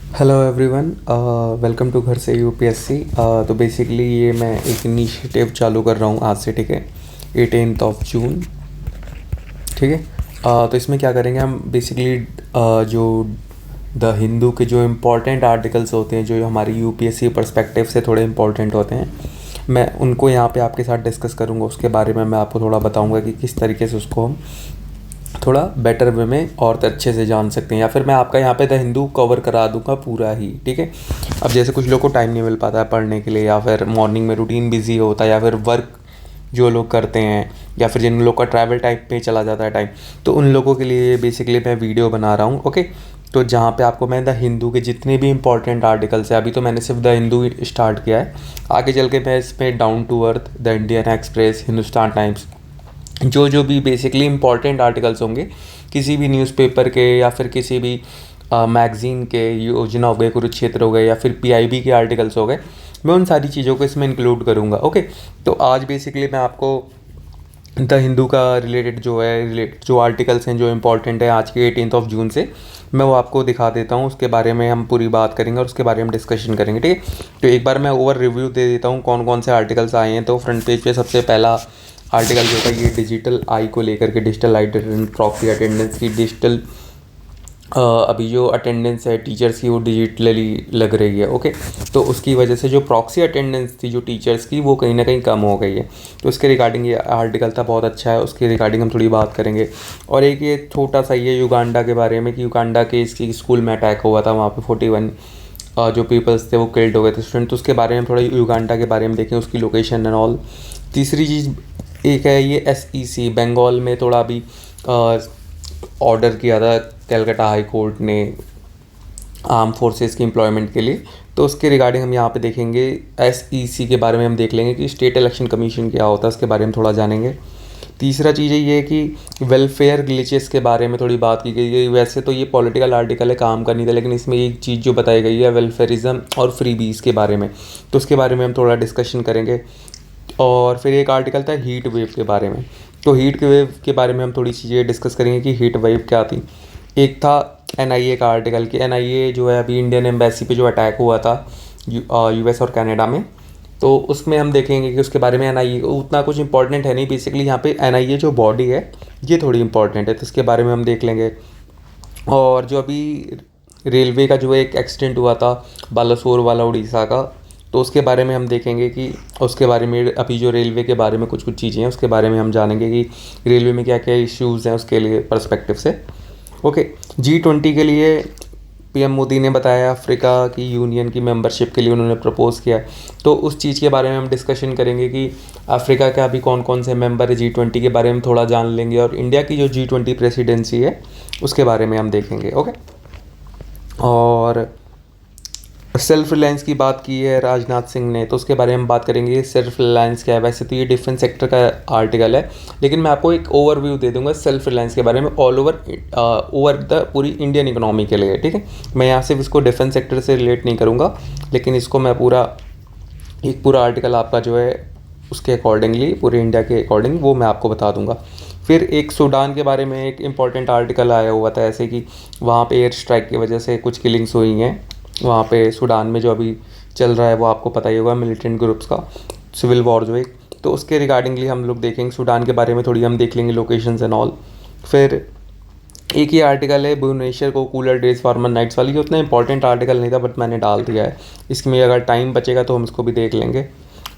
Hello everyone, welcome to घर से UPSC. तो बेसिकली ये मैं एक इनिशिएटिव चालू कर रहा हूँ आज से, ठीक है। 18th ऑफ जून, ठीक है। तो इसमें क्या करेंगे हम बेसिकली, जो द हिंदू के जो इम्पोर्टेंट आर्टिकल्स होते हैं, जो हमारी यूपीएससी पर्सपेक्टिव से थोड़े इम्पोर्टेंट होते हैं, मैं उनको यहाँ पे आपके साथ डिस्कस करूँगा। उसके बारे में मैं आपको थोड़ा बताऊँगा कि किस तरीके से उसको हम थोड़ा बेटर वे में और अच्छे से जान सकते हैं, या फिर मैं आपका यहाँ पे द हिंदू कवर करा दूंगा पूरा ही, ठीक है। अब जैसे कुछ लोग को टाइम नहीं मिल पाता है पढ़ने के लिए, या फिर मॉर्निंग में रूटीन बिजी होता है, या फिर वर्क जो लोग करते हैं, या फिर जिन लोग का ट्रैवल टाइप पे चला जाता है टाइम, तो उन लोगों के लिए बेसिकली मैं वीडियो बना रहा हूँ, ओके। तो जहाँ पे आपको मैं द हिंदू के जितने भी इंपॉर्टेंट आर्टिकल्स हैं, अभी तो मैंने सिर्फ द हिंदू स्टार्ट किया है, आगे चल के मैं इसमें down to earth, the Indian Express, Hindustan Times, जो भी बेसिकली इंपॉर्टेंट आर्टिकल्स होंगे किसी भी न्यूज़पेपर के, या फिर किसी भी मैगज़ीन के, योजना हो गए, कुरुक्षेत्र हो गए, या फिर पीआईबी के आर्टिकल्स हो गए, मैं उन सारी चीज़ों को इसमें इंक्लूड करूँगा, ओके। तो आज बेसिकली मैं आपको द हिंदू का रिलेटेड जो आर्टिकल्स हैं जो इंपॉर्टेंट है आज के 18th ऑफ जून से, मैं वो आपको दिखा देता हूँ। उसके बारे में हम पूरी बात करेंगे और उसके बारे में डिस्कशन करेंगे, ठीक है। तो एक बार मैं ओवर रिव्यू दे देता हूँ कौन कौन से आर्टिकल्स आए हैं। तो फ्रंट पेज पे सबसे पहला आर्टिकल जो होता है ये डिजिटल आई को लेकर के, डिजिटल आई प्रॉक्सी अटेंडेंस की, डिजिटल अभी जो अटेंडेंस है टीचर्स की वो डिजिटली लग रही है, ओके। तो उसकी वजह से जो प्रॉक्सी अटेंडेंस थी जो टीचर्स की, वो कहीं ना कहीं कम हो गई है। तो उसके रिगार्डिंग ये आर्टिकल था, बहुत अच्छा है, उसके रिगार्डिंग हम थोड़ी बात करेंगे। और एक ये छोटा सा ये युगांडा के बारे में, कि युगांडा के इसकी स्कूल में अटैक हुआ था, वहाँ पे 41 जो पीपल्स थे वो किल्ड हो गए थे स्टूडेंट। तो उसके बारे में थोड़ा युगांडा के बारे में देखें, उसकी लोकेशन एंड ऑल। तीसरी चीज़ एक है ये एसईसी, बंगाल में थोड़ा अभी ऑर्डर किया था कलकत्ता हाई कोर्ट ने आर्म फोर्सेस की एम्प्लॉयमेंट के लिए। तो उसके रिगार्डिंग हम यहाँ पे देखेंगे। एसईसी के बारे में हम देख लेंगे कि स्टेट इलेक्शन कमीशन क्या होता है, उसके बारे में थोड़ा जानेंगे। तीसरा चीज़ है ये कि वेलफेयर ग्लिचेस के बारे में थोड़ी बात की गई है। वैसे तो ये पॉलिटिकल आर्टिकल है, काम का नहीं था, लेकिन इसमें एक चीज़ जो बताई गई है वेलफेयरिज्म और फ्री बीज के बारे में, तो उसके बारे में हम थोड़ा डिस्कशन करेंगे। और फिर एक आर्टिकल था हीट वेव के बारे में। तो हीट वेव के बारे में हम थोड़ी चीज़ें डिस्कस करेंगे कि हीट वेव क्या थी। एक था एनआईए का आर्टिकल, कि एनआईए जो है अभी इंडियन एम्बेसी पे जो अटैक हुआ था यूएस और कनाडा में, तो उसमें हम देखेंगे कि उसके बारे में। एनआईए उतना कुछ इंपॉर्टेंट है नहीं, बेसिकली यहाँ पे एनआईए जो बॉडी है ये थोड़ी इंपॉर्टेंट है, तो इसके बारे में हम देख लेंगे। और जो अभी रेलवे का जो एक एक्सीडेंट हुआ था बालासोर वाला उड़ीसा का, तो उसके बारे में हम देखेंगे कि उसके बारे में, अभी जो रेलवे के बारे में कुछ कुछ चीज़ें हैं उसके बारे में हम जानेंगे कि रेलवे में क्या क्या इश्यूज़ हैं उसके लिए पर्सपेक्टिव से, ओके। G20 के लिए पीएम मोदी ने बताया अफ्रीका की यूनियन की मेंबरशिप के लिए उन्होंने प्रपोज़ किया, तो उस चीज़ के बारे में हम डिस्कशन करेंगे कि अफ्रीका का अभी कौन कौन से मेंबर है। G20 के बारे में थोड़ा जान लेंगे, और इंडिया की जो G20 प्रेसिडेंसी है उसके बारे में हम देखेंगे, ओके। और सेल्फ रिलायंस की बात की है राजनाथ सिंह ने, तो उसके बारे में हम बात करेंगे सेल्फ रिलायंस क्या है। वैसे तो ये डिफेंस सेक्टर का आर्टिकल है, लेकिन मैं आपको एक ओवरव्यू दे दूंगा सेल्फ रिलायंस के बारे में ऑल ओवर द पूरी इंडियन इकोनॉमी के लिए, ठीक है। मैं यहाँ सिर्फ इसको डिफेंस सेक्टर से रिलेट नहीं करूँगा, लेकिन इसको मैं एक पूरा आर्टिकल आपका जो है उसके अकॉर्डिंगली, पूरे इंडिया के अकॉर्डिंग वो मैं आपको बता दूंगा। फिर एक सूडान के बारे में एक इम्पॉर्टेंट आर्टिकल आया हुआ था, ऐसे कि वहाँ पे एयर स्ट्राइक की वजह से कुछ किलिंग्स हुई हैं वहाँ पे सूडान में, जो अभी चल रहा है वो आपको पता ही होगा, मिलिटेंट ग्रुप्स का सिविल वॉर जो है। तो उसके रिगार्डिंगली हम लोग देखेंगे सूडान के बारे में, थोड़ी हम देख लेंगे लोकेशंस एंड ऑल। फिर एक ही आर्टिकल है भुवनेश्वर को कूलर डेज वार्मर नाइट्स वाली, ये उतना इंपॉर्टेंट आर्टिकल नहीं था बट मैंने डाल दिया है, इसमें अगर टाइम बचेगा तो हम इसको भी देख लेंगे।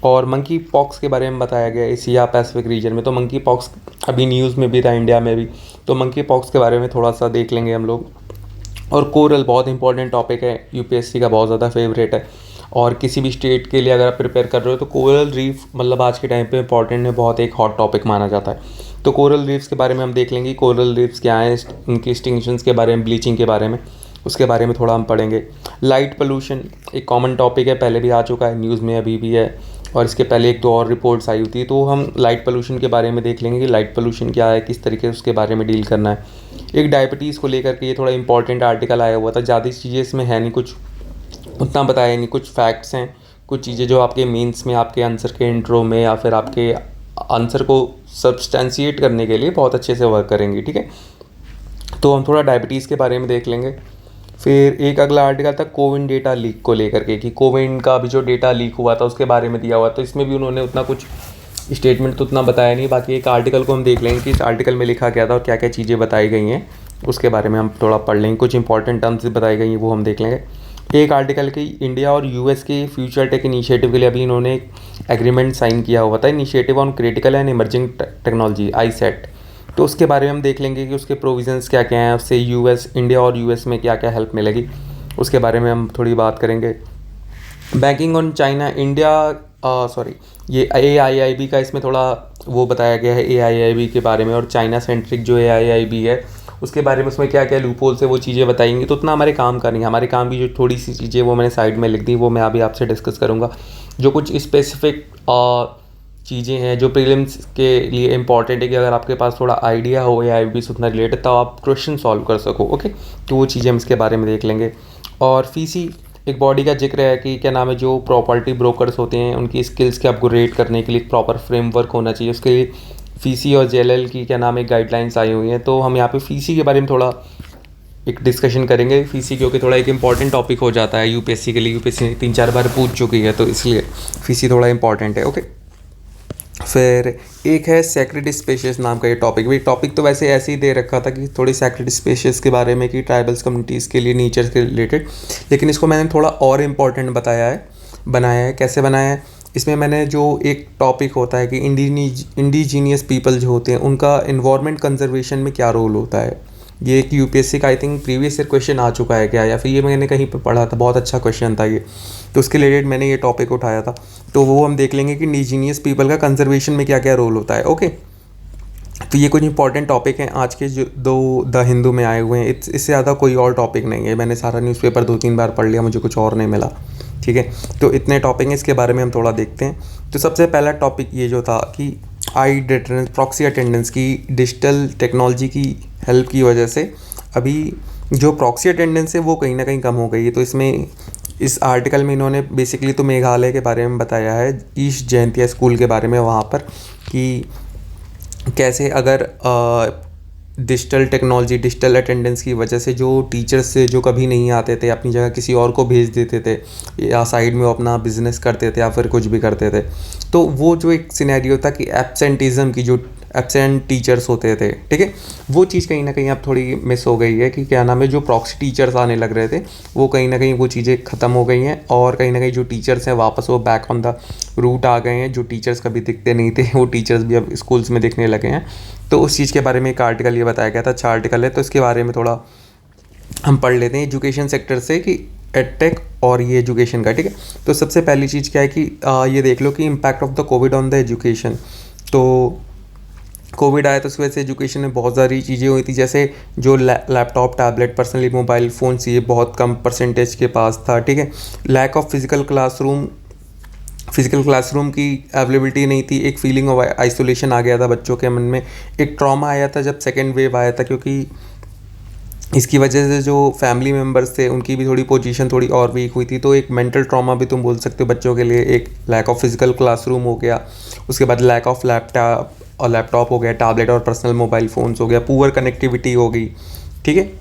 और मंकी पॉक्स के बारे में बताया गया है एशिया पैसिफिक रीजन में, तो मंकी पॉक्स अभी न्यूज़ में भी था, इंडिया में भी, तो मंकी पॉक्स के बारे में थोड़ा सा देख लेंगे हम लोग। और कोरल बहुत इंपॉर्टेंट टॉपिक है, यूपीएससी का बहुत ज़्यादा फेवरेट है, और किसी भी स्टेट के लिए अगर आप प्रिपेयर कर रहे हो तो कोरल रीफ मतलब आज के टाइम पे इंपॉर्टेंट है, बहुत एक हॉट टॉपिक माना जाता है। तो कोरल रीफ्स के बारे में हम देख लेंगे, कोरल रीफ्स क्या हैं, उनकी एक्सटिंक्शंस के बारे में, ब्लीचिंग के बारे में, उसके बारे में थोड़ा हम पढ़ेंगे। लाइट पोल्यूशन एक कॉमन टॉपिक है, पहले भी आ चुका है न्यूज़ में, अभी भी है, और इसके पहले एक दो और रिपोर्ट्स आई थी, तो हम लाइट पोल्यूशन के बारे में देख लेंगे कि लाइट पोल्यूशन क्या है, किस तरीके से उसके बारे में डील करना है। एक डायबिटीज़ को लेकर के ये थोड़ा इंपॉर्टेंट आर्टिकल आया हुआ था, ज़्यादा चीज़ें इसमें है नहीं, कुछ उतना बताया नहीं, कुछ फैक्ट्स हैं, कुछ चीज़ें जो आपके मेंस में, आपके आंसर के इंट्रो में, या फिर आपके आंसर को सब्सटेंशिएट करने के लिए बहुत अच्छे से वर्क करेंगी, ठीक है। तो हम थोड़ा डायबिटीज़ के बारे में देख लेंगे। फिर एक अगला आर्टिकल था कोविन डेटा लीक को लेकर के, कि कोविन का भी जो डेटा लीक हुआ था उसके बारे में दिया हुआ, तो इसमें भी उन्होंने उतना कुछ स्टेटमेंट तो उतना बताया नहीं। बाकी एक आर्टिकल को हम देख लेंगे कि इस आर्टिकल में लिखा क्या था और क्या क्या चीज़ें बताई गई हैं, उसके बारे में हम थोड़ा पढ़ लेंगे। कुछ इंपॉर्टेंट टर्म्स बताई गई हैं वो हम देख लेंगे। एक आर्टिकल की इंडिया और यूएस के फ्यूचर टेक इनिशिएटिव के लिए अभी इन्होंने एक एग्रीमेंट साइन किया हुआ था, initiative on critical and emerging technology iCET. तो उसके बारे में हम देख लेंगे कि उसके प्रोविजंस क्या क्या हैं, उससे इंडिया और यूएस में क्या क्या हेल्प मिलेगी, उसके बारे में हम थोड़ी बात करेंगे। Banking on China India, sorry, ये AIIB का इसमें थोड़ा वो बताया गया है AIIB के बारे में, और चाइना सेंट्रिक जो AIIB है उसके बारे में, उसमें क्या क्या लूपहोल्स है वो चीज़ें बताएंगी। तो उतना हमारे काम का नहीं है, हमारे काम की जो थोड़ी सी चीज़ें वो मैंने साइड में लिख दी, वो मैं अभी आपसे डिस्कस करूँगा। जो कुछ स्पेसिफिक चीज़ें हैं जो प्रीलिम्स के लिए इंपॉर्टेंट है, कि अगर आपके पास थोड़ा आइडिया हो AIIB से उतना रिलेटेड, तब आप क्वेश्चन सॉल्व कर सको। ओके, तो वो चीज़ें हम इसके बारे में देख लेंगे। और फीसी एक बॉडी का जिक्र है कि क्या नाम है, जो प्रॉपर्टी ब्रोकर्स होते हैं उनकी स्किल्स के आपको रेट करने के लिए प्रॉपर फ्रेमवर्क होना चाहिए, उसके लिए फीसी और JLL की क्या नाम है गाइडलाइंस आई हुई हैं। तो हम यहाँ पे फीसी के बारे में थोड़ा एक डिस्कशन करेंगे। फीसी क्योंकि थोड़ा एक इंपॉर्टेंट टॉपिक हो जाता है यूपीएससी के लिए, यूपीएससी 3-4 बार पूछ चुकी है, तो इसलिए फीसी थोड़ा इंपॉर्टेंट है। ओके, फिर एक है सेक्रेड स्पेशीज नाम का ये टॉपिक। भी टॉपिक तो वैसे ऐसे ही दे रखा था कि थोड़ी सेक्रेड स्पेशीज के बारे में, कि ट्राइबल्स कम्युनिटीज़ के लिए नेचर के रिलेटेड, लेकिन इसको मैंने थोड़ा और इम्पॉर्टेंट बनाया है। कैसे बनाया है, इसमें मैंने जो एक टॉपिक होता है कि इंडिजीनियस पीपल जो होते हैं उनका इन्वायरमेंट कंजर्वेशन में क्या रोल होता है। ये एक यूपीएससी का I think previous year question आ चुका है क्या, या फिर ये मैंने कहीं पर पढ़ा था, बहुत अच्छा क्वेश्चन था ये, तो उसके रिलेटेड मैंने ये टॉपिक उठाया था। तो वो हम देख लेंगे कि इंडिजीनियस पीपल का कंजर्वेशन में क्या क्या रोल होता है। ओके, तो ये कुछ इंपॉर्टेंट टॉपिक हैं आज के जो द हिंदू में आए हुए हैं। इससे ज़्यादा कोई और टॉपिक नहीं है, मैंने सारा न्यूज़पेपर 2-3 बार पढ़ लिया, मुझे कुछ और नहीं मिला। ठीक है, तो इतने टॉपिक हैं, इसके बारे में हम थोड़ा देखते हैं। तो सबसे पहला टॉपिक ये जो था कि आई डिटरेंस प्रॉक्सी अटेंडेंस की डिजिटल टेक्नोलॉजी की हेल्प की वजह से अभी जो प्रॉक्सी अटेंडेंस है वो कहीं ना कहीं कम हो गई है। तो इसमें इस आर्टिकल में इन्होंने बेसिकली तो मेघालय के बारे में बताया है, ईस्ट जयंतिया स्कूल के बारे में, वहाँ पर कि कैसे अगर डिजिटल टेक्नोलॉजी डिजिटल अटेंडेंस की वजह से जो टीचर्स से जो कभी नहीं आते थे अपनी जगह किसी और को भेज देते थे, या साइड में वो अपना बिजनेस करते थे या फिर कुछ भी करते थे, तो वो जो एक सिनेरियो था कि एब्सेंटिज़म की, जो एब्सेंट टीचर्स होते थे, ठीक है, वो चीज़ कहीं ना कहीं अब थोड़ी मिस हो गई है। कि क्या नाम है, जो प्रॉक्सी टीचर्स आने लग रहे थे वो कहीं ना कहीं वो चीज़ें ख़त्म हो गई हैं, और कहीं ना कहीं जो टीचर्स हैं वापस वो बैक ऑन द रूट आ गए हैं। जो टीचर्स कभी दिखते नहीं थे वो टीचर्स भी अब स्कूल्स में दिखने लगे हैं। तो उस चीज़ के बारे में एक आर्टिकल ये बताया गया था, अच्छा आर्टिकल है, तो इसके बारे में थोड़ा हम पढ़ लेते हैं एजुकेशन सेक्टर से, कि एडटेक और ये एजुकेशन का। ठीक है, तो सबसे पहली चीज़ क्या है कि ये देख लो कि impact of the Covid on the education. तो कोविड आया तो उस वजह से एजुकेशन में बहुत सारी चीज़ें हुई थी, जैसे जो laptop, tablet, personally mobile phones, ये बहुत कम परसेंटेज के पास था। ठीक है, लैक ऑफ फिज़िकल क्लासरूम की अवेलेबिलिटी नहीं थी, एक फीलिंग ऑफ आइसोलेशन आ गया था बच्चों के मन में, एक ट्रॉमा आया था जब सेकेंड वेव आया था, क्योंकि इसकी वजह से जो फैमिली मेम्बर्स थे उनकी भी थोड़ी पोजीशन थोड़ी और वीक हुई थी। तो एक मेंटल ट्रॉमा भी तुम बोल सकते हो बच्चों के लिए। एक लैक ऑफ फिजिकल क्लासरूम हो गया, उसके बाद लैक ऑफ लैपटॉप हो गया, टैबलेट और पर्सनल मोबाइल फ़ोन्स हो गया, पुअर कनेक्टिविटी हो गई। ठीक है,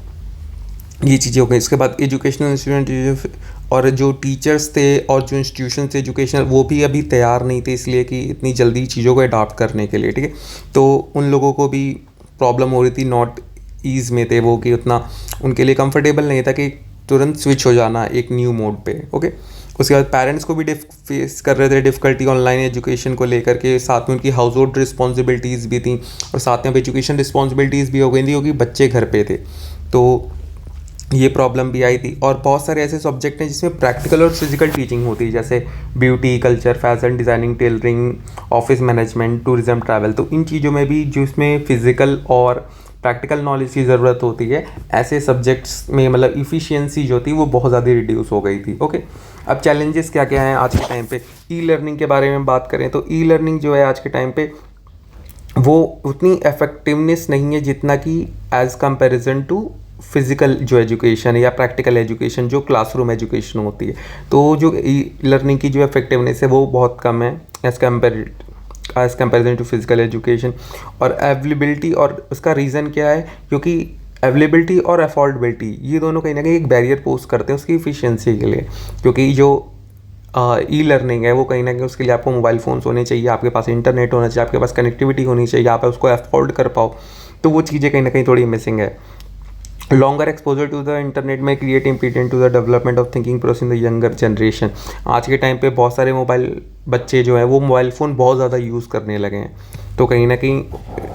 ये चीज़ें हो गई। इसके बाद एजुकेशनल इंस्टीट्यूशन और जो टीचर्स थे और जो इंस्टीट्यूशन थे एजुकेशनल, वो भी अभी तैयार नहीं थे इसलिए कि इतनी जल्दी चीज़ों को अडॉप्ट करने के लिए। ठीक है, तो उन लोगों को भी प्रॉब्लम हो रही थी, नॉट ईज़ में थे वो, कि उतना उनके लिए कंफर्टेबल नहीं था कि तुरंत स्विच हो जाना एक न्यू मोड पे। ओके, उसके बाद पेरेंट्स को भी फेस कर रहे थे डिफ़िकल्टी ऑनलाइन एजुकेशन को लेकर के, साथ में उनकी हाउस होल्ड रिस्पॉन्सिबिलिटीज़ भी थी, और साथ में एजुकेशन रिस्पॉन्सिबिलिटीज़ भी हो गई थी क्योंकि बच्चे घर पे थे, तो ये प्रॉब्लम भी आई थी। और बहुत सारे ऐसे सब्जेक्ट हैं जिसमें प्रैक्टिकल और फिजिकल टीचिंग होती है, जैसे beauty, culture, fashion designing, tailoring, office management, tourism, travel. तो इन चीज़ों में भी जो इसमें फ़िज़िकल और प्रैक्टिकल नॉलेज की ज़रूरत होती है, ऐसे सब्जेक्ट्स में मतलब इफ़िशियंसी जो थी वो बहुत ज़्यादा रिड्यूस हो गई थी। ओके, अब चैलेंजेस क्या क्या हैं आज के टाइम पे। ई लर्निंग के बारे में बात करें तो ई लर्निंग जो है आज के टाइम पे वो उतनी इफेक्टिवनेस नहीं है जितना कि एज़ कंपैरिजन टू फिज़िकल जो एजुकेशन या प्रैक्टिकल एजुकेशन जो क्लासरूम एजुकेशन होती है। तो जो ई लर्निंग की जो इफेक्टिवनेस है वो बहुत कम है as comparison to physical education. और अवेलेबिलिटी, और उसका रीज़न क्या है, क्योंकि अवेलेबिलिटी और अफोर्डेबिलिटी ये दोनों कहीं ना कहीं एक बैरियर पोस्ट करते हैं उसकी इफ़िशियंसी के लिए, क्योंकि जो ई लर्निंग है वो कहीं ना कहीं उसके लिए आपको मोबाइल फ़ोन्स होने चाहिए, आपके पास इंटरनेट होना चाहिए, आपके पास कनेक्टिविटी होनी चाहिए, आप उसको अफोर्ड कर पाओ, तो वो चीज़ें कहीं ना कहीं थोड़ी मिसिंग है। Longer exposure to the internet में create impediment to the development of thinking process in the younger generation. आज के टाइम पे बहुत सारे मोबाइल बच्चे जो हैं वो मोबाइल फ़ोन बहुत ज़्यादा यूज़ करने लगे हैं, तो कहीं ना कहीं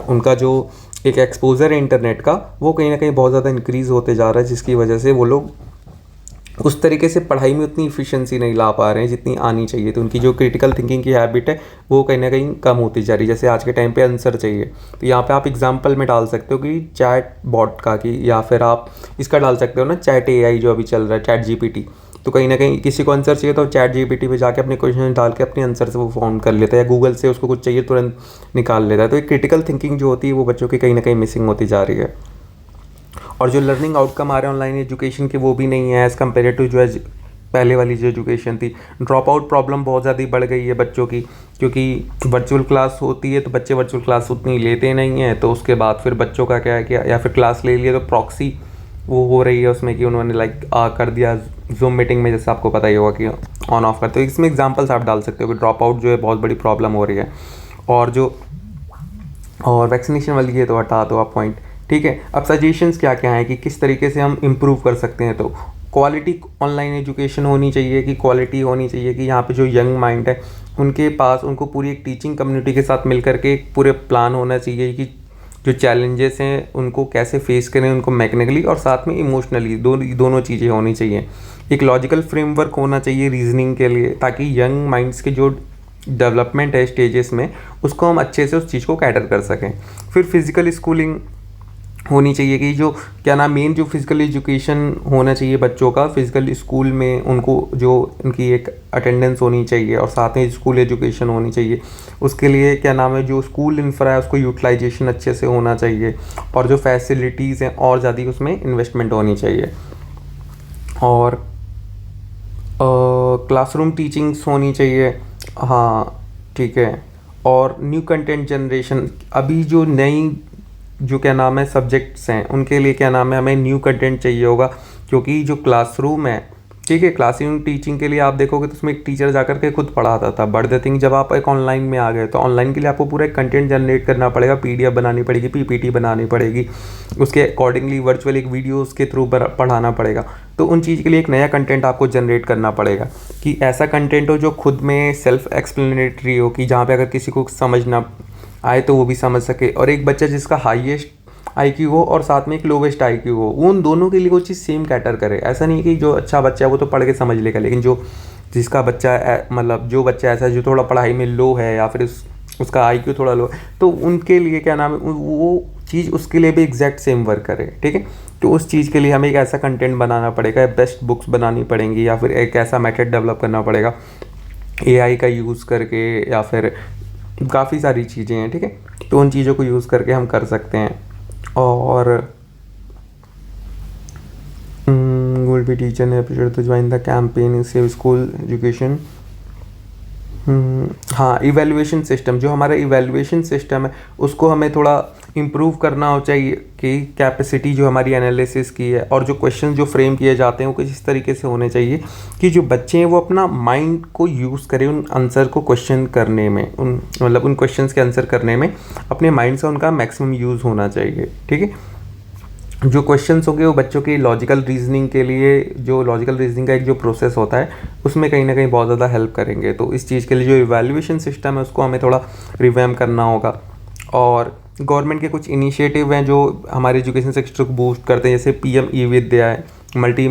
उनका जो एक एक्सपोजर है इंटरनेट का वो कहीं ना कहीं बहुत ज़्यादा इंक्रीज़ होते जा रहा है, जिसकी वजह से वो लोग उस तरीके से पढ़ाई में उतनी इफिशिएंसी नहीं ला पा रहे हैं जितनी आनी चाहिए, तो उनकी जो क्रिटिकल थिंकिंग की हैबिट है वो कहीं ना कहीं कम होती जा रही है। जैसे आज के टाइम पे आंसर चाहिए, तो यहाँ पे आप एग्जांपल में डाल सकते हो कि चैट बॉट का की, या फिर आप इसका डाल सकते हो ना चैट एआई जो अभी चल रहा है चैट जीपीटी, तो कहीं ना कहीं किसी को आंसर चाहिए तो चैट जीपीटी पे जाके अपने क्वेश्चन डाल के अपने आंसर से वो फाउंड कर लेता है, या गूगल से उसको कुछ चाहिए तुरंत निकाल लेता है। तो एक क्रिटिकल थिंकिंग जो होती है वो बच्चों की कहीं ना कहीं मिसिंग होती जा रही है, और जो लर्निंग आउटकम आ रहे हैं ऑनलाइन एजुकेशन के वो भी नहीं है एज़ कम्पेयर टू जो पहले वाली जो एजुकेशन थी। ड्रॉप आउट प्रॉब्लम बहुत ज़्यादा बढ़ गई है बच्चों की, क्योंकि वर्चुअल क्लास होती है तो बच्चे वर्चुअल क्लास उतनी लेते नहीं हैं, तो उसके बाद फिर बच्चों का क्या है कि या फिर क्लास ले लिए तो प्रॉक्सी वो हो रही है उसमें कि उन्होंने कर दिया जूम मीटिंग में, जैसे आपको पता ही होगा कि ऑन ऑफ करते हो। इसमें एग्जांपल्स आप डाल सकते हो कि ड्रॉप आउट जो है बहुत बड़ी प्रॉब्लम हो रही है, और वैक्सीनेशन वाली है तो हटा दो आप पॉइंट, ठीक है। अब सजेशंस क्या क्या हैं कि किस तरीके से हम इम्प्रूव कर सकते हैं, तो क्वालिटी ऑनलाइन एजुकेशन होनी चाहिए, कि क्वालिटी होनी चाहिए कि यहाँ पे जो यंग माइंड है उनके पास उनको पूरी एक टीचिंग कम्युनिटी के साथ मिल करके एक पूरे प्लान होना चाहिए कि जो चैलेंजेस हैं उनको कैसे फेस करें, उनको मैकेनिकली और साथ में इमोशनली दोनों चीज़ें होनी चाहिए। एक लॉजिकल फ्रेमवर्क होना चाहिए रीजनिंग के लिए, ताकि यंग माइंड्स के जो डेवलपमेंट है स्टेजेस में उसको हम अच्छे से उस चीज़ को कैटर कर सकें। फिर फिज़िकल स्कूलिंग होनी चाहिए कि जो क्या नाम मेन जो फिज़िकल एजुकेशन होना चाहिए बच्चों का फिज़िकल स्कूल में, उनको जो उनकी एक अटेंडेंस होनी चाहिए और साथ में स्कूल एजुकेशन होनी चाहिए। उसके लिए क्या नाम है जो स्कूल इंफ्रा है उसको यूटिलाइजेशन अच्छे से होना चाहिए, और जो फैसिलिटीज़ हैं और ज़्यादा उसमें इन्वेस्टमेंट होनी चाहिए, और क्लासरूम टीचिंग्स होनी चाहिए। हाँ ठीक है। और न्यू कंटेंट जनरेशन, अभी जो नई जो क्या नाम है सब्जेक्ट्स हैं उनके लिए क्या नाम है हमें न्यू कंटेंट चाहिए होगा, क्योंकि जो क्लासरूम है ठीक है, क्लासरूम टीचिंग के लिए आप देखोगे तो उसमें एक टीचर जाकर के खुद पढ़ाता था, बट द थिंग जब आप एक ऑनलाइन में आ गए तो ऑनलाइन के लिए आपको पूरा एक कंटेंट जनरेट करना पड़ेगा, पीडीएफ बनानी पड़ेगी, पीपीटी बनानी पड़ेगी, उसके अकॉर्डिंगली वर्चुअल एक वीडियो उसके थ्रू पढ़ाना पड़ेगा। तो उन चीज़ के लिए एक नया कंटेंट आपको जनरेट करना पड़ेगा, कि ऐसा कंटेंट हो जो खुद में सेल्फ एक्सप्लेनेटरी हो, कि जहाँ पे अगर किसी को समझ ना आए तो वो भी समझ सके, और एक बच्चा जिसका हाईएस्ट आईक्यू हो और साथ में एक लोवेस्ट आईक्यू हो, वो उन दोनों के लिए वो चीज़ सेम कैटर करे। ऐसा नहीं कि जो अच्छा बच्चा है वो तो पढ़ के समझ लेगा, लेकिन जो जिसका बच्चा मतलब जो बच्चा ऐसा है जो थोड़ा पढ़ाई में लो है या फिर उसका आईक्यू थोड़ा लो है, तो उनके लिए क्या नाम है वो चीज़ उसके लिए भी एग्जैक्ट सेम वर्क करे, ठीक है। तो उस चीज़ के लिए हमें एक ऐसा कंटेंट बनाना पड़ेगा, बेस्ट बुक्स बनानी पड़ेंगी, या फिर एक ऐसा मेथड डेवलप करना पड़ेगा एआई का यूज़ करके, या फिर काफ़ी सारी चीज़ें हैं, ठीक है। तो उन चीज़ों को यूज़ करके हम कर सकते हैं। और विल बी टीचर ने pressure to join the campaign save school education. हाँ, इवैल्यूएशन सिस्टम, जो हमारा इवैल्यूएशन सिस्टम है उसको हमें थोड़ा इम्प्रूव करना हो चाहिए, कि कैपेसिटी जो हमारी एनालिसिस की है और जो क्वेश्चन जो फ्रेम किए जाते हैं वो कुछ इस तरीके से होने चाहिए कि जो बच्चे हैं वो अपना माइंड को यूज़ करें उन आंसर को क्वेश्चन करने में, उन क्वेश्चंस के आंसर करने में अपने माइंड से उनका मैक्सिमम यूज़ होना चाहिए, ठीक है। जो क्वेश्चंस होंगे वो बच्चों की लॉजिकल रीजनिंग के लिए, जो लॉजिकल रीजनिंग का एक जो प्रोसेस होता है उसमें कहीं ना कहीं बहुत ज़्यादा हेल्प करेंगे। तो इस चीज़ के लिए जो इवैल्यूएशन सिस्टम है उसको हमें थोड़ा रिवैम्प करना होगा। और गवर्नमेंट के कुछ इनिशिएटिव हैं जो हमारे एजुकेशन सेक्टर को बूस्ट करते हैं, जैसे पीएम ई विद्या है, मल्टी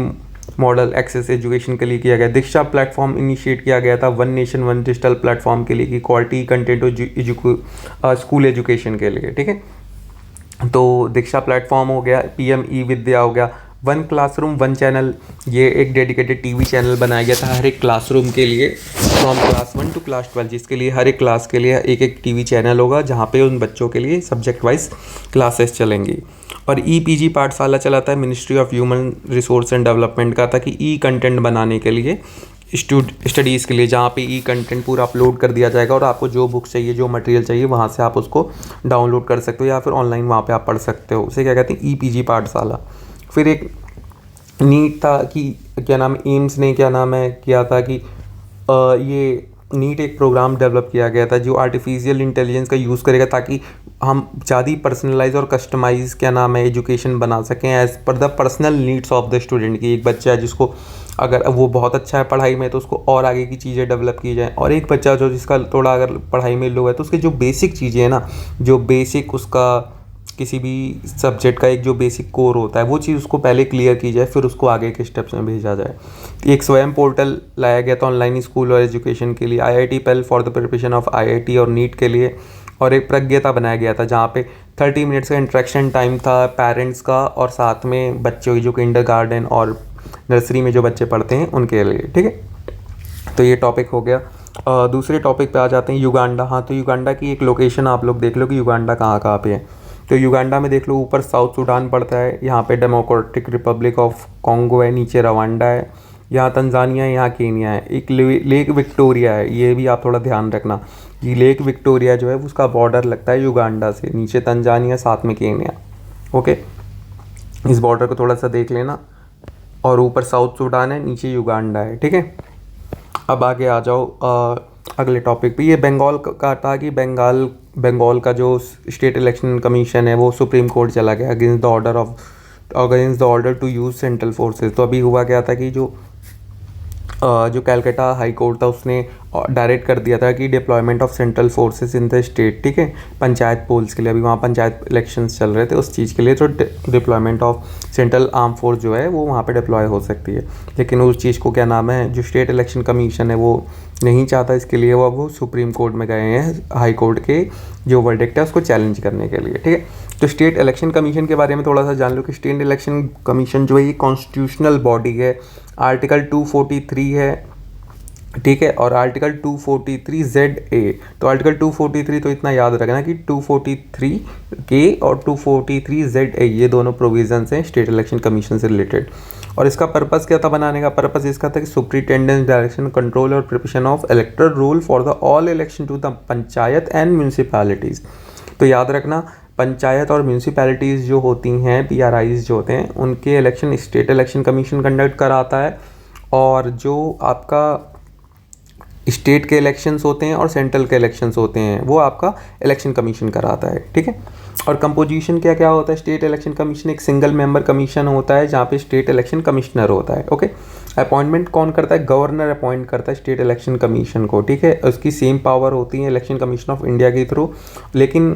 मॉडल एक्सेस एजुकेशन के लिए किया गया, दीक्षा प्लेटफॉर्म इनिशिएट किया गया था one nation one digital platform के लिए, कि क्वालिटी कंटेंट स्कूल एजुकेशन के लिए, ठीक है। तो दीक्षा प्लेटफॉर्म हो गया, पीएम ई विद्या हो गया, वन क्लासरूम वन चैनल, ये एक डेडिकेटेड टीवी चैनल बनाया गया था हर एक क्लासरूम के लिए फ्रॉम क्लास 1 टू क्लास 12, जिसके लिए हर एक क्लास के लिए एक एक टीवी चैनल होगा जहाँ पे उन बच्चों के लिए सब्जेक्ट वाइज क्लासेस चलेंगी। और ईपीजी पाठशाला चलाता है ministry of human resource and development का, ताकि ई कंटेंट बनाने के लिए स्टडीज़ के लिए, जहाँ पे ई कंटेंट पूरा अपलोड कर दिया जाएगा और आपको जो बुक चाहिए, जो मटेरियल चाहिए, वहाँ से आप उसको डाउनलोड कर सकते हो या फिर ऑनलाइन वहाँ पे आप पढ़ सकते हो। उसे क्या कहते हैं, EPG पाठशाला। फिर एक नीट था कि क्या नाम, एम्स ने क्या नाम है किया था कि ये नीट एक प्रोग्राम डेवलप किया गया था जो आर्टिफिशियल इंटेलिजेंस का यूज़ करेगा ताकि हम ज़्यादा पर्सनलाइज और कस्टमाइज क्या नाम है एजुकेशन बना सकें as per the personal needs of the student. की एक बच्चा है जिसको अगर वो बहुत अच्छा है पढ़ाई में तो उसको और आगे की चीज़ें डेवलप की जाए, और एक बच्चा जो जिसका थोड़ा अगर पढ़ाई में लो है तो उसके जो बेसिक चीज़ें हैं ना, जो बेसिक उसका किसी भी सब्जेक्ट का एक जो बेसिक कोर होता है वो चीज़ उसको पहले क्लियर की जाए, फिर उसको आगे के स्टेप्स में भेजा जाए। एक स्वयं पोर्टल लाया गया था ऑनलाइन स्कूल और एजुकेशन के लिए, IIT pale for the preparation of IIT और नीट के लिए। और एक प्रज्ञता बनाया गया था जहाँ पे 30 मिनट्स का इंटरेक्शन टाइम था पेरेंट्स का और साथ में बच्चों की जो किंडरगार्टन और नर्सरी में जो बच्चे पढ़ते हैं उनके लिए। ठीक है, तो ये टॉपिक हो गया। दूसरे टॉपिक पे आ जाते हैं, युगांडा। हाँ, तो युगांडा की एक लोकेशन आप लोग देख लो कि युगांडा कहाँ कहाँ पे है। तो युगांडा में देख लो, ऊपर साउथ सूडान पड़ता है, यहाँ पे डेमोक्रेटिक रिपब्लिक ऑफ कॉन्गो है, नीचे रवांडा है, यहाँ तंजानिया है, यहाँ केनिया है, एक लेक विक्टोरिया है। ये भी आप थोड़ा ध्यान रखना कि लेक विक्टोरिया जो है उसका बॉर्डर लगता है युगांडा से, नीचे तंजानिया, साथ में केनिया। ओके, इस बॉर्डर को थोड़ा सा देख लेना। और ऊपर साउथ सूडान है, नीचे युगांडा है। ठीक है, अब आगे आ जाओ अगले टॉपिक पे। ये बंगाल का था कि बंगाल का जो स्टेट इलेक्शन कमीशन है वो सुप्रीम कोर्ट चला गया against the order to use central forces. तो अभी हुआ क्या था कि जो कैलकाटा हाई कोर्ट था उसने डायरेक्ट कर दिया था कि deployment of central forces in the state. ठीक है, पंचायत पोल्स के लिए, अभी वहाँ पंचायत इलेक्शंस चल रहे थे उस चीज़ के लिए, तो deployment of central arm force जो है वो वहाँ पे डिप्लॉय हो सकती है। लेकिन उस चीज़ को क्या नाम है, जो स्टेट इलेक्शन कमीशन है वो नहीं चाहता, इसके लिए वो सुप्रीम कोर्ट में गए हैं, हाई कोर्ट के जो वर्डिक्ट है उसको चैलेंज करने के लिए। ठीक है, तो स्टेट इलेक्शन कमीशन के बारे में थोड़ा सा जान लो कि स्टेट इलेक्शन कमीशन जो है ये कॉन्स्टिट्यूशनल बॉडी है, आर्टिकल 243 है। ठीक है, और आर्टिकल 243ZA। तो आर्टिकल 243 तो इतना याद रखना कि 243K और 243ZA ये दोनों प्रोविजंस हैं स्टेट इलेक्शन कमीशन से रिलेटेड। और इसका पर्पस क्या था बनाने का? पर्पस इसका था कि सुप्रिटेंडेंस डायरेक्शन कंट्रोल और preparation of electoral rule for the all election to the panchayat and municipalities. तो याद रखना, पंचायत और म्यूनसिपैलिटीज़ जो होती हैं, PRIs जो होते हैं, उनके election state election commission conduct कराता है, और जो आपका स्टेट के इलेक्शंस होते हैं और सेंट्रल के इलेक्शंस होते हैं वो आपका इलेक्शन कमीशन कराता है। ठीक है, और कंपोजिशन क्या क्या होता है? स्टेट इलेक्शन कमीशन एक सिंगल मेंबर कमीशन होता है जहाँ पे स्टेट इलेक्शन कमिश्नर होता है। ओके, अपॉइंटमेंट कौन करता है? गवर्नर अपॉइंट करता है स्टेट इलेक्शन कमीशन को। ठीक है, उसकी सेम पावर होती है इलेक्शन कमीशन ऑफ इंडिया के थ्रू, लेकिन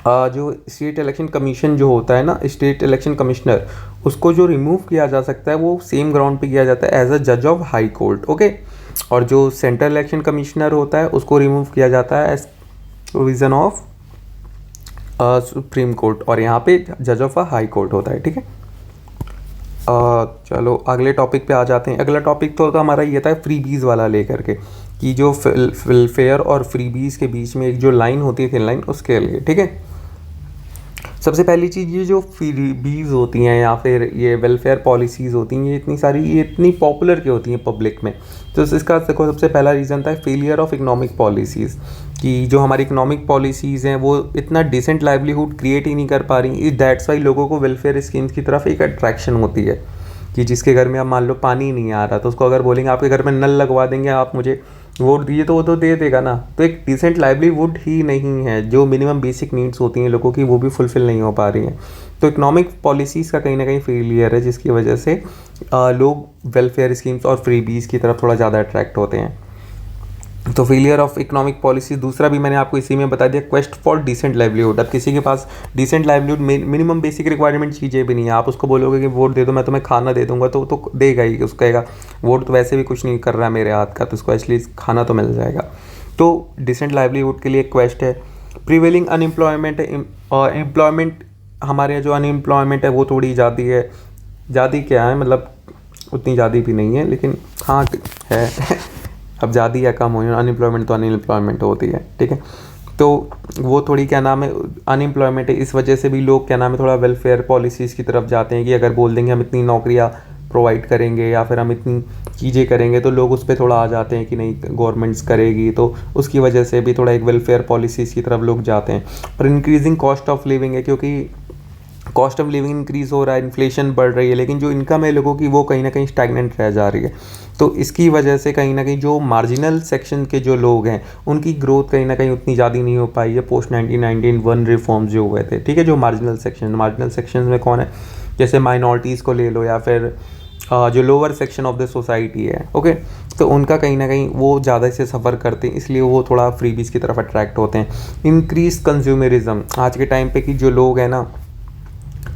जो स्टेट इलेक्शन कमीशन जो होता है ना, स्टेट इलेक्शन कमिश्नर, उसको जो रिमूव किया जा सकता है वो सेम ग्राउंड पे किया जाता है एज अ जज ऑफ हाई कोर्ट। ओके, और जो सेंट्रल इलेक्शन कमिश्नर होता है उसको रिमूव किया जाता है as provision of Supreme Court, और यहाँ पे जज ऑफ अ हाई कोर्ट होता है। ठीक है, चलो अगले टॉपिक पे आ जाते हैं। अगला टॉपिक तो हमारा ये था फ्रीबीज़ वाला लेकर के, कि जो वेलफेयर और फ्रीबीज़ के बीच में एक जो लाइन होती है, थिन लाइन, उसके लिए। ठीक है, सबसे पहली चीज़, ये जो फ्रीबीज़ होती हैं या फिर ये वेलफेयर पॉलिसीज़ होती हैं, ये इतनी पॉपुलर क्यों होती हैं पब्लिक में? तो इसका देखो, सबसे पहला रीज़न था फेलियर ऑफ इकोनॉमिक पॉलिसीज़, कि जो हमारी इकोनॉमिक पॉलिसीज़ हैं वो इतना डिसेंट लाइवलीहुड क्रिएट ही नहीं कर पा रही। दैट्स वाई लोगों को वेलफेयर स्कीम्स की तरफ एक अट्रैक्शन होती है, कि जिसके घर में अब मान लो पानी नहीं आ रहा तो उसको अगर बोलेंगे आपके घर में नल लगवा देंगे, आप मुझे वोट दिए, तो वो तो दे देगा ना। तो एक डिसेंट लाइवलीहुड ही नहीं है, जो मिनिमम बेसिक नीड्स होती हैं लोगों की वो भी फुलफ़िल नहीं हो पा रही हैं। तो इकोनॉमिक पॉलिसीज़ का कहीं ना कहीं फेलियर है, जिसकी वजह से लोग वेलफेयर स्कीम्स और फ्रीबीज़ की तरफ थोड़ा ज़्यादा अट्रैक्ट होते हैं। तो फेलियर ऑफ इकोनॉमिक पॉलिसी। दूसरा भी मैंने आपको इसी में बता दिया, क्वेस्ट फॉर डिसेंट लाइवलीहुड। अब किसी के पास decent livelihood, minimum basic requirement चीज़ें भी नहीं है, आप उसको बोलोगे कि वोट दे दो, मैं तुम्हें खाना दे दूंगा, तो देगा ही। उसको कहेगा वोट तो वैसे भी कुछ नहीं कर रहा है मेरे हाथ का, तो उसको एटलीस्ट खाना तो मिल जाएगा। तो डिसेंट लाइवलीहुड के लिए क्वेस्ट है। प्रिवेलिंग अनएम्प्लॉयमेंट है, एम्प्लॉयमेंट हमारे यहाँ जो अनएम्प्लॉयमेंट है वो थोड़ी ज़्यादा है। ज़्यादा क्या है, मतलब उतनी ज़्यादा भी नहीं है, लेकिन हाँ है अब ज़्यादा या कम हो, अनएम्प्लॉयमेंट तो अनएम्प्लॉयमेंट होती है। ठीक है, तो वो थोड़ी क्या नाम है अनएम्प्लॉयमेंट है, इस वजह से भी लोग क्या नाम है थोड़ा वेलफेयर पॉलिसीज़ की तरफ जाते हैं, कि अगर बोल देंगे हम इतनी नौकरियां प्रोवाइड करेंगे या फिर हम इतनी चीज़ें करेंगे तो लोग उस पर थोड़ा आ जाते हैं कि नहीं गवर्नमेंट्स करेगी, तो उसकी वजह से भी थोड़ा एक वेलफेयर पॉलिसीज़ की तरफ लोग जाते हैं। और इंक्रीजिंग कॉस्ट ऑफ लिविंग है, क्योंकि कॉस्ट ऑफ लिविंग इंक्रीज़ हो रहा है, इन्फ्लेशन बढ़ रही है, लेकिन जो इनकम है लोगों की वो कहीं ना कहीं स्टैगनेंट रह जा रही है। तो इसकी वजह से कहीं ना कहीं जो मार्जिनल सेक्शन के जो लोग हैं उनकी ग्रोथ कहीं ना कहीं उतनी ज़्यादा नहीं हो पाई है पोस्ट 1991 रिफॉर्म्स जो हुए थे। ठीक है, जो मार्जिनल सेक्शन में कौन है, जैसे माइनॉरिटीज़ को ले लो या फिर जो lower section of the society है, ओके, तो उनका कहीं ना कहीं वो ज़्यादा से सफ़र करते हैं, इसलिए वो थोड़ा फ्रीबीज की तरफ अट्रैक्ट होते हैं। इंक्रीज कंज्यूमरिज्म, आज के टाइम पे कि जो लोग हैं ना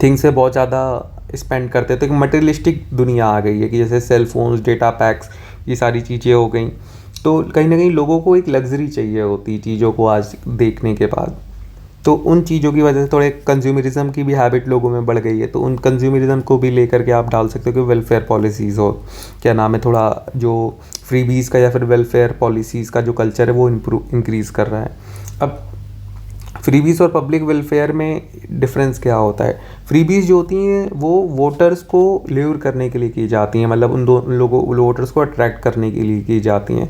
थिंग्स से बहुत ज़्यादा स्पेंड करते हैं, तो एक मटेरियलिस्टिक दुनिया आ गई है कि जैसे सेल फोन्स, डेटा पैक्स, ये सारी चीज़ें हो गई। तो कहीं ना कहीं लोगों को एक लग्जरी चाहिए होती चीज़ों को आज देखने के बाद, तो उन चीज़ों की वजह से थोड़े कंज्यूमरिज्म की भी हैबिट लोगों में बढ़ गई है। तो उन कंज्यूमरिज्म को भी लेकर के आप डाल सकते हो कि वेलफेयर पॉलिसीज़ हो, क्या नाम है, थोड़ा जो फ्रीबीज़ का या फिर वेलफेयर पॉलिसीज़ का जो कल्चर है वो इंक्रीज़ कर रहा है। अब फ्रीबीज़ और पब्लिक वेलफेयर में डिफरेंस क्या होता है। फ्रीबीज़ जो होती हैं वो वोटर्स को ल्यूर करने के लिए की जाती हैं, मतलब उन लोगों वोटर्स को अट्रैक्ट करने के लिए की जाती हैं।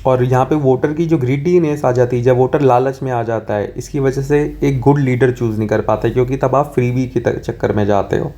और यहाँ पे वोटर की जो ग्रीडीनेस आ जाती है, जब वोटर लालच में आ जाता है, इसकी वजह से एक गुड लीडर चूज़ नहीं कर पाता है, क्योंकि तब आप फ्रीबी के चक्कर में जाते हो।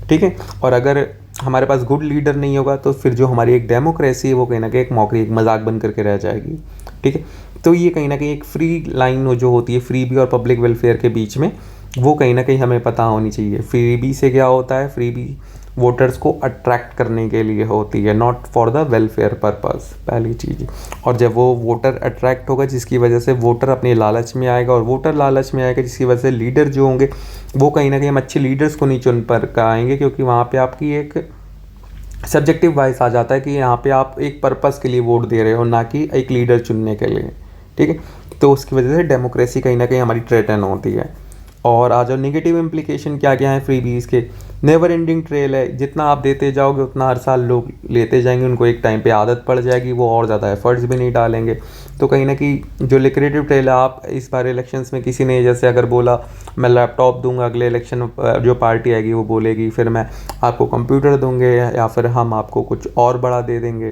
ठीक है, और अगर हमारे पास गुड लीडर नहीं होगा तो फिर जो हमारी एक डेमोक्रेसी है वो कहीं ना कहीं एक मौके, एक मजाक बन करके रह जाएगी। ठीक है, तो ये कहीं ना कहीं एक फ्री लाइन जो होती है फ्रीबी और पब्लिक वेलफेयर के बीच में, वो कहीं ना कहीं हमें पता होनी चाहिए। फ्रीबी से क्या होता है, फ्रीबी वोटर्स को अट्रैक्ट करने के लिए होती है, not for the welfare purpose, पहली चीज़। और जब वो वोटर अट्रैक्ट होगा जिसकी वजह से वोटर अपने लालच में आएगा, और वोटर लालच में आएगा जिसकी वजह से लीडर जो होंगे वो कहीं ना कहीं हम अच्छे लीडर्स को नहीं चुन पर आएंगे, क्योंकि वहाँ पे आपकी एक सब्जेक्टिव वाइज आ जाता है कि यहाँ पे आप एक पर्पस के लिए वोट दे रहे हो, ना कि एक लीडर चुनने के लिए। ठीक है, तो उसकी वजह से डेमोक्रेसी कहीं ना कहीं हमारी थ्रेटन होती है। और आज नेगेटिव इम्प्लीकेशन क्या क्या है फ्रीबीज़ के, नेवर एंडिंग ट्रेल है, जितना आप देते जाओगे उतना हर साल लोग लेते जाएंगे, उनको एक टाइम पे आदत पड़ जाएगी, वो और ज़्यादा एफर्ट्स भी नहीं डालेंगे। तो कहीं ना कहीं जो लिक्रेटिव ट्रेल है, आप इस बार इलेक्शंस में किसी ने जैसे अगर बोला मैं लैपटॉप दूंगा, अगले इलेक्शन जो पार्टी आएगी वो बोलेगी फिर मैं आपको कंप्यूटर दूंगे या फिर हम आपको कुछ और बड़ा दे देंगे।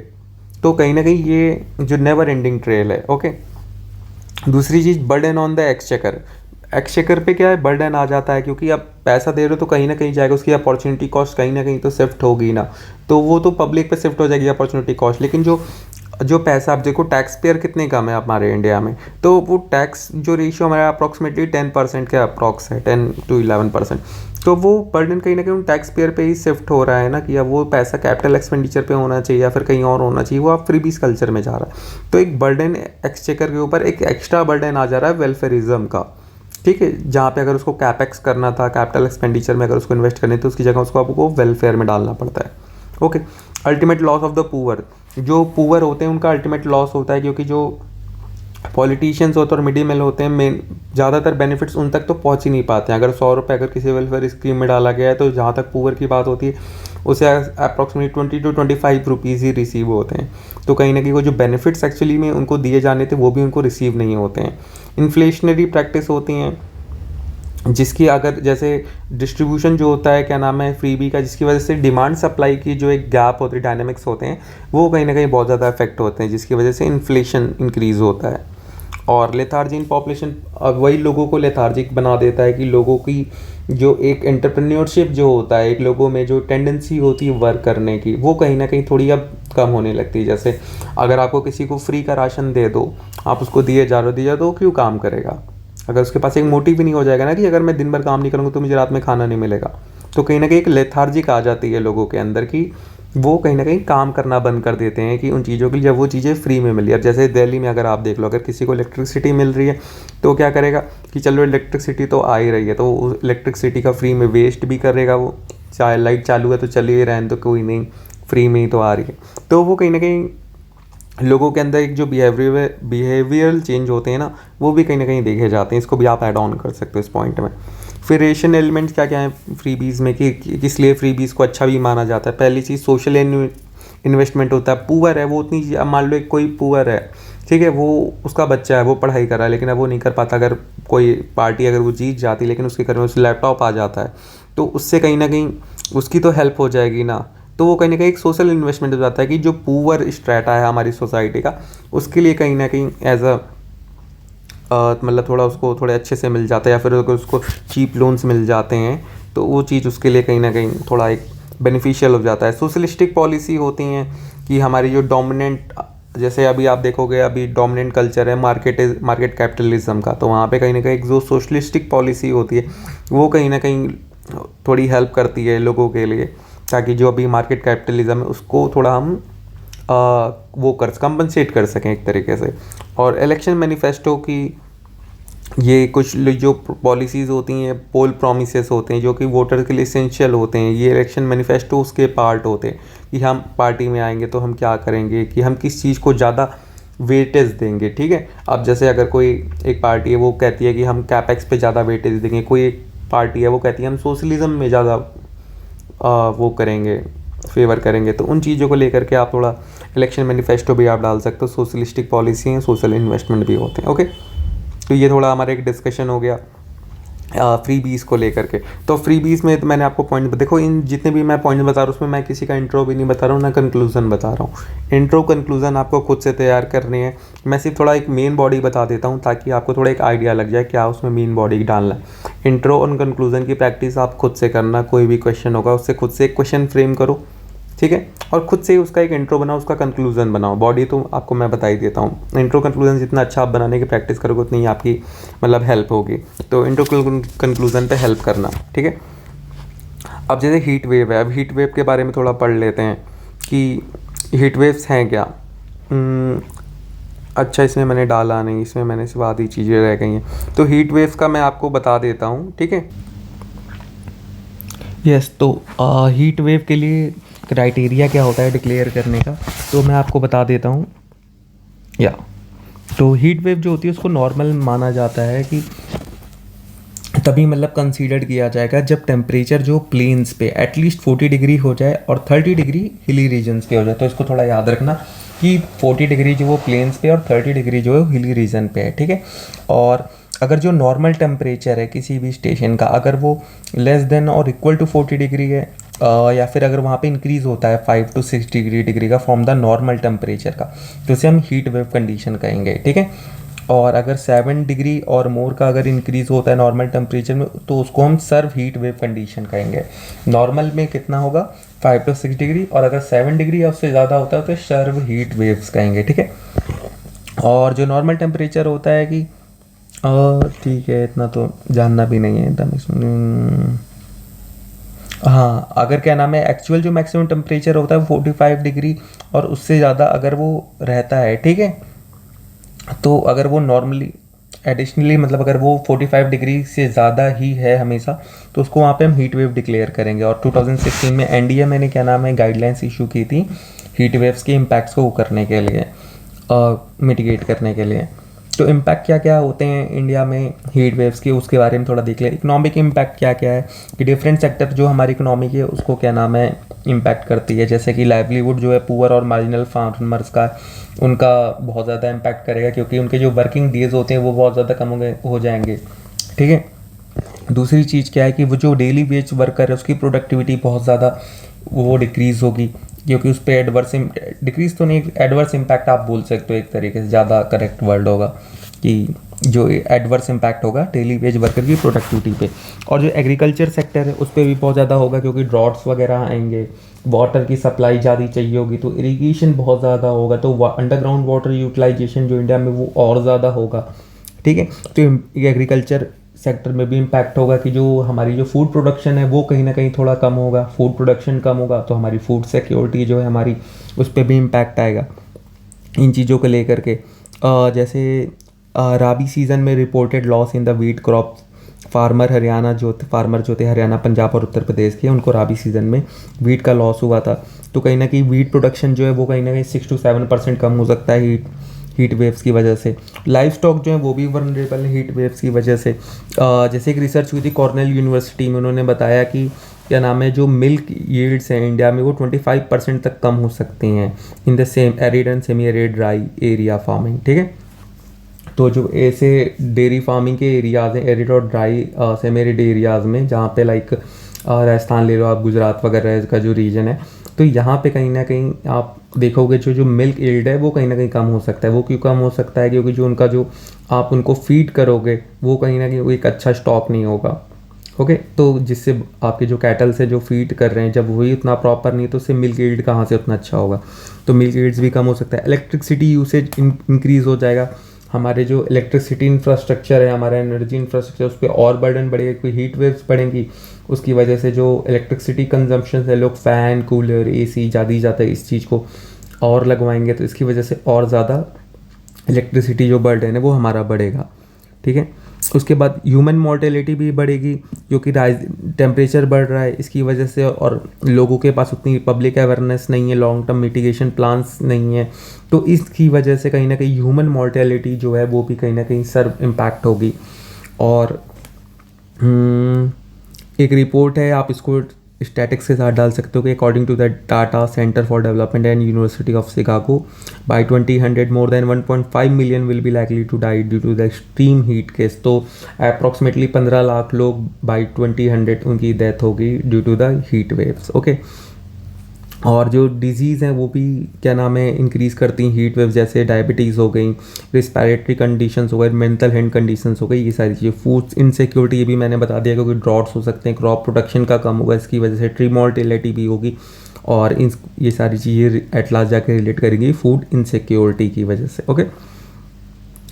तो कहीं ना कहीं ये जो नेवर एंडिंग ट्रेल है। ओके, दूसरी चीज़ burden on the exchequer. Exchequer पे क्या है, बर्डन आ जाता है, क्योंकि आप पैसा दे रहे हो तो कहीं ना कहीं जाएगा, उसकी अपॉर्चुनिटी कॉस्ट कहीं ना कहीं तो शिफ्ट होगी ना, तो वो तो पब्लिक पे शिफ्ट हो जाएगी अपॉर्चुनिटी कॉस्ट। लेकिन जो जो पैसा, आप देखो टैक्स पेयर कितने कम है हमारे इंडिया में, तो वो टैक्स जो रेशियो हमारा अप्रॉक्सीमेटली 10% के अप्रॉक्स है, 10 to 11%। तो वो बर्डन कहीं ना कहीं उन टैक्स पेयर पे ही शिफ्ट हो रहा है ना, कि अब वो पैसा कैपिटल एक्सपेंडिचर पे होना चाहिए या फिर कहीं और होना चाहिए, वो आप फ्रीबीज कल्चर में जा रहा है। तो एक बर्डन एक्सचेकर के ऊपर एक एक्स्ट्रा बर्डन आ जा रहा है वेलफेयरिज्म का। ठीक है, जहाँ पे अगर उसको कैपेक्स करना था, कैपिटल एक्सपेंडिचर में अगर उसको इन्वेस्ट करनी तो उसकी जगह उसको आपको वेलफेयर में डालना पड़ता है। Okay, ultimate loss of the poor, जो पुअर होते हैं उनका अल्टीमेट लॉस होता है, क्योंकि जो पॉलिटिशियंस होते हैं और मिडिल मैन होते हैं, मेन ज़्यादातर बेनिफिट्स उन तक तो पहुंच ही नहीं पाते हैं। अगर 100 रुपये अगर किसी वेलफेयर स्कीम में डाला गया है तो जहाँ तक पुअर की बात होती है उसे approximately 20 to 25 rupees he receive होते हैं। तो कहीं ना कहीं वो जो बेनिफिट्स एक्चुअली में उनको दिए जाने थे वो भी उनको रिसीव नहीं होते हैं। इन्फ्लेशनरी प्रैक्टिस होती हैं, जिसकी अगर जैसे डिस्ट्रीब्यूशन जो होता है क्या नाम है फ्रीबी का, जिसकी वजह से डिमांड सप्लाई की जो एक गैप होती है, डायनामिक्स होते हैं, वो कहीं ना कहीं बहुत ज़्यादा इफेक्ट होते हैं, जिसकी वजह से इन्फ्लेशन इंक्रीज़ होता है। और लेथार्जी इन पॉपुलेशन, अब वही लोगों को लेथार्जिक बना देता है कि लोगों की जो एक एंटरप्रेन्योरशिप जो होता है, एक लोगों में जो टेंडेंसी होती है वर्क करने की, वो कहीं ना कहीं थोड़ी अब कम होने लगती है। जैसे अगर आपको किसी को फ्री का राशन दे दो, आप उसको दिए जा रहे हो तो क्यों काम करेगा, अगर उसके पास एक मोटिव भी नहीं हो जाएगा ना कि अगर मैं दिन भर काम नहीं करूँगा तो मुझे रात में खाना नहीं मिलेगा। तो कहीं ना कहीं एक लेथार्जिक आ जाती है लोगों के अंदर की वो कहीं ना कहीं काम करना बंद कर देते हैं कि उन चीज़ों के लिए जब वो चीज़ें फ्री में मिली। अब जैसे दिल्ली में अगर आप देख लो, अगर किसी को इलेक्ट्रिसिटी मिल रही है तो क्या करेगा कि चलो इलेक्ट्रिसिटी तो आ ही रही है, तो इलेक्ट्रिसिटी का फ्री में वेस्ट भी करेगा वो, चाहे लाइट चालू है तो चलिए रहने तो कोई नहीं, फ्री में ही तो आ रही है। तो वो कहीं ना कहीं लोगों के अंदर एक जो बिहेवियरल चेंज होते हैं ना, वो भी कहीं ना कहीं देखे जाते हैं। इसको भी आप ऐड ऑन कर सकते हो इस पॉइंट में। फिर रेशन एलिमेंट्स क्या क्या है फ्रीबीज़ में, कि किस लिए फ्रीबीज़ को अच्छा भी माना जाता है। पहली चीज़ सोशल इन्वेस्टमेंट होता है। पुअर है वो उतनी, अब मान लो एक कोई पुअर है, ठीक है, वो उसका बच्चा है वो पढ़ाई कर रहा है लेकिन अब वो नहीं कर पाता, अगर कोई पार्टी अगर वो जीत जाती लेकिन उसके घर में उस लैपटॉप आ जाता है तो उससे कहीं ना कहीं उसकी तो हेल्प हो जाएगी ना। तो वो कहीं ना कहीं एक सोशल इन्वेस्टमेंट हो जाता है कि जो पुअर स्ट्रेटा है हमारी सोसाइटी का, उसके लिए कहीं ना कहीं एज अ मतलब थोड़ा उसको थोड़े अच्छे से मिल जाता है, या फिर अगर उसको चीप लोन्स मिल जाते हैं तो वो चीज़ उसके लिए कहीं ना कहीं थोड़ा एक बेनिफिशियल हो जाता है। सोशलिस्टिक पॉलिसी होती हैं कि हमारी जो डोमिनेंट, जैसे अभी आप देखोगे अभी डोमिनेंट कल्चर है मार्केट कैपिटलिज्म का, तो वहाँ पे कहीं ना कहीं जो सोशलिस्टिक पॉलिसी होती है वो कहीं ना कहीं थोड़ी हेल्प करती है लोगों के लिए, ताकि जो अभी मार्केट कैपिटलिज्म है उसको थोड़ा हम वो कर कंपनसेट कर सकें एक तरीके से। और इलेक्शन मैनिफेस्टो की ये कुछ जो पॉलिसीज़ होती हैं, पोल प्रोमिसेस होते हैं जो कि वोटर के लिए एसेंशियल होते हैं, ये इलेक्शन मैनिफेस्टो उसके पार्ट होते हैं कि हम पार्टी में आएंगे तो हम क्या करेंगे, कि हम किस चीज़ को ज़्यादा वेटेज देंगे। ठीक है, अब जैसे अगर कोई एक पार्टी है वो कहती है कि हम कैपेक्स पे ज़्यादा वेटेज देंगे, कोई एक पार्टी है वो कहती है हम सोशलिज्म में ज़्यादा वो करेंगे, फेवर करेंगे, तो उन चीज़ों को लेकर के आप थोड़ा इलेक्शन मैनिफेस्टो भी आप डाल सकते हो। सोशलिस्टिक पॉलिसी हैं, सोशल इन्वेस्टमेंट भी होते हैं। ओके, तो ये थोड़ा हमारा एक डिस्कशन हो गया फ्री बीज को लेकर के। तो फ्री बीज में तो मैंने आपको पॉइंट देखो, इन जितने भी मैं पॉइंट बता रहा हूँ उसमें मैं किसी का इंट्रो भी नहीं बता रहा हूँ ना कंक्लूजन बता रहा हूँ। इंट्रो कंक्लूजन आपको खुद से तैयार करनी है, मैं सिर्फ थोड़ा एक मेन बॉडी बता देता हूँ ताकि आपको थोड़ा एक आइडिया लग जाए क्या उसमें मेन बॉडी डालना है। इंट्रो और कंक्लूजन की प्रैक्टिस आप खुद से करना, कोई भी क्वेश्चन होगा उससे खुद से एक क्वेश्चन फ्रेम करो, ठीक है, और खुद से ही उसका एक इंट्रो बनाओ, उसका कंक्लूजन बनाओ। बॉडी तो आपको मैं बता ही देता हूँ, इंट्रो कंक्लूजन जितना अच्छा आप बनाने की प्रैक्टिस करोगे उतनी ही आपकी मतलब हेल्प होगी। तो इंट्रो कंक्लूजन पे हेल्प करना, ठीक है। अब जैसे हीट वेव है, अब हीट वेव के बारे में थोड़ा पढ़ लेते हैं कि हीट वेव्स हैं क्या। अच्छा, इसमें मैंने डाला नहीं, इसमें मैंने सिर्फ आधी चीज़ें रह गई हैं। तो हीट वेव का मैं आपको बता देता हूँ, ठीक है। यस, तो हीट वेव के लिए क्राइटेरिया क्या होता है डिक्लेयर करने का, तो मैं आपको बता देता हूँ। या तो हीट वेव जो होती है उसको नॉर्मल माना जाता है कि तभी मतलब कंसीडर किया जाएगा जब टेम्परेचर जो प्लेन्स पे एटलीस्ट 40 डिग्री हो जाए और 30 डिग्री हिली रीजन्स पे हो जाए। तो इसको थोड़ा याद रखना कि 40 डिग्री जो वो प्लेन्स पे और 30 डिग्री जो है हिली रीजन पे है, ठीक है। और अगर जो नॉर्मल टेम्परेचर है किसी भी स्टेशन का, अगर वो लेस देन और इक्वल टू 40 डिग्री है, या फिर अगर वहाँ पे इंक्रीज़ होता है 5 to 6 डिग्री का फ्रॉम द नॉर्मल टेम्परेचर का, तो इसे हम हीट वेव कंडीशन कहेंगे, ठीक है। और अगर 7 डिग्री और मोर का अगर इंक्रीज़ होता है नॉर्मल टेम्परेचर में, तो उसको हम सर्व हीट वेव कंडीशन कहेंगे। नॉर्मल में कितना होगा 5 to 6 डिग्री, और अगर 7 डिग्री या उससे ज़्यादा होता है तो सर्व हीट वेव्स कहेंगे, ठीक है। और जो नॉर्मल टेम्परेचर होता है कि ठीक है, इतना तो जानना भी नहीं है एकदम। हाँ, अगर क्या नाम है एक्चुअल जो मैक्सिमम टेम्परेचर होता है वो 45 डिग्री और उससे ज़्यादा अगर वो रहता है, ठीक है, तो अगर वो नॉर्मली एडिशनली मतलब अगर वो 45 डिग्री से ज़्यादा ही है हमेशा, तो उसको वहाँ पे हम हीट वेव डिक्लेयर करेंगे। और 2016 में एनडीएमए ने क्या नाम है गाइडलाइंस इशू की थी हीट वेव्स के इम्पैक्ट्स को करने के लिए, मिटिगेट करने के लिए। तो इम्पैक्ट क्या क्या होते हैं इंडिया में हीट वेव्स के, उसके बारे में थोड़ा देख लें। इकोनॉमिक इम्पैक्ट क्या क्या है कि डिफरेंट सेक्टर जो हमारी इकोनॉमी की है उसको क्या नाम है इम्पैक्ट करती है। जैसे कि लाइवलीहुड जो है पुअर और मार्जिनल फार्मर्स का, उनका बहुत ज़्यादा इम्पैक्ट करेगा क्योंकि उनके जो वर्किंग डेज होते हैं वो बहुत ज़्यादा कम हो जाएंगे, ठीक है। दूसरी चीज़ क्या है कि वो जो डेली वेज वर्कर है उसकी प्रोडक्टिविटी बहुत ज़्यादा वो डिक्रीज़ होगी, क्योंकि उस पर एडवर्स डिक्रीज़ तो नहीं, एडवर्स इम्पैक्ट आप बोल सकते हो एक तरीके से, ज़्यादा करेक्ट वर्ड होगा कि जो एडवर्स इम्पैक्ट होगा डेली वेज वर्कर की प्रोडक्टिविटी पे। और जो एग्रीकल्चर सेक्टर है उस पर भी बहुत ज़्यादा होगा क्योंकि ड्रॉट्स वगैरह आएंगे, वाटर की सप्लाई ज़्यादा चाहिए होगी, तो इरीगेशन बहुत ज़्यादा होगा, तो अंडरग्राउंड वाटर यूटिलाइजेशन जो इंडिया में वो और ज़्यादा होगा, ठीक है। तो एग्रीकल्चर सेक्टर में भी इम्पैक्ट होगा कि जो हमारी जो फूड प्रोडक्शन है वो कहीं ना कहीं थोड़ा कम होगा। फूड प्रोडक्शन कम होगा तो हमारी फूड सिक्योरिटी जो है हमारी उस पर भी इम्पैक्ट आएगा इन चीज़ों को लेकर के। जैसे राबी सीज़न में reported loss in the wheat crop, farmer जो थे हरियाणा, पंजाब और उत्तर प्रदेश के, उनको राबी सीज़न में वीट का लॉस हुआ था। तो कहीं ना कहीं वीट प्रोडक्शन जो है वो कहीं ना कहीं 6 to 7% कम हो सकता है हीट वेव्स की वजह से। लाइफ स्टॉक जो है वो भी वनरेबल है हीट वेव्स की वजह से। जैसे एक रिसर्च हुई थी कॉर्नेल यूनिवर्सिटी में, उन्होंने बताया कि क्या नाम है जो मिल्क यील्ड्स हैं इंडिया में वो 25% तक कम हो सकती हैं in the same arid and semi arid dry area farming, ठीक है। तो जो ऐसे डेयरी फार्मिंग के एरियाज़ हैं एरिड और ड्राई सेमी एरिड एरियाज़ में, जहाँ पे लाइक राजस्थान ले लो आप, गुजरात वगैरह का जो रीजन है, तो यहाँ पे कहीं ना कहीं आप देखोगे जो मिल्क यील्ड है वो कहीं ना कहीं कम हो सकता है। वो क्यों कम हो सकता है? क्योंकि जो उनका जो आप उनको फीड करोगे वो कहीं ना कहीं वो एक अच्छा स्टॉक नहीं होगा। ओके, तो जिससे आपके जो कैटल से जो फीड कर रहे हैं जब वही उतना प्रॉपर नहीं है तो उससे मिल्क यील्ड कहाँ से उतना अच्छा होगा? तो मिल्क यील्ड्स भी कम हो सकता है। इलेक्ट्रिसिटी यूसेज इंक्रीज़ हो जाएगा। हमारे जो इलेक्ट्रिसिटी इंफ्रास्ट्रक्चर है, हमारा एनर्जी इंफ्रास्ट्रक्चर, उस पर और बर्डन बढ़ेगा, कोई हीट वेव्स बढ़ेंगी। उसकी वजह से जो इलेक्ट्रिसिटी कंजम्पशन है, लोग फ़ैन, कूलर, एसी ज़्यादा ही ज़्यादा इस चीज़ को और लगवाएंगे, तो इसकी वजह से और ज़्यादा इलेक्ट्रिसिटी जो बर्डन है वो हमारा बढ़ेगा। ठीक है, उसके बाद ह्यूमन मोर्टेलिटी भी बढ़ेगी क्योंकि राइज टेम्परेचर बढ़ रहा है इसकी वजह से, और लोगों के पास उतनी पब्लिक अवेयरनेस नहीं है, लॉन्ग टर्म मिटिगेशन प्लान्स नहीं है, तो इसकी वजह से कहीं ना कहीं ह्यूमन मोर्टेलिटी जो है वो भी कहीं ना कहीं सर इम्पैक्ट होगी। और एक रिपोर्ट है, आप इसको स्टैटिक्स के साथ डाल सकते हो कि according to the Tata center for development and university of Chicago by 2000 more than 1.5 million will be likely to die due to the extreme heat case. तो अप्रॉक्सीमेटली 15 लाख लोग बाय 2000 उनकी डेथ होगी due to the heat waves. Okay, और जो disease हैं वो भी क्या नाम है इंक्रीज़ करती हैं हीट वेव, जैसे डायबिटीज़ हो गई, रिस्पिरेटरी कंडीशंस हो गए, मेंटल हेल्थ कंडीशंस हो गई, ये सारी चीज़ें। फूड इनसिक्योरिटी ये भी मैंने बता दिया क्योंकि ड्रॉट्स हो सकते हैं, क्रॉप प्रोडक्शन का कम होगा, इसकी वजह से ट्री मॉर्टेलिटी भी होगी, और इन ये सारी चीज़ें एट लास्ट जाकर रिलेट करेंगी फूड इनसिक्योरिटी की वजह से। ओके,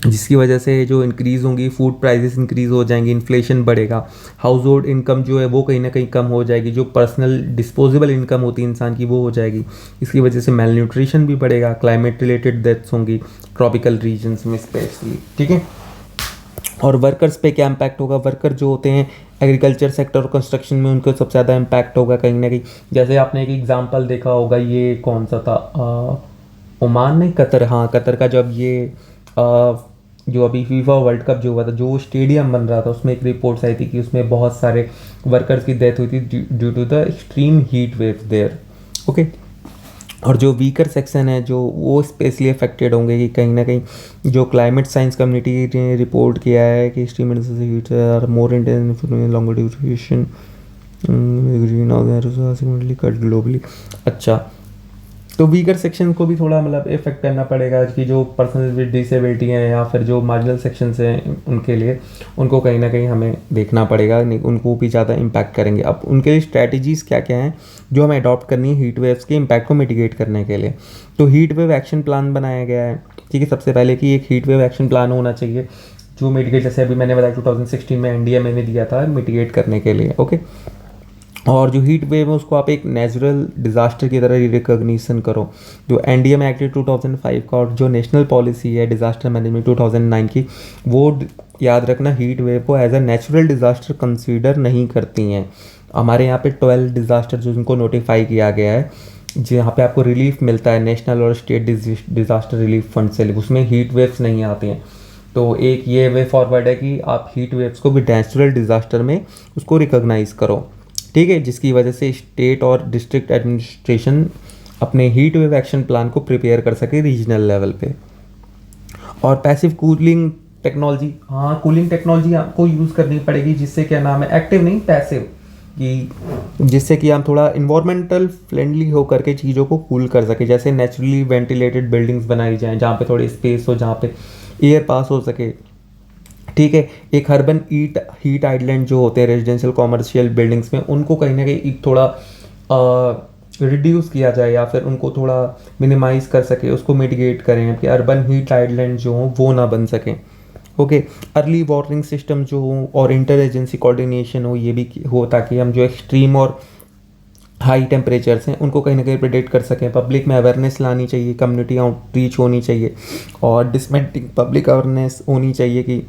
जिसकी वजह से जो इंक्रीज़ होंगी फूड प्राइसेस इंक्रीज़ हो जाएंगी, इन्फ्लेशन बढ़ेगा, हाउस होल्ड इनकम जो है वो कहीं ना कहीं कम हो जाएगी, जो पर्सनल डिस्पोजेबल इनकम होती है इंसान की वो हो जाएगी, इसकी वजह से मेल न्यूट्रिशन भी बढ़ेगा, क्लाइमेट रिलेटेड डेथ्स होंगी ट्रॉपिकल रीजन्स में स्पेशली। ठीक है, और वर्कर्स पे क्या इम्पैक्ट होगा? वर्कर जो होते हैं एग्रीकल्चर सेक्टर और कंस्ट्रक्शन में उनको सबसे ज़्यादा इम्पैक्ट होगा कहीं ना कहीं। जैसे आपने एक एग्जांपल देखा होगा, ये कौन सा था, ओमान नहीं, कतर, हाँ कतर का, जब ये जो अभी फीफा वर्ल्ड कप जो हुआ था, जो स्टेडियम बन रहा था, उसमें एक रिपोर्ट्स आई थी कि उसमें बहुत सारे वर्कर्स की डेथ हुई थी due to the extreme heat wave there. Okay, और जो वीकर सेक्शन है जो वो स्पेशली अफेक्टेड होंगे कि कहीं ना कहीं जो क्लाइमेट साइंस कम्युनिटी ने रिपोर्ट किया है कि extreme heat are more intense longer duration green house cut globally. अच्छा, तो वीकर सेक्शन को भी थोड़ा मतलब इफेक्ट करना पड़ेगा कि जो पर्सनल विद डिसेबिलिटी हैं या फिर जो मार्जिनल सेक्शंस हैं उनके लिए, उनको कहीं ना कहीं हमें देखना पड़ेगा, उनको भी ज़्यादा इम्पैक्ट करेंगे। अब उनके लिए स्ट्रैटेजीज़ क्या क्या हैं जो हमें अडॉप्ट करनी है हीट वेव्स के इम्पैक्ट को मिटिगेट करने के लिए? तो हीट वेव एक्शन प्लान बनाया गया है। ठीक है, सबसे पहले कि एक हीट वेव एक्शन प्लान होना चाहिए जो मिटिगेट, जैसे अभी मैंने बताया 2016 में एनडीए मैंने दिया था मिटिगेट करने के लिए। ओके, और जो हीट वेव है उसको आप एक नेचुरल डिज़ास्टर की तरह रिकॉग्निशन करो। जो एनडीएम एक्ट 2005 का और जो नेशनल पॉलिसी है डिज़ास्टर मैनेजमेंट 2009 की, वो याद रखना हीट वेव को as a natural disaster consider नहीं करती हैं। हमारे यहाँ पे 12 डिज़ास्टर जो उनको नोटिफाई किया गया है, जहाँ पे आपको रिलीफ मिलता है नेशनल और स्टेट डिज़ास्टर रिलीफ फंड से, उसमें हीट वेव्स नहीं आती हैं। तो एक ये वे फॉरवर्ड है कि आप हीट वेव्स को भी नेचुरल डिज़ास्टर में उसको रिकॉग्नाइज़ करो। ठीक है, जिसकी वजह से स्टेट और डिस्ट्रिक्ट एडमिनिस्ट्रेशन अपने हीट वेव एक्शन प्लान को प्रिपेयर कर सके रीजनल लेवल पे। और पैसिव कूलिंग टेक्नोलॉजी, हाँ कूलिंग टेक्नोलॉजी आपको यूज़ करनी पड़ेगी, जिससे क्या नाम है, एक्टिव नहीं पैसिव, कि जिससे कि हम थोड़ा इन्वायरमेंटल फ्रेंडली हो करके चीज़ों को कूल कर सके। जैसे नेचुरली वेंटिलेटेड बिल्डिंग्स बनाई जाएँ जहाँ पे थोड़ी स्पेस हो, जहाँ पे एयर पास हो सके। ठीक है, एक अर्बन हीट आइलैंड जो होते हैं रेजिडेंशियल कॉमर्शियल बिल्डिंग्स में, उनको कहीं ना कहीं थोड़ा रिड्यूस किया जाए या फिर उनको थोड़ा मिनिमाइज कर सके, उसको मिटिगेट करें कि अर्बन हीट आइलैंड जो हो वो ना बन सकें। ओके, अर्ली वार्निंग सिस्टम जो हो और इंटर एजेंसी कोऑर्डिनेशन हो, ये भी हो ताकि हम जो एक्सट्रीम और हाई टेम्परेचर्स हैं उनको कहीं ना कहीं प्रिडिक्ट कर सकें। पब्लिक में अवेयरनेस लानी चाहिए, कम्युनिटी आउटरीच होनी चाहिए, और डिसमेंटिंग पब्लिक अवेयरनेस होनी चाहिए कि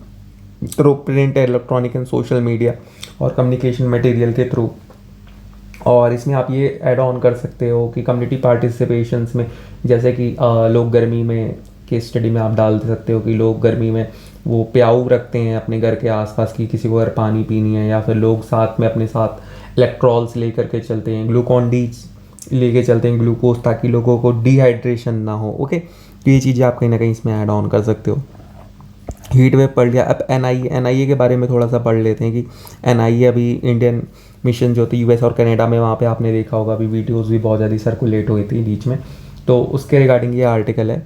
through print, electronic and social media और कम्युनिकेशन मटेरियल के थ्रू। और इसमें आप ये ऐड ऑन कर सकते हो कि कम्युनिटी पार्टिसिपेशंस में, जैसे कि लोग गर्मी में, केस स्टडी में आप डाल सकते हो कि लोग गर्मी में वो प्याऊ रखते हैं अपने घर के आसपास की, किसी को अगर पानी पीनी है, या फिर लोग साथ में अपने साथ इलेक्ट्रॉल्स लेकर के चलते हैं, ग्लूकॉन डी लेके चलते हैं, ग्लूकोज, ताकि लोगों को डिहाइड्रेशन ना हो। ओके, तो ये चीज़ें आप कहीं ना कहीं इसमें ऐड ऑन कर सकते हो। हीट वेव पढ़ लिया। अब एनआईए के बारे में थोड़ा सा पढ़ लेते हैं कि एनआईए अभी इंडियन मिशन जो थी यूएस और कनाडा में, वहाँ पे आपने देखा होगा अभी वीडियोस भी बहुत ज़्यादा सर्कुलेट हुई थी बीच में, तो उसके रिगार्डिंग ये आर्टिकल है।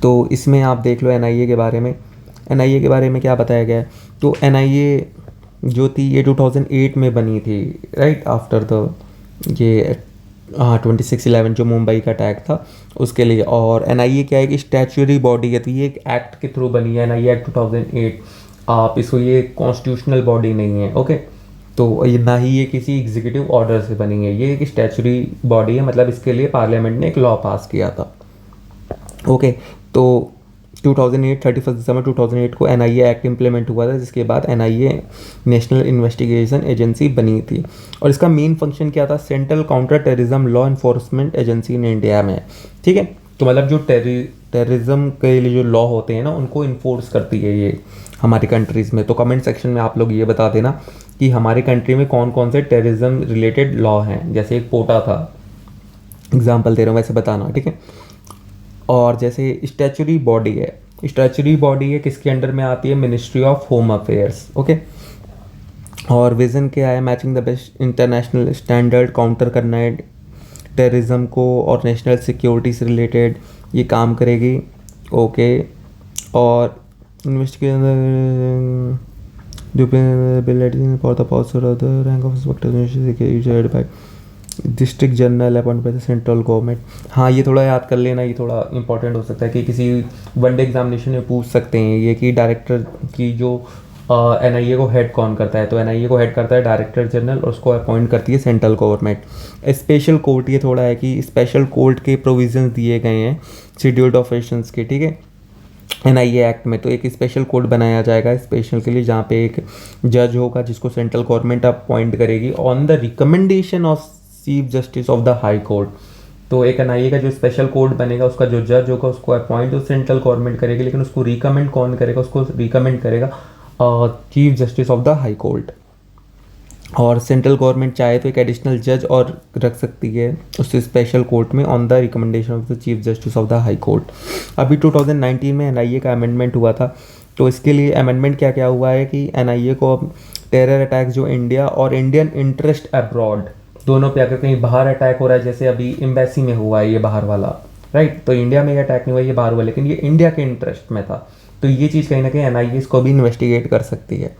तो इसमें आप देख लो एनआईए के बारे में, एनआईए के बारे में क्या बताया गया है। तो एनआईए जो थी ये 2008 में बनी थी, राइट आफ्टर द ये 26/11 जो मुंबई का अटैक था उसके लिए। और एनआईए क्या है कि स्टैच्यूरी बॉडी है, तो ये एक एक्ट के थ्रू बनी है एनआईए एक्ट 2008। आप इसको, ये कॉन्स्टिट्यूशनल बॉडी नहीं है, ओके। तो ये ना ही ये किसी एग्जीक्यूटिव ऑर्डर से बनी है, ये एक स्टैच्यूरी बॉडी है, मतलब इसके लिए पार्लियामेंट ने एक लॉ पास किया था, ओके। तो 2008 31 दिसंबर 2008 को एनआईए एक्ट इम्प्लीमेंट हुआ था, जिसके बाद एनआईए नेशनल इन्वेस्टिगेशन एजेंसी बनी थी। और इसका मेन फंक्शन क्या था, central counter terrorism law enforcement agency in India में, ठीक है। तो मतलब जो टेररिज्म के लिए जो लॉ होते हैं ना, उनको इन्फोर्स करती है ये हमारी कंट्रीज़ में। तो कमेंट सेक्शन में आप लोग ये बता देना कि हमारी कंट्री में कौन कौन से टेररिज्म रिलेटेड लॉ हैं। जैसे एक पोटा था, एग्जाम्पल दे रहा हूँ, वैसे बताना, ठीक है। और जैसे स्टैच्यूरी बॉडी है, स्टैच्यूरी बॉडी है किसके अंडर में आती है, ministry of home affairs, okay. और विज़न क्या है, matching the best international standard, counter करना है टेररिज्म को और नेशनल सिक्योरिटी से रिलेटेड ये काम करेगी, ओके। और investigation rank of inspector by district general appoint by the central government. हाँ, ये थोड़ा याद कर लेना, ये थोड़ा इंपॉर्टेंट हो सकता है कि किसी वनडे एग्जामिनेशन में पूछ सकते हैं ये कि डायरेक्टर की जो एनआईए को हेड कौन करता है। तो एनआईए को हेड करता है डायरेक्टर जनरल और उसको अपॉइंट करती है सेंट्रल गवर्नमेंट। स्पेशल कोर्ट, ये थोड़ा है कि स्पेशल कोर्ट के प्रोविजंस दिए गए हैं शेड्यूल्ड ऑफेंसेस के, ठीक है, एनआईए एक्ट में। तो एक स्पेशल कोर्ट बनाया जाएगा स्पेशल के लिए, जहाँ पे एक जज होगा जिसको सेंट्रल गवर्नमेंट अपॉइंट करेगी on the recommendation of chief justice of the high court. तो एक एनआईए का जो स्पेशल कोर्ट बनेगा, उसका जो जज होगा उसको अपॉइंट तो सेंट्रल गवर्नमेंट करेगी, लेकिन उसको रिकमेंड कौन करेगा, उसको रिकमेंड करेगा chief justice of the high court. और सेंट्रल गवर्नमेंट चाहे तो एक एडिशनल जज और रख सकती है उस स्पेशल कोर्ट में on the recommendation of the chief justice of the high court. अभी 2019 में एनआईए का अमेंडमेंट हुआ था, तो इसके लिए अमेंडमेंट क्या क्या हुआ है कि एनआईए को अब टेरर अटैक्स जो इंडिया और इंडियन इंटरेस्ट अब्रॉड दोनों पे, अगर कहीं बाहर अटैक हो रहा है, जैसे अभी एम्बेसी में हुआ है ये बाहर वाला, राइट, तो इंडिया में ये अटैक नहीं हुआ, ये बाहर हुआ, लेकिन ये इंडिया के इंटरेस्ट में था, तो ये चीज़ कहीं ना कहीं एनआईए इसको भी इन्वेस्टिगेट कर सकती है।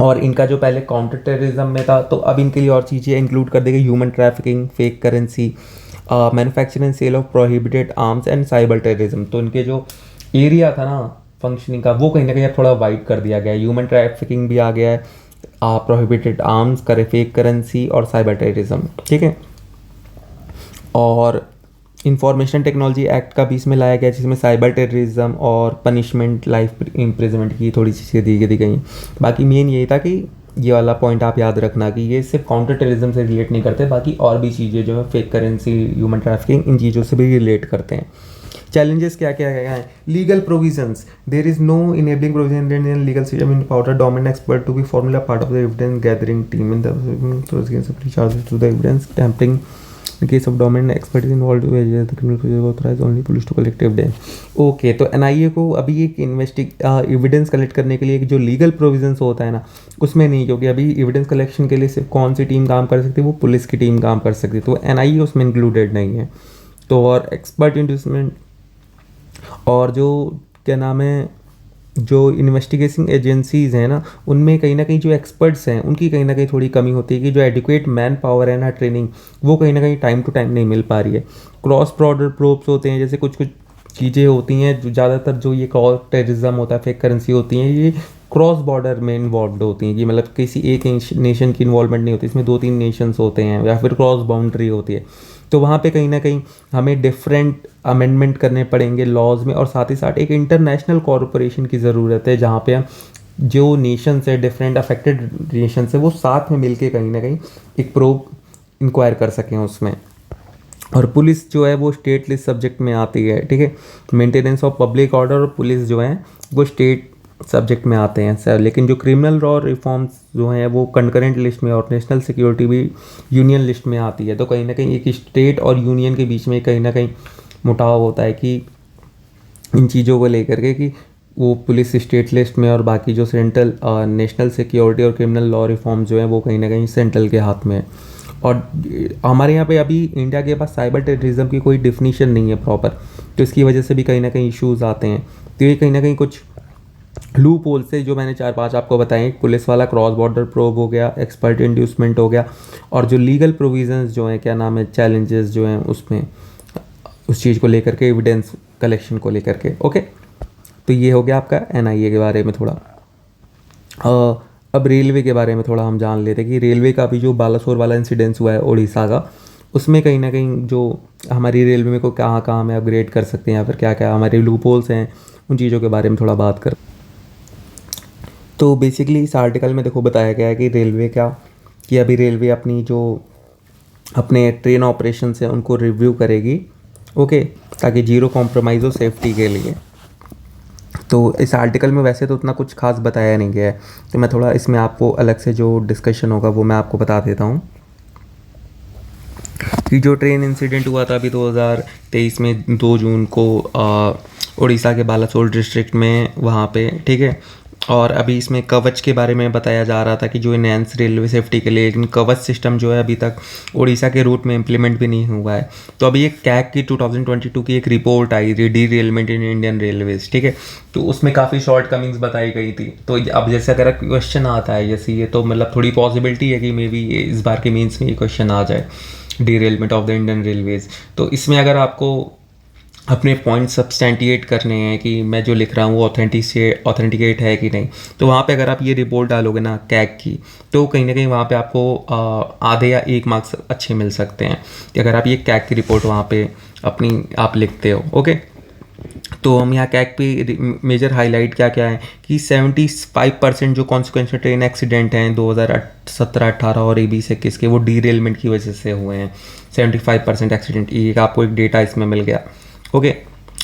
और इनका जो पहले काउंटर टेररिज्म में था, तो अब इनके लिए और चीज़ें इंक्लूड कर देगी, human trafficking, fake currency, manufacturing and sale of prohibited arms and cyber terrorism. तो इनके जो एरिया था ना फंक्शनिंग का, वो कहीं ना कहीं अब थोड़ा वाइड कर दिया गया है। ह्यूमन ट्रैफिकिंग भी आ गया है, प्रोहिबिटेड आर्म्स, करे फेक करेंसी और साइबर टेररिज्म, ठीक है। और इंफॉर्मेशन टेक्नोलॉजी एक्ट का भी इसमें लाया गया, जिसमें साइबर टेररिज्म और पनिशमेंट लाइफ इम्प्रिजमेंट की थोड़ी सी चीज़ें दी गई। बाकी मेन यही था कि ये वाला पॉइंट आप याद रखना कि ये सिर्फ काउंटर टेररिज्म से रिलेट नहीं करते, बाकी और भी चीज़ें जो है फेक करेंसी, ह्यूमन ट्रैफिकिंग, इन चीज़ों से भी रिलेट करते हैं। चैलेंजेस क्या क्या हैं, legal provisions, there is no enabling provision in legal system in power dominant expert to be formula part of the evidence gathering team in the charges to the evidence tampering in case of dominant expertise involved the criminal procedure authorized only police to collect evidence। Okay, तो NIA को अभी एक evidence collect करने के लिए एक जो legal provisions होता है ना, उसमें नहीं, क्योंकि अभी एविडेंस कलेक्शन के लिए सिर्फ कौन सी टीम काम कर सकती है, वो पुलिस की टीम काम कर सकती है, तो एनआईए उसमें इंक्लूडेड नहीं है। तो और एक्सपर्ट इंडस्ट्रीमेंट और जो क्या नाम है, जो इन्वेस्टिगेशन एजेंसीज़ हैं ना, उनमें कहीं ना कहीं जो एक्सपर्ट्स हैं उनकी कहीं ना कहीं थोड़ी कमी होती है कि जो एडिक्वेट मैन पावर है ना, ट्रेनिंग, वो कहीं ना कहीं टाइम टू टाइम नहीं मिल पा रही है। क्रॉस बॉर्डर प्रोब्स होते हैं, जैसे कुछ कुछ चीज़ें होती हैं जो ज़्यादातर जो ये क्रॉस टेररिज्म होता है, फेक करेंसी होती हैं, ये क्रॉस बॉर्डर में इन्वॉल्व होती हैं, कि मतलब किसी एक नेशन की इन्वॉल्वमेंट नहीं होती, इसमें 2-3 नेशंस होते हैं या फिर क्रॉस बाउंड्री होती है। तो वहाँ पे कहीं ना कहीं हमें डिफरेंट अमेंडमेंट करने पड़ेंगे लॉज में, और साथ ही साथ एक इंटरनेशनल कॉरपोरेशन की ज़रूरत है, जहाँ पे हम जो नेशंस है, डिफरेंट अफेक्टेड नेशंस है, वो साथ में मिलके कहीं ना कहीं एक प्रोब इंक्वायर कर सकें उसमें। और पुलिस जो है वो स्टेट लिस्ट सब्जेक्ट में आती है, ठीक है, मेंटेनेंस ऑफ पब्लिक ऑर्डर और पुलिस जो है वो स्टेट सब्जेक्ट में आते हैं सर। लेकिन जो क्रिमिनल लॉ रिफॉर्म्स जो हैं वो कंकरेंट लिस्ट में, और नेशनल सिक्योरिटी भी यूनियन लिस्ट में आती है। तो कहीं ना कहीं एक स्टेट और यूनियन के बीच में कहीं ना कहीं मुटाव होता है कि इन चीज़ों को लेकर के कि वो पुलिस स्टेट लिस्ट में और बाकी जो सेंट्रल नेशनल सिक्योरिटी और क्रिमिनल लॉ रिफॉर्म जो है वो कहीं ना कहीं सेंट्रल के हाथ में है। और हमारे यहाँ पे अभी इंडिया के पास साइबर टेररिज्म की कोई डिफिनीशन नहीं है प्रॉपर, तो इसकी वजह से भी कहीं ना कहीं इश्यूज़ आते हैं। तो ये कहीं ना कहीं कुछ लूप होल से जो मैंने 4-5 आपको बताएं, पुलिस वाला क्रॉस बॉर्डर प्रोब हो गया, एक्सपर्ट इंड्यूसमेंट हो गया, और जो लीगल प्रोविजंस जो हैं, क्या नाम है, चैलेंजेस जो हैं उसमें, उस चीज़ को लेकर के, एविडेंस कलेक्शन को लेकर के। ओके, तो ये हो गया आपका एनआईए के बारे में थोड़ा। अब रेलवे के बारे में थोड़ा हम जान लेते हैं कि रेलवे का अभी जो बालासोर वाला इंसिडेंस हुआ है उड़ीसा का, उसमें कहीं ना कहीं जो हमारी रेलवे में को कहाँ कहाँ हमें अपग्रेड कर सकते हैं या फिर क्या क्या हमारे लूप होल्स हैं, उन चीज़ों के बारे में थोड़ा बात कर। तो बेसिकली इस आर्टिकल में देखो बताया गया है कि रेलवे क्या, कि अभी रेलवे अपनी जो अपने ट्रेन ऑपरेशन है उनको रिव्यू करेगी। ओके, ताकि जीरो कॉम्प्रोमाइज़ हो सेफ्टी के लिए। तो इस आर्टिकल में वैसे तो उतना कुछ खास बताया नहीं गया है, तो मैं थोड़ा इसमें आपको अलग से जो डिस्कशन होगा वो मैं आपको बता देता हूँ कि जो ट्रेन इंसिडेंट हुआ था अभी 2023 में 2 जून को उड़ीसा के बालासोर डिस्ट्रिक्ट में वहाँ पे, ठीक है। और अभी इसमें कवच के बारे में बताया जा रहा था कि जो इनहैंस रेलवे सेफ्टी के लिए, लेकिन कवच सिस्टम जो है अभी तक उड़ीसा के रूट में इम्प्लीमेंट भी नहीं हुआ है। तो अभी एक कैग की 2022 की एक रिपोर्ट आई थी, डी रेलमेंट इन इंडियन रेलवेज, ठीक है। तो उसमें काफ़ी शॉर्ट कमिंग्स बताई गई थी। तो अब जैसे अगर क्वेश्चन आता है जैसे ये, तो मतलब थोड़ी पॉसिबिलिटी है कि मे बी इस बार के मीन्स में ये क्वेश्चन आ जाए, derailment of the Indian railways. तो इसमें अगर आपको अपने पॉइंट सब्सटेंटिएट करने हैं कि मैं जो लिख रहा हूँ वो ऑथेंटिकेट है कि नहीं, तो वहाँ पे अगर आप ये रिपोर्ट डालोगे ना कैग की, तो कहीं ना कहीं वहाँ पे आपको आधे या 1 मार्क्स अच्छे मिल सकते हैं कि अगर आप ये कैग की रिपोर्ट वहाँ पे अपनी आप लिखते हो। ओके, तो हम यहाँ कैग पे मेजर हाईलाइट क्या क्या है कि 75% जो कॉन्सिक्वेंशियल ट्रेन एक्सीडेंट हैं 2017-18 और 2021 के, वो डीरेलमेंट की वजह से हुए हैं। 75% एक्सीडेंट, ये आपको एक डेटा इसमें मिल गया। ओके,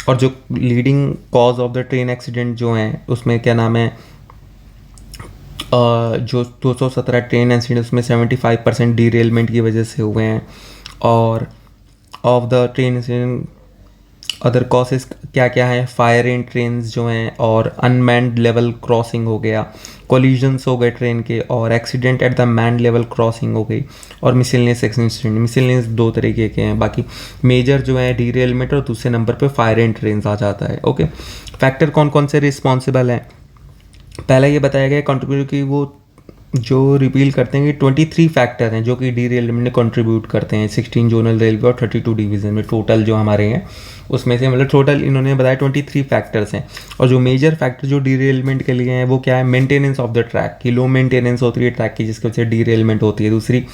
और जो leading cause of the train accident जो हैं उसमें क्या नाम है, जो 217 ट्रेन एक्सीडेंट उसमें 75% डीरेलमेंट की वजह से हुए हैं। और of the train accident other causes क्या क्या है, फायर इन ट्रेन जो हैं, और अनमैन्ड लेवल क्रॉसिंग हो गया, कोलिजन्स हो गए ट्रेन के, और accident at the man level crossing हो गई, और मिसलेनियस एक्सीडेंट। मिसलेनियस 2 तरीके के हैं, बाकी मेजर जो है डीरेलमेंट और दूसरे नंबर पे फायर इन ट्रेन आ जाता है। ओके, फैक्टर कौन कौन से रिस्पॉन्सिबल हैं, पहला ये बताया गया कंट्रीब्यूट की वो जो रिवील करते हैं कि 23 फैक्टर हैं जो कि डीरेलमेंट में कंट्रीब्यूट करते हैं 16 जोनल रेलवे और 32 डिवीज़न में टोटल जो हमारे हैं उसमें से, मतलब टोटल इन्होंने बताया 23 फैक्टर्स हैं। और जो मेजर फैक्टर जो डीरेलमेंट के लिए हैं वो क्या है, मेंटेनेंस ऑफ द ट्रैक की लो मेंटेनेंस होती है ट्रैक की, जिसकी वजह से डीरेलमेंट होती है। दूसरी,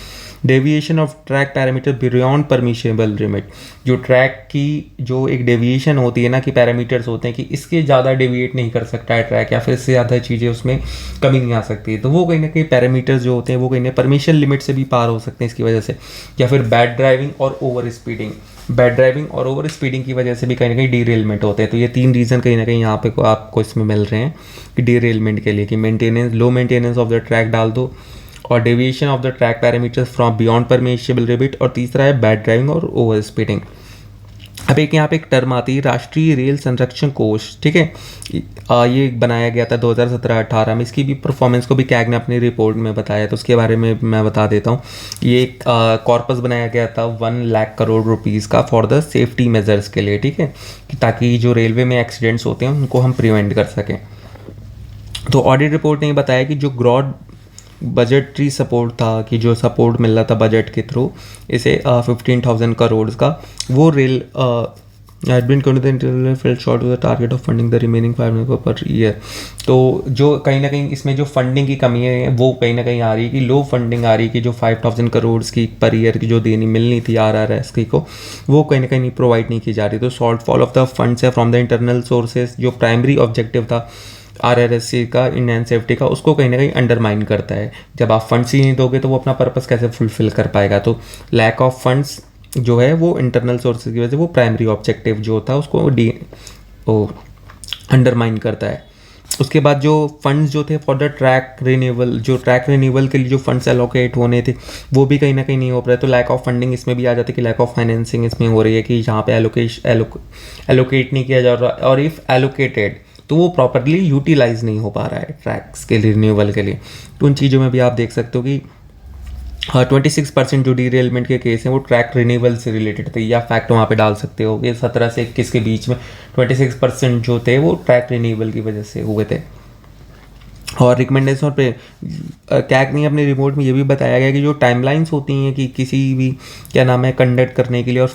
deviation of track parameter beyond permissible limit, जो ट्रैक की जो एक डेविएशन होती है ना, कि पैरामीटर्स होते हैं कि इसके ज़्यादा डेविएट नहीं कर सकता है ट्रैक, या फिर इससे ज़्यादा चीज़ें उसमें कमी नहीं आ सकती है, तो वो कहीं ना कहीं पैरामीटर्स जो होते हैं वो कहीं ना परमिशन लिमिट से भी पार हो सकते हैं इसकी वजह से। या फिर बैड ड्राइविंग और ओवर स्पीडिंग, बैड ड्राइविंग और ओवर स्पीडिंग की वजह से भी कहीं ना कहीं डीरेलमेंट होते हैं। तो ये 3 रीज़न कहीं ना कहीं यहाँ पे आपको इसमें मिल रहे हैं कि डीरेलमेंट के लिए, कि maintenance, low maintenance of the track डाल दो, और deviation of the track parameters from beyond permissible limit, और तीसरा है बैड ड्राइविंग और ओवर स्पीडिंग। अब एक यहाँ पे एक टर्म आती है राष्ट्रीय रेल संरक्षण कोष, ठीक है। ये बनाया गया था 2017-18 में, इसकी भी परफॉर्मेंस को भी कैग ने अपनी रिपोर्ट में बताया, तो उसके बारे में मैं बता देता हूँ। ये एक कॉर्पस बनाया गया था 1 लाख करोड़ रुपीज़ का फॉर द सेफ्टी मेजर्स के लिए, ठीक है, ताकि जो रेलवे में एक्सीडेंट्स होते हैं उनको हम प्रिवेंट कर सकें। तो ऑडिट रिपोर्ट ने बताया कि जो ग्रॉड बजटरी सपोर्ट था, कि जो सपोर्ट मिल रहा था बजट के थ्रू इसे 15,000 करोड़ का, वो rail had been fell short of the target of funding the remaining 5 per year। तो जो कहीं ना कहीं इसमें जो फंडिंग की कमी है वो कहीं ना कहीं आ रही है, कि लो फंडिंग आ रही है, कि जो 5,000 करोड़ की पर ईयर की जो देनी मिलनी थी RRS को, वो कहीं ना कहीं नहीं प्रोवाइड नहीं की जा रही। तो शॉर्टफॉल ऑफ द फंड्स है फ्रॉम द इंटरनल सोर्सेज, जो प्राइमरी ऑब्जेक्टिव था RRSC का, इंडियन सेफ्टी का, उसको कहीं ना कहीं अंडरमाइन करता है। जब आप फंड्स ही नहीं दोगे तो वो अपना पर्पस कैसे फुलफिल कर पाएगा। तो लैक ऑफ फंड्स जो है वो इंटरनल सोर्सेज की वजह से वो प्राइमरी ऑब्जेक्टिव जो था उसको अंडरमाइन करता है। उसके बाद जो फंड्स जो थे फॉर द ट्रैक रिन्यूअल, जो ट्रैक रिन्यूअल के लिए जो फंड्स एलोकेट होने थे वो भी कहीं ना कहीं नहीं हो पा रहे। तो लैक ऑफ फंडिंग इसमें भी आ जाती है, कि लैक ऑफ फाइनेंसिंग इसमें हो रही है, कि जहाँ पे एलोकेट नहीं किया जा रहा, और इफ़ एलोकेटेड तो वो प्रॉपरली यूटिलाइज नहीं हो पा रहा है ट्रैक्स के रिन्यूअल के लिए। तो उन चीज़ों में भी आप देख सकते हो कि 26% जो डीरेलमेंट के केस हैं वो ट्रैक रिन्यूअल से रिलेटेड थे, या फैक्ट वहाँ पे डाल सकते हो कि 17 से 21 के बीच में 26% जो थे वो ट्रैक रिन्यूअल की वजह से हुए थे। और रिकमेंडेशन पे कैग ने अपने रिपोर्ट में ये भी बताया गया कि जो टाइमलाइंस होती हैं कि किसी भी क्या नाम है कंडक्ट करने के लिए और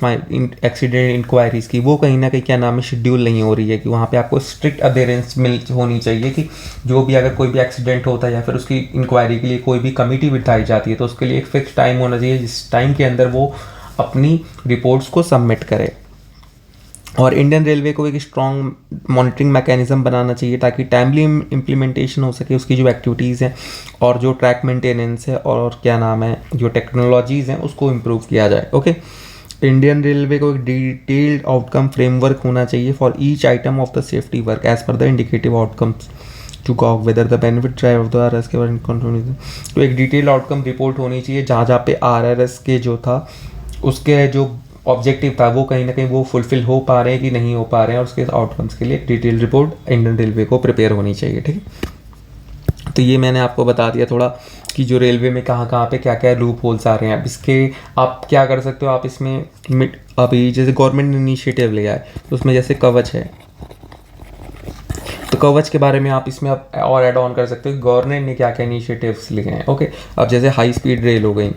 एक्सीडेंट इंक्वायरीज़ की, वो कहीं ना कहीं क्या नाम है शेड्यूल नहीं हो रही है, कि वहाँ पे आपको स्ट्रिक्ट अधेरेंस मिल होनी चाहिए कि जो भी अगर कोई भी एक्सीडेंट होता है या फिर उसकी इंक्वायरी के लिए कोई भी कमेटी बिठाई जाती है तो उसके लिए एक फिक्स टाइम होना चाहिए जिस टाइम के अंदर वो अपनी रिपोर्ट्स को सबमिट करे। और इंडियन रेलवे को एक स्ट्रॉन्ग मॉनिटरिंग मैकेनिज्म बनाना चाहिए ताकि टाइमली इम्प्लीमेंटेशन हो सके उसकी जो एक्टिविटीज़ हैं, और जो ट्रैक मेंटेनेंस है और क्या नाम है जो टेक्नोलॉजीज़ हैं उसको इम्प्रूव किया जाए। ओके, इंडियन रेलवे को एक डिटेल्ड आउटकम फ्रेमवर्क होना चाहिए for each item of the safety work as per the indicative outcomes to gauge whether the benefit drive of the RRS के बारे। तो एक डिटेल्ड आउटकम रिपोर्ट होनी चाहिए जहाँ जहाँ पे RRS के जो था उसके जो ऑब्जेक्टिव था वो कहीं ना कहीं वो फुलफिल हो पा रहे हैं कि नहीं हो पा रहे हैं, और उसके आउटकम्स के लिए डिटेल रिपोर्ट इंडियन रेलवे को प्रिपेयर होनी चाहिए। ठीक है, तो ये मैंने आपको बता दिया थोड़ा कि जो रेलवे में कहाँ कहाँ पे क्या क्या लूप होल्स आ रहे हैं। अब इसके आप क्या कर सकते हो, आप इसमें अभी जैसे गवर्नमेंट इनिशिएटिव ले आए तो उसमें जैसे कवच है, तो कवच के बारे में आप इसमें आप और ऐड ऑन कर सकते हो गवर्नमेंट ने क्या क्या इनिशिएटिव्स लिए हैं। ओके, अब जैसे हाई स्पीड रेल हो गई,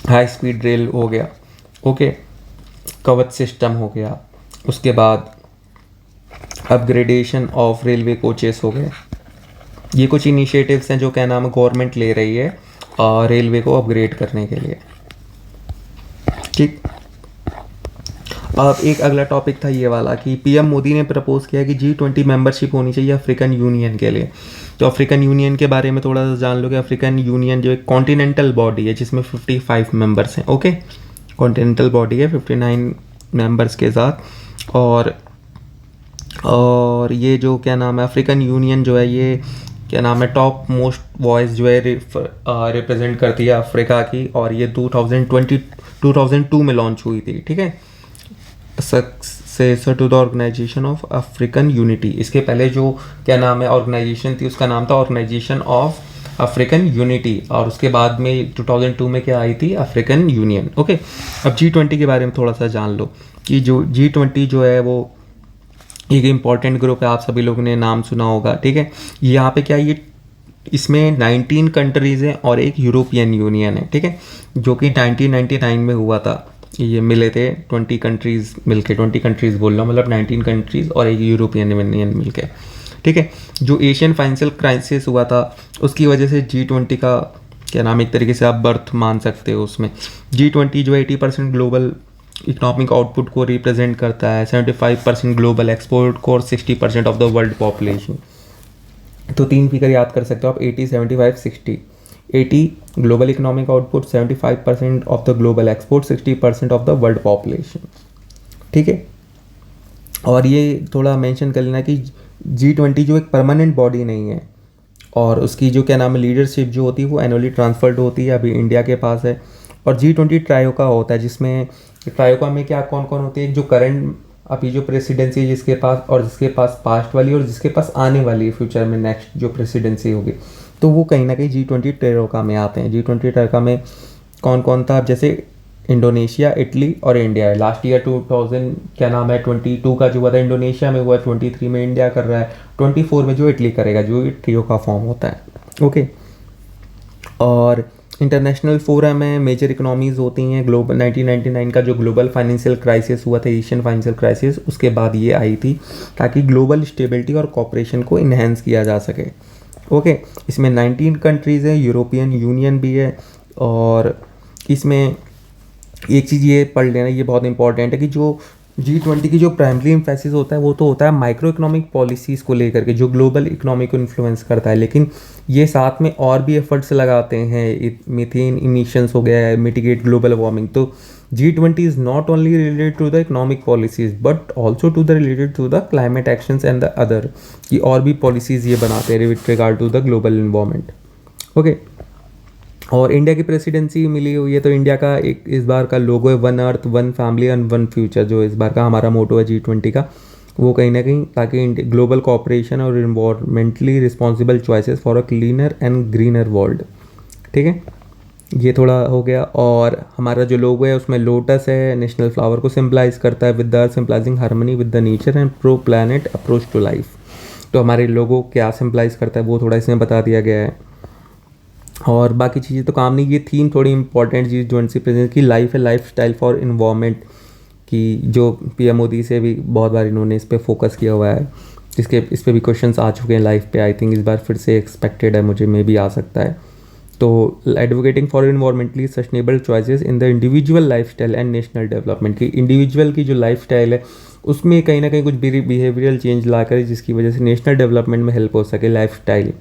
हाई स्पीड रेल हो गया, ओके, कवच सिस्टम हो गया, उसके बाद अपग्रेडेशन ऑफ रेलवे कोचेस हो गए। ये कुछ इनिशिएटिव्स हैं जो क्या नाम है गवर्नमेंट ले रही है रेलवे को अपग्रेड करने के लिए। ठीक, अब एक अगला टॉपिक था ये वाला कि पीएम मोदी ने प्रपोज किया कि G20 मेंबरशिप होनी चाहिए अफ्रीकन यूनियन के लिए। तो अफ्रीकन यूनियन के बारे में थोड़ा सा जान लो कि अफ्रीकन यूनियन जो एक कॉन्टिनेंटल बॉडी है जिसमें 55 मेंबर्स हैं। ओके, कॉन्टिनेंटल बॉडी है 59 मेंबर्स के साथ। और ये जो क्या नाम है अफ्रीकन यूनियन जो है ये क्या नाम है टॉप मोस्ट वॉइस जो है रिप्रेजेंट करती है अफ्रीका की, और ये 2002 में लॉन्च हुई थी। ठीक है, successor to the organization of African Unity. इसके पहले जो क्या नाम है ऑर्गेनाइजेशन थी उसका नाम था ऑर्गेनाइजेशन ऑफ अफ्रीकन यूनिटी, और उसके बाद में 2002 में क्या आई थी अफ्रीकन यूनियन। ओके, अब G20 के बारे में थोड़ा सा जान लो कि जो G20 जो है वो एक इम्पॉर्टेंट ग्रुप है, आप सभी लोगों ने नाम सुना होगा। ठीक है, यहाँ पे क्या ये इसमें 19 कंट्रीज़ हैं और एक यूरोपियन यूनियन है। ठीक है, जो कि 1999 में हुआ था, ये मिले थे 20 कंट्रीज़ मिलके, 20 कंट्रीज़ बोल रहा हूँ मतलब 19 कंट्रीज़ और एक यूरोपियन यूनियन मिलके। ठीक है, जो एशियन फाइनेंशियल क्राइसिस हुआ था उसकी वजह से G20 का क्या नाम एक तरीके से आप बर्थ मान सकते हो। उसमें G20 जो 80% ग्लोबल इकोनॉमिक आउटपुट को रिप्रेजेंट करता है, 75% ग्लोबल एक्सपोर्ट को और 60% ऑफ द वर्ल्ड पॉपुलेशन। तो 3 फिगर याद कर सकते हो आप, 80, 75, 60। 80 global economic output, 75% of the global export, 60% of the world population. ठीक है, और ये थोड़ा मेंशन कर लेना कि G20 जो एक परमानेंट बॉडी नहीं है, और उसकी जो क्या नाम है लीडरशिप जो होती है वो एनुअली ट्रांसफर्ड होती है, अभी इंडिया के पास है। और G20 ट्रायोका होता है, जिसमें ट्रायोका में क्या कौन कौन होती है, जो करंट अभी जो प्रेसिडेंसी है जिसके पास, और जिसके पास पास्ट वाली, और जिसके पास आने वाली है फ्यूचर में नेक्स्ट जो प्रेसिडेंसी होगी, तो वो कहीं ना कहीं G20 ट्रायोका में आते हैं। G20 ट्रायोका में कौन कौन था, जैसे इंडोनेशिया, इटली और इंडिया है। लास्ट ईयर 2000 क्या नाम है 22 का जो हुआ था इंडोनेशिया में हुआ, 23 में इंडिया कर रहा है, 24 में जो इटली करेगा, जो ट्रियो का फॉर्म होता है। ओके, और इंटरनेशनल फोरम है, मेजर इकोनॉमीज़ होती हैं। ग्लोबल 1999 का जो ग्लोबल फाइनेंशियल क्राइसिस हुआ था, एशियन फाइनेंशियल क्राइसिस, उसके बाद ये आई थी ताकि ग्लोबल स्टेबिलिटी और कॉपरेशन को इन्हेंस किया जा सके। ओके, इसमें 19 कंट्रीज़ हैं, यूरोपियन यूनियन भी है। और इसमें एक चीज़ ये पढ़ लेना, ये बहुत इंपॉर्टेंट है कि जो G20 की जो प्राइमरी एम्फेसिस होता है वो तो होता है माइक्रो इकोनॉमिक पॉलिसीज़ को लेकर के, जो ग्लोबल इकोनॉमी को इन्फ्लुएंस करता है, लेकिन ये साथ में और भी एफर्ट्स लगाते हैं, मीथेन इमिशंस हो गया है, मिटिगेट ग्लोबल वार्मिंग। तो G20 is not only related to the economic policies but also to the related to the climate actions and the other, कि और भी पॉलिसीज़ ये बनाते हैं with regard to the global environment. Okay, और India की presidency मिली हुई है, तो इंडिया का एक इस बार का लोगो है one earth one family and one future, जो इस बार का हमारा मोटो है G20 का, वो कहीं ना कहीं ताकि ग्लोबल कोऑपरेशन और environmentally responsible choices for a cleaner and greener world. ठीक है, ये थोड़ा हो गया। और हमारा जो लोगो है उसमें लोटस है, नेशनल फ्लावर को सिम्बलाइज करता है, with the symbolizing harmony with the nature and pro planet approach to life. तो हमारे लोगो क्या सिम्बलाइज करता है वो थोड़ा इसमें बता दिया गया है। और बाकी चीज़ें तो काम नहीं, ये थीम थोड़ी इंपॉर्टेंट चीज़ जो उनसे प्रेजेंट की लाइफ है, लाइफ स्टाइल फॉर इन्वायरमेंट की, जो पीएम मोदी से भी बहुत बार इन्होंने इस पर फोकस किया हुआ है, इस पर भी क्वेश्चंस आ चुके हैं लाइफ पे। आई थिंक इस बार फिर से एक्सपेक्टेड है, मुझे मे भी आ सकता है। तो advocating for environmentally sustainable choices in the individual life style and national development की, इंडिविजुअल की जो लाइफ स्टाइल है उसमें कहीं ना कहीं कुछ बिहेवियरल चेंज ला कर, जिसकी वजह से नेशनल डेवलपमेंट में हेल्प हो सके। Life style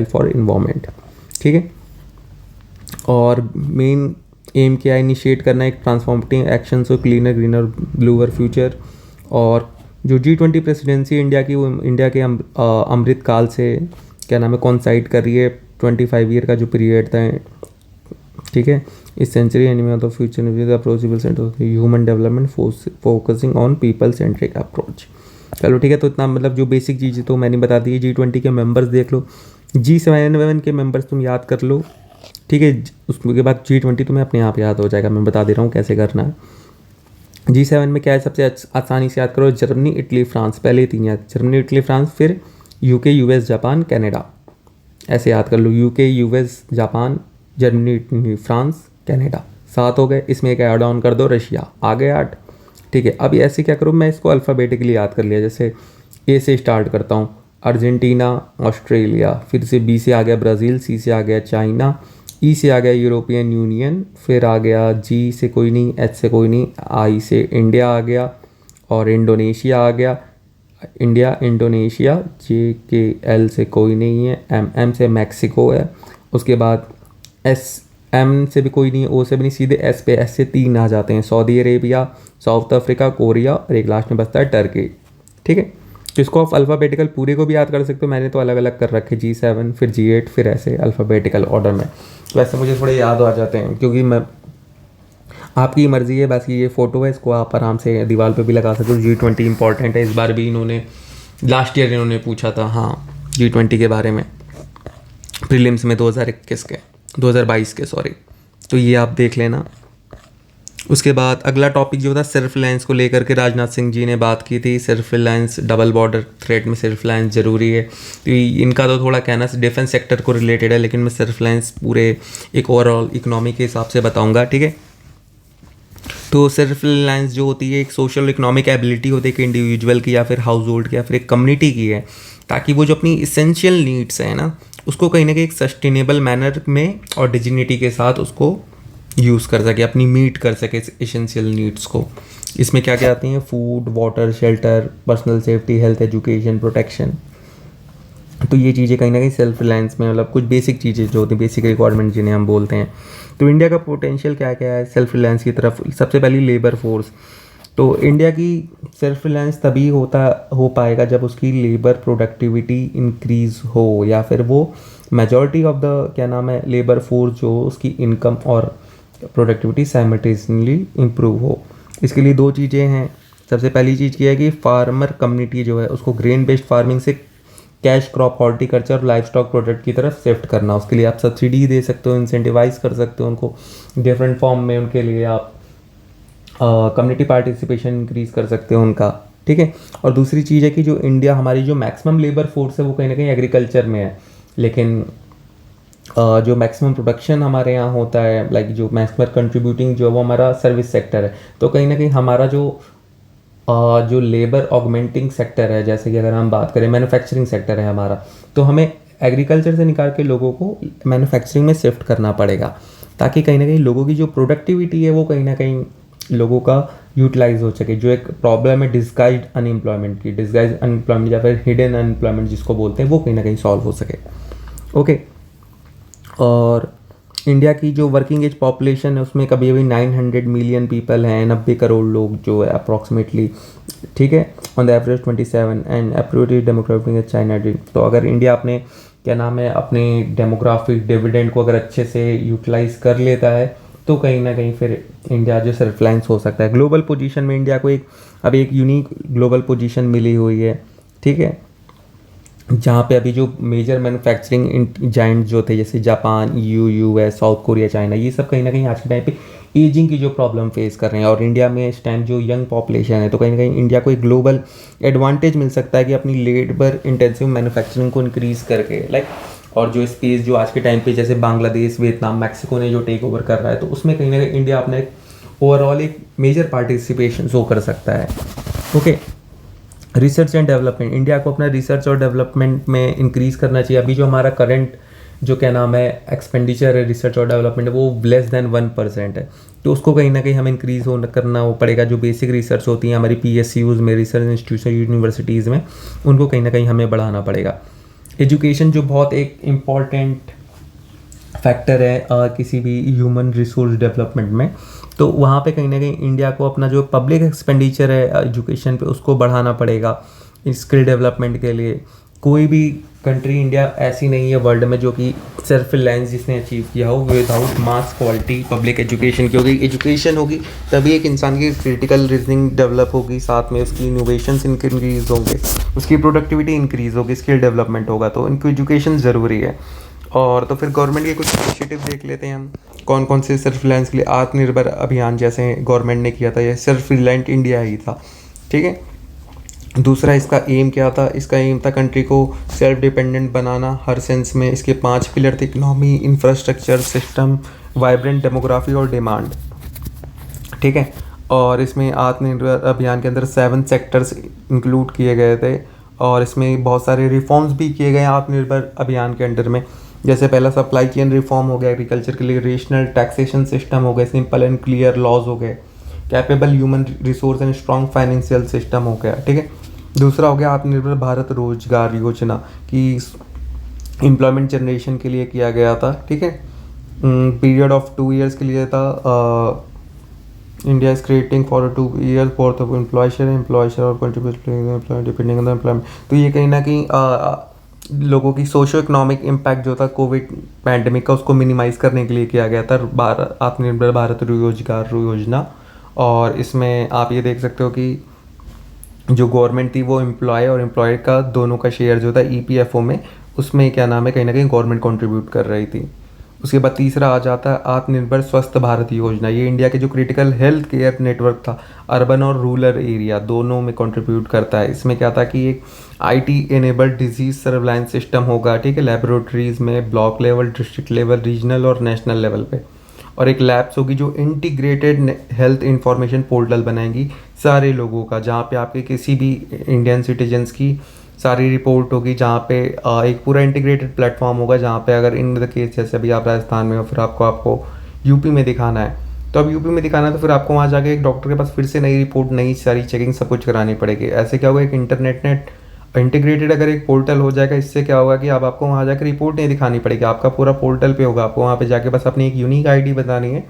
for environment. ठीक है, और मेन एम क्या है, इनिशिएट करना एक transformative action so cleaner greener bluer future. और जो G20 प्रेसिडेंसी इंडिया की, वो इंडिया के अमृत काल से क्या नाम है कॉन्साइड कर रही है, 25 ईयर का जो पीरियड था। ठीक है, इस century enemy of the future with approachable center of human development focusing on people centric approach. चलो ठीक है, तो इतना मतलब जो बेसिक चीज़ें तो मैंने बता दी है। G20 के मेंबर्स देख लो, G7 के मेंबर्स तुम याद कर लो। ठीक है, उसके बाद G20 तुम्हें अपने आप याद हो जाएगा, मैं बता दे रहा हूँ कैसे करना है। G7 में क्या है, सबसे आसानी से याद करो, जर्मनी इटली फ्रांस, पहले 3 याद, जर्मनी इटली फ्रांस, फिर UK US जापान कनाडा, ऐसे याद कर लो, UK US Japan Germany Italy France Canada, 7 हो गए। इसमें एक ऐड ऑन कर दो रशिया, आ गए 8। ठीक है, अब ऐसे क्या करूँ, मैं इसको अल्फ़ाबेटिकली याद कर लिया, जैसे A से स्टार्ट करता हूँ, अर्जेंटीना ऑस्ट्रेलिया, फिर से B से आ गया ब्राज़ील, C से आ गया चाइना, E से आ गया यूरोपियन यूनियन, फिर आ गया G से कोई नहीं, H से कोई नहीं, I से इंडिया आ गया, और इंडोनेशिया आ गया, इंडिया इंडोनेशिया, JKL से कोई नहीं है, M से मैक्सिको है, उसके बाद SM से भी कोई नहीं है, O से भी नहीं, सीधे S पे, S से 3 आ जाते हैं, Saudi Arabia, south Africa, Korea, और एक लास्ट में बचता है टर्की। ठीक है, तो इसको आप अल्फ़ाबेटिकल पूरे को भी याद कर सकते हो, मैंने तो अलग अलग कर रखे, G7 फिर G8 फिर ऐसे अल्फ़ाबेटिकल ऑर्डर में। वैसे मुझे थोड़े याद आ जाते हैं क्योंकि मैं, आपकी मर्ज़ी है। बाकी ये फ़ोटो है, इसको आप आराम से दीवार पे भी लगा सकते हो। G20 इंपॉर्टेंट है, इस बार भी इन्होंने लास्ट ईयर इन्होंने पूछा था हाँ G20 के बारे में प्रीलिम्स में 2022 के सॉरी, तो ये आप देख लेना। उसके बाद अगला टॉपिक जो था सेल्फ रिलायंस को लेकर के, राजनाथ सिंह जी ने बात की थी। Self reliance, double border threat में सेल्फ रिलायंस ज़रूरी है, तो इनका तो थोड़ा कहना डिफेंस सेक्टर को रिलेटेड है, लेकिन मैं सेल्फ रिलायंस पूरे एक ओवरऑल इकोनॉमी के हिसाब से बताऊंगा। ठीक है, तो सेल्फ रिलायंस जो होती है एक सोशल इकोनॉमिक एबिलिटी होती है, एक इंडिविजुअल की या फिर हाउस होल्ड की या फिर एक कम्युनिटी की है, ताकि वो जो अपनी इसेंशियल नीड्स हैं ना, उसको कहीं ना कहीं एक सस्टेनेबल मैनर में और डिग्निटी के साथ उसको यूज़ कर सके, अपनी मीट कर सके इसेंशियल नीड्स को। इसमें क्या क्या आती हैं, food, water, shelter, personal safety, health, education, protection. तो ये चीज़ें कहीं ना कहीं सेल्फ रिलायंस में मतलब कुछ बेसिक चीज़ें जो होती हैं, बेसिक रिक्वायरमेंट जिन्हें हम बोलते हैं। तो इंडिया का पोटेंशियल क्या क्या है सेल्फ रिलायंस की तरफ, सबसे पहली लेबर फोर्स। तो इंडिया की सेल्फ रिलायंस तभी हो पाएगा जब उसकी लेबर प्रोडक्टिविटी इंक्रीज़ हो, या फिर वो मेजॉरिटी ऑफ द क्या नाम है लेबर फोर्स जो उसकी इनकम और प्रोडक्टिविटी साइमल्टेनियसली इम्प्रूव हो। इसके लिए 2 चीज़ें हैं। सबसे पहली चीज़ ये है कि फार्मर कम्युनिटी जो है उसको ग्रेन बेस्ड फार्मिंग से कैश क्रॉप, हॉर्टिकल्चर और लाइफ स्टॉक प्रोडक्ट की तरफ शिफ्ट करना। उसके लिए आप सब्सिडी दे सकते हो, इंसेंटिवाइज कर सकते हो उनको डिफरेंट फॉर्म में, उनके लिए आप कम्युनिटी पार्टिसिपेशन इंक्रीज़ कर सकते हो उनका। ठीक है, और दूसरी चीज़ है कि जो इंडिया हमारी जो मैक्सिमम लेबर फोर्स है वो कहीं ना कहीं एग्रीकल्चर में है, लेकिन जो मैक्सिमम प्रोडक्शन हमारे यहाँ होता है, लाइक जो मैक्सिमम कंट्रीब्यूटिंग जो है वो हमारा सर्विस सेक्टर है। तो कहीं ना कहीं हमारा जो लेबर ऑगमेंटिंग सेक्टर है, जैसे कि अगर हम बात करें मैन्युफैक्चरिंग सेक्टर है हमारा, तो हमें एग्रीकल्चर से निकाल के लोगों को मैन्युफैक्चरिंग में शिफ्ट करना पड़ेगा, ताकि कहीं ना कहीं लोगों की जो प्रोडक्टिविटी है वो कहीं ना कहीं लोगों का यूटिलाइज हो सके। जो एक प्रॉब्लम है डिस्गाइज्ड अनएम्प्लॉयमेंट की, डिस्गाइज्ड अनएम्प्लॉयमेंट या फिर हिडन अनएम्प्लॉयमेंट जिसको बोलते हैं, वो कहीं ना कहीं सॉल्व हो सके। ओके, और इंडिया की जो वर्किंग एज पॉपुलेशन है उसमें कभी अभी 900 मिलियन पीपल हैं, 90 करोड़ लोग जो है अप्रॉक्सीमेटली। ठीक है, on the average 27 and approach demographic China. तो अगर इंडिया अपने क्या नाम है अपने डेमोग्राफिक डिविडेंड को अगर अच्छे से यूटिलाइज कर लेता है तो कहीं ना कहीं फिर इंडिया जो सेल्फ रिलायंस हो सकता है। ग्लोबल पोजीशन में इंडिया को अभी एक यूनिक ग्लोबल पोजीशन मिली हुई है, ठीक है, जहाँ पे अभी जो मेजर मैन्युफैक्चरिंग जाइंट जो थे जैसे Japan, US, south Korea, China, ये सब कहीं ना कहीं आज के टाइम पे एजिंग की जो प्रॉब्लम फेस कर रहे हैं, और इंडिया में इस टाइम जो यंग पॉपुलेशन है, तो कहीं ना कहीं इंडिया को एक ग्लोबल एडवांटेज मिल सकता है कि अपनी लेबर इंटेंसिव मैन्युफैक्चरिंग को इंक्रीज़ करके और जो स्पेस जो आज के टाइम पे जैसे बांग्लादेश, वियतनाम, मैक्सिको ने जो टेक ओवर कर रहा है, तो उसमें कहीं ना कहीं इंडिया अपना एक ओवरऑल एक मेजर पार्टिसिपेशन शो कर सकता है। Okay, research and development, India को अपना रिसर्च और डेवलपमेंट में इंक्रीज़ करना चाहिए। अभी जो हमारा करंट जो क्या नाम है एक्सपेंडिचर है रिसर्च और डेवलपमेंट, वो लेस देन 1% है, तो उसको कहीं ना कहीं हमें इंक्रीज़ करना वो पड़ेगा। जो बेसिक रिसर्च होती है हमारी PSUs में, रिसर्च इंस्टीट्यूशन यूनिवर्सिटीज़ में, उनको कहीं ना कहीं हमें बढ़ाना पड़ेगा। एजुकेशन जो बहुत एक इम्पॉर्टेंट फैक्टर है किसी भी ह्यूमन रिसोर्स डेवलपमेंट में, तो वहाँ पे कहीं ना कहीं इंडिया को अपना जो पब्लिक एक्सपेंडिचर है एजुकेशन पे उसको बढ़ाना पड़ेगा स्किल डेवलपमेंट के लिए। कोई भी कंट्री इंडिया ऐसी नहीं है वर्ल्ड में जो कि सेल्फ रिलायंस जिसने अचीव किया हो विदाउट मास क्वालिटी पब्लिक एजुकेशन, क्योंकि एजुकेशन होगी तभी एक इंसान की क्रिटिकल रीजनिंग डेवलप होगी, साथ में उसकी इनोवेशंस इंक्रीज होंगे, उसकी प्रोडक्टिविटी इंक्रीज होगी, स्किल डेवलपमेंट होगा, तो इनको एजुकेशन ज़रूरी है। और तो फिर गवर्नमेंट के कुछ इनिशिएटिव देख लेते हैं हम कौन कौन से सेल्फ रिलायंस के लिए। आत्मनिर्भर अभियान जैसे गवर्नमेंट ने किया था, ये सेल्फ रिलायंट इंडिया ही था, ठीक है। दूसरा इसका एम क्या था, इसका एम था कंट्री को सेल्फ डिपेंडेंट बनाना हर सेंस में। इसके 5 पिलर थे, economy, infrastructure, system, vibrant demography और डिमांड, ठीक है। और इसमें आत्मनिर्भर अभियान के अंदर 7 सेक्टर्स इंक्लूड किए गए थे, और इसमें बहुत सारे रिफॉर्म्स भी किए गए आत्मनिर्भर अभियान के अंडर में। जैसे पहला सप्लाई चेन रिफॉर्म हो गया, एग्रीकल्चर के लिए रेशनल टैक्सेशन सिस्टम हो गए, सिंपल एंड क्लियर लॉज हो गए, capable human resource and strong financial system हो गया, ठीक है। दूसरा हो गया आत्मनिर्भर भारत रोजगार योजना की एम्प्लॉयमेंट जनरेशन के लिए किया गया था, ठीक है। पीरियड ऑफ 2 years के लिए था। India is creating for 2 years worth of employ और contribute depending on the employment. तो ये कहीं ना कहीं लोगों की सोशो इकोनॉमिक इम्पैक्ट जो था कोविड पैंडमिक का, उसको मिनिमाइज़ करने के लिए किया गया था आत्मनिर्भर भारत रोजगार योजना। और इसमें आप ये देख सकते हो कि जो गवर्नमेंट थी वो एम्प्लॉय और एम्प्लॉय का दोनों का शेयर जो था EPFO में, उसमें क्या नाम है कहीं ना कहीं गवर्नमेंट कंट्रीब्यूट कर रही थी। उसके बाद तीसरा आ जाता है आत्मनिर्भर स्वस्थ भारत योजना। ये इंडिया के जो क्रिटिकल हेल्थ केयर नेटवर्क था अर्बन और रूरल एरिया दोनों में कंट्रीब्यूट करता है। इसमें क्या था कि एक IT enabled disease surveillance system होगा, ठीक है, लेबोरेटरीज में block level, district level, regional और नेशनल लेवल पे। और एक लैब्स होगी जो इंटीग्रेटेड हेल्थ इंफॉर्मेशन पोर्टल बनाएंगी सारे लोगों का, जहाँ पे आपके किसी भी इंडियन सिटीजन्स की सारी रिपोर्ट होगी, जहाँ पे एक पूरा इंटीग्रेटेड प्लेटफॉर्म होगा, जहाँ पे अगर इन द केस जैसे अभी आप राजस्थान में हो, फिर आपको यूपी में दिखाना है, तो अब यूपी में दिखाना है तो फिर आपको वहाँ जाके एक डॉक्टर के पास फिर से नई रिपोर्ट, नई सारी चेकिंग सब कुछ करानी पड़ेगी। ऐसे क्या होगा, एक इंटरनेट इंटीग्रेटेड अगर एक पोर्टल हो जाएगा, इससे क्या होगा कि अब आपको वहाँ जाकर रिपोर्ट नहीं दिखानी पड़ेगी, आपका पूरा पोर्टल पे होगा। आपको वहाँ पे जाके बस अपनी एक यूनिक ID बतानी है,